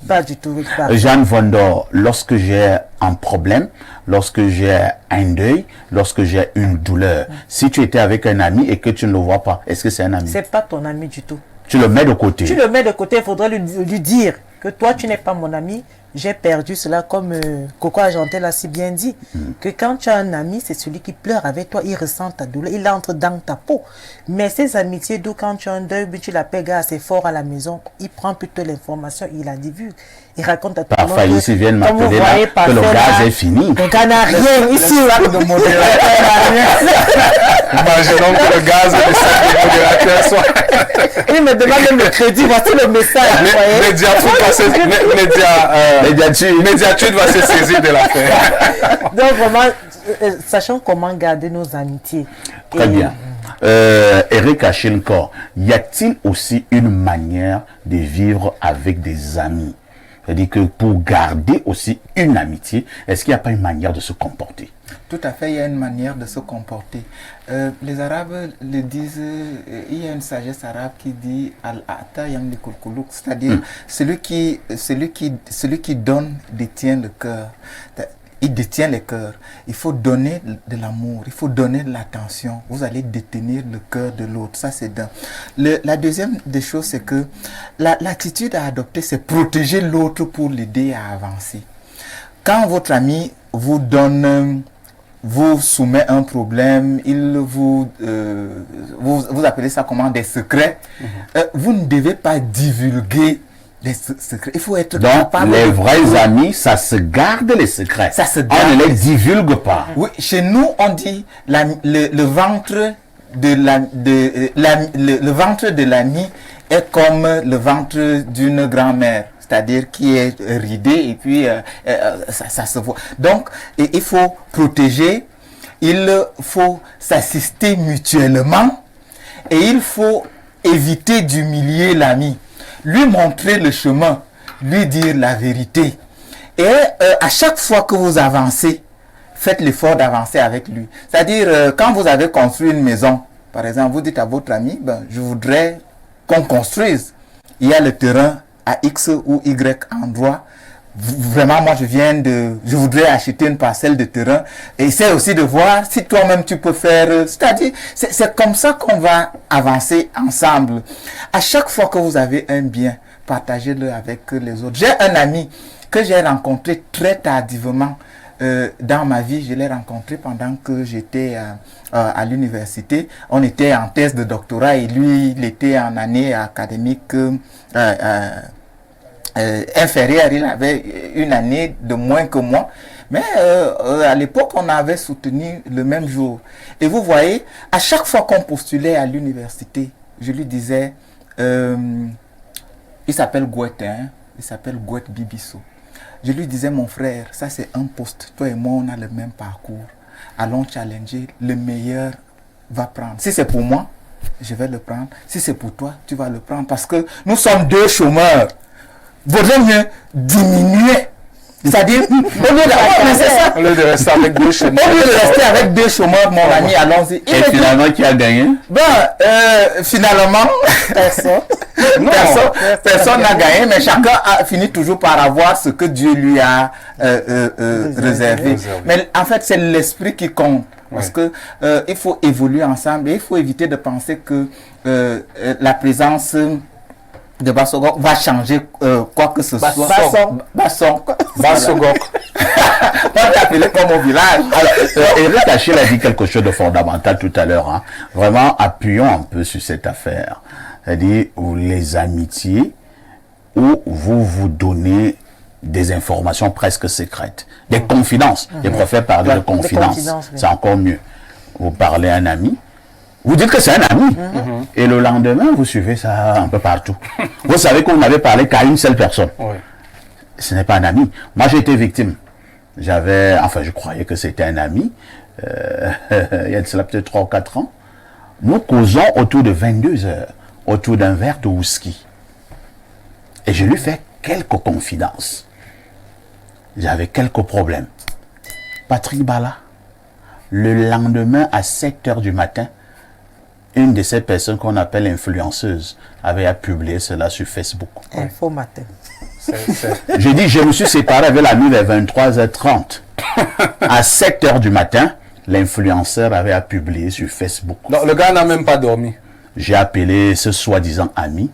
Pas du tout. Pas. Jeanne Vondor, lorsque j'ai un problème, lorsque j'ai un deuil, lorsque j'ai une douleur, si tu étais avec un ami et que tu ne le vois pas, est-ce que c'est un ami? C'est pas ton ami du tout. Tu le mets de côté. Tu le mets de côté, il faudrait lui dire que toi, tu n'es pas mon ami. J'ai perdu cela, comme Coco Argentel a si bien dit, que quand tu as un ami, c'est celui qui pleure avec toi, il ressent ta douleur, il entre dans ta peau. Mais ces amitiés, d'où quand tu as un deuil, tu l'appelles gars assez fort à la maison, il prend plutôt l'information, il a dit vu, il raconte à tout le monde. Parfois, ici, viennent comme vous m'appeler là, voyez, que le parfait, gaz là, est fini. le gars n'a rien ici. De modérateur. Imaginons que le gaz et le sac de modérateur soient. Il me demande même le crédit, voici le message. vous voyez. Médiatude va se saisir de l'affaire. Donc vraiment, sachant comment garder nos amitiés. Très bien. Eric Achilkor, y a-t-il aussi une manière de vivre avec des amis? C'est-à-dire que pour garder aussi une amitié, est-ce qu'il n'y a pas une manière de se comporter? Tout à fait, il y a une manière de se comporter. Les Arabes le disent, il y a une sagesse arabe qui dit Al-Ata Yamli Kulkuluk, c'est-à-dire celui qui donne détient le cœur. Il détient le cœur. Il faut donner de l'amour, il faut donner de l'attention. Vous allez détenir le cœur de l'autre. Ça, c'est d'un. La deuxième des choses, c'est que l'attitude à adopter, c'est protéger l'autre pour l'aider à avancer. Quand votre ami vous donne, vous soumet un problème, il vous appelez ça comment, des secrets, vous ne devez pas divulguer les secrets. Il faut être capable. Les vrais amis, ça se garde les secrets. Ça se garde. On ne les divulgue pas. Oui, chez nous, on dit le ventre le ventre de l'ami est comme le ventre d'une grand-mère, c'est-à-dire qui est ridé et puis ça se voit. Donc, il faut protéger, il faut s'assister mutuellement et il faut éviter d'humilier l'ami. Lui montrer le chemin, lui dire la vérité. Et à chaque fois que vous avancez, faites l'effort d'avancer avec lui. C'est-à-dire, quand vous avez construit une maison, par exemple, vous dites à votre ami, je voudrais qu'on construise. Il y a le terrain à X ou Y endroit. Vraiment, moi, je voudrais acheter une parcelle de terrain. Et essaie aussi de voir si toi-même tu peux faire. C'est-à-dire, c'est comme ça qu'on va avancer ensemble. À chaque fois que vous avez un bien, partagez-le avec les autres. J'ai un ami que j'ai rencontré très tardivement dans ma vie. Je l'ai rencontré pendant que j'étais à l'université. On était en thèse de doctorat et lui, il était en année académique inférieur, il avait une année de moins que moi, mais à l'époque on avait soutenu le même jour. Et vous voyez, à chaque fois qu'on postulait à l'université, je lui disais, il s'appelle Gouette, il s'appelle Gouette Bibisso. Je lui disais, mon frère, ça c'est un poste, toi et moi on a le même parcours, allons challenger, le meilleur va prendre. Si c'est pour moi, je vais le prendre, si c'est pour toi, tu vas le prendre, parce que nous sommes deux chômeurs. Vaudrait mieux diminuer. C'est-à-dire, au lieu de rester avec deux chômeurs. Au lieu de rester avec deux chômeurs, mon ami, allons-y. Et finalement, qui a gagné? Finalement, personne n'a gagné, mais chacun a fini toujours par avoir ce que Dieu lui a réservé. Mais en fait, c'est l'esprit qui compte. Parce que il faut évoluer ensemble et il faut éviter de penser que la présence de Bassogok va changer quoi que ce soit. Bassogok. Pas t'appeler comme au village. Alors, Eric Achille a dit quelque chose de fondamental tout à l'heure. Vraiment, appuyons un peu sur cette affaire. C'est-à-dire, les amitiés où vous donnez des informations presque secrètes, des confidences. Je préfère parler de confidences. C'est encore mieux. Vous parlez à un ami, vous dites que c'est un ami. Et le lendemain, vous suivez ça un peu partout. Vous savez que vous n'avez parlé qu'à une seule personne. Ce n'est pas un ami. Moi, j'ai été victime. Je croyais que c'était un ami. Il y a de cela peut-être 3 ou 4 ans. Nous causons autour de 22 heures, autour d'un verre de whisky. Et je lui fais quelques confidences. J'avais quelques problèmes. Patrick Bala, le lendemain à 7 heures du matin, une de ces personnes qu'on appelle influenceuse avait publié cela sur Facebook. Info matin. J'ai dit, je me suis séparé avec l'ami vers 23h30. À 7 heures du matin, l'influenceur avait publié sur Facebook. Non, le gars n'a même pas dormi. J'ai appelé ce soi-disant ami.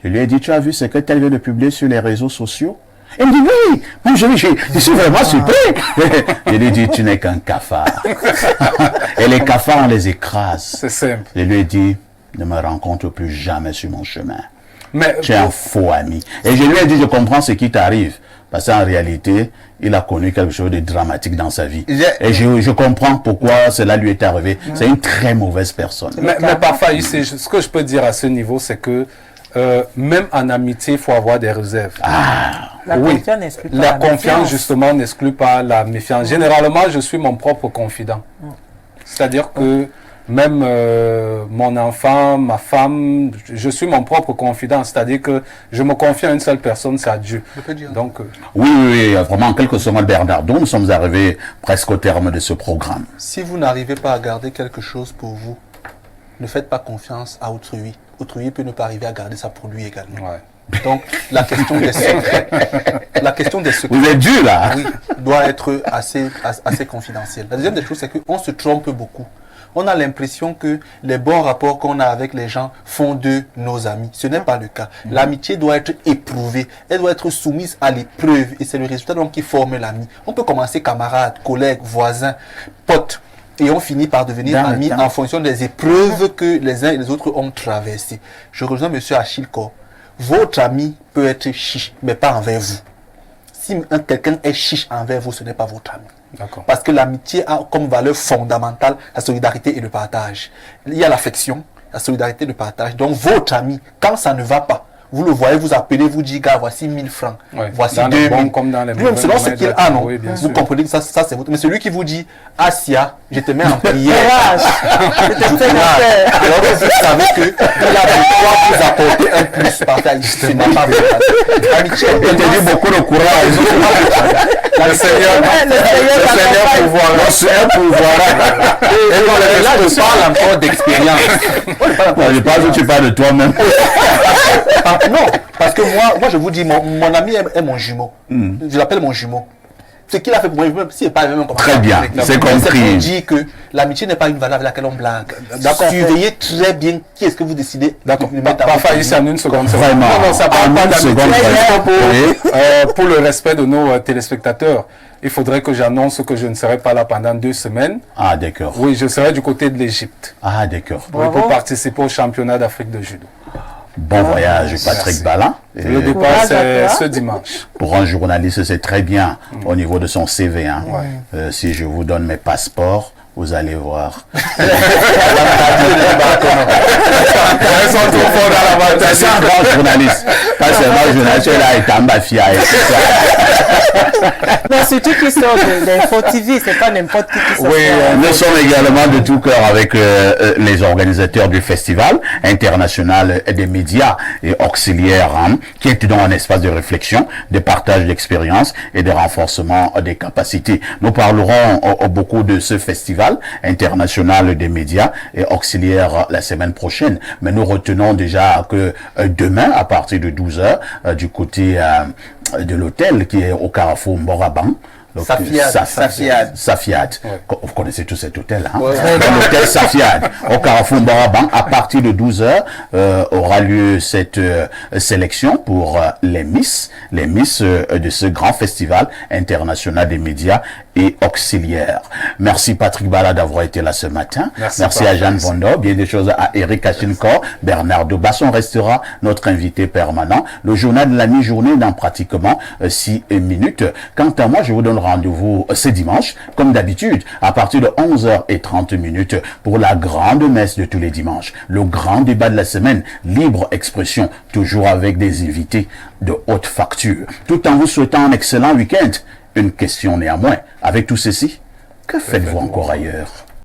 Je lui ai dit, tu as vu ce que tel vient de publier sur les réseaux sociaux? Il me dit, oui. Moi, je suis vraiment surpris. Je lui ai dit, tu n'es qu'un cafard. Et les cafards, on les écrase. C'est simple. Je lui ai dit, ne me rencontre plus jamais sur mon chemin. Mais tu es un faux ami. Et je lui ai dit, je comprends ce qui t'arrive. Parce qu'en réalité, il a connu quelque chose de dramatique dans sa vie. Et je comprends pourquoi cela lui est arrivé. C'est une très mauvaise personne. Mais parfois, ce que je peux dire à ce niveau, c'est que même en amitié, il faut avoir des réserves. La Oui, confiance n'exclut pas la la confiance méfiance. justement n'exclut pas la méfiance. Généralement, je suis mon propre confident. C'est-à-dire que même mon enfant, ma femme, je suis mon propre confident. C'est-à-dire que je me confie à une seule personne, c'est à Dieu. Je peux dire. Donc, Oui, vraiment, en quelque sorte, Bernardo, nous sommes arrivés presque au terme de ce programme. Si vous n'arrivez pas à garder quelque chose pour vous, ne faites pas confiance à autrui. Autrui peut ne pas arriver à garder ça pour lui également. ouais. Donc, la question des secrets, Vous êtes dur, là. oui, doit être assez confidentielle. La deuxième des choses, c'est qu'on se trompe beaucoup. On a l'impression que les bons rapports qu'on a avec les gens font d'eux nos amis. Ce n'est pas le cas. L'amitié doit être éprouvée. Elle doit être soumise à l'épreuve. Et c'est le résultat donc qui forme l'ami. On peut commencer camarades, collègues, voisins, potes. Et on finit par devenir Dans le amis temps. en fonction des épreuves que les uns et les autres ont traversées. Je rejoins M. Achille Kor. Votre ami peut être chiche, mais pas envers vous. Si quelqu'un est chiche envers vous, ce n'est pas votre ami. D'accord. Parce que l'amitié a comme valeur fondamentale la solidarité et le partage. Il y a l'affection, la solidarité et le partage. Donc votre ami, quand ça ne va pas, vous le voyez, vous appelez, vous dites, gars, voici 1000 francs, Ouais. voici Dans 2000. les bons comme dans les mauvais Selon ce moments, qu'il a, non. oui, bien Vous sûr. comprenez que ça c'est votre. Mais celui qui vous dit, Asia, je te mets en prière. Courage. Je te fais Courage. la paix. Alors que vous savez qu'il a de quoi vous apporter un plus par ta ce n'est pas vrai. L'amitié, Je te dis beaucoup de courage. Le Seigneur, Le Seigneur Le Seigneur pouvoir. Et là, je parle encore d'expérience. Je pense que tu parles de toi-même. Ah, non, parce que moi je vous dis, mon ami est mon jumeau. Je l'appelle mon jumeau. Ce qu'il a fait pour moi, s'il n'est pas le même comme Très bien, c'est compris. C'est pour dire que l'amitié n'est pas une valeur avec laquelle on blague. D'accord. Surveillez très bien qui est-ce que vous décidez. D'accord. de mettre à Pas votre faillir ami. en une seconde. Vraiment. Non, non, ça En parle pas une d'amitié. seconde, Juste oui. pour le respect de nos téléspectateurs, il faudrait que j'annonce que je ne serai pas là pendant 2 semaines. Ah, d'accord. Oui, je serai du côté de l'Égypte. Ah, d'accord. Oui, pour participer au championnat d'Afrique de judo. Bon voyage, Patrick Merci. Bala. Le départ, Courage à c'est toi. ce dimanche. Pour un journaliste, c'est très bien au niveau de son CV. Hein. Si je vous donne mes passeports, vous allez voir. C'est un grand journaliste. Pas seulement journaliste, là, il t'a fia. Non, surtout qui sort d'Info TV, c'est pas n'importe qui sort. Oui, nous sommes également de tout cœur avec les organisateurs du Festival international des médias et auxiliaires, hein, qui est donc un espace de réflexion, de partage d'expériences et de renforcement des capacités. Nous parlerons beaucoup de ce Festival international des médias et auxiliaires la semaine prochaine, mais nous retenons déjà que demain, à partir de 12h, du côté de l'hôtel qui est au carrefour Mboraban, donc, Safiad. Vous connaissez tout cet hôtel, hein? L'hôtel Safiad, au carrefour Mboraban, à partir de 12h, aura lieu cette sélection pour les Miss de ce grand festival international des médias et auxiliaires. Merci Patrick Bala d'avoir été là ce matin. Merci à Jeanne Bondo. Bien des choses à Eric Achinkor. Bernard de Basson restera notre invité permanent. Le journal de la mi-journée dans pratiquement 6 minutes. Quant à moi, je vous donne rendez-vous ce dimanche, comme d'habitude, à partir de 11h30 pour la grande messe de tous les dimanches. Le grand débat de la semaine, libre expression, toujours avec des invités de haute facture. Tout en vous souhaitant un excellent week-end. Une question néanmoins, avec tout ceci, que faites-vous encore ailleurs?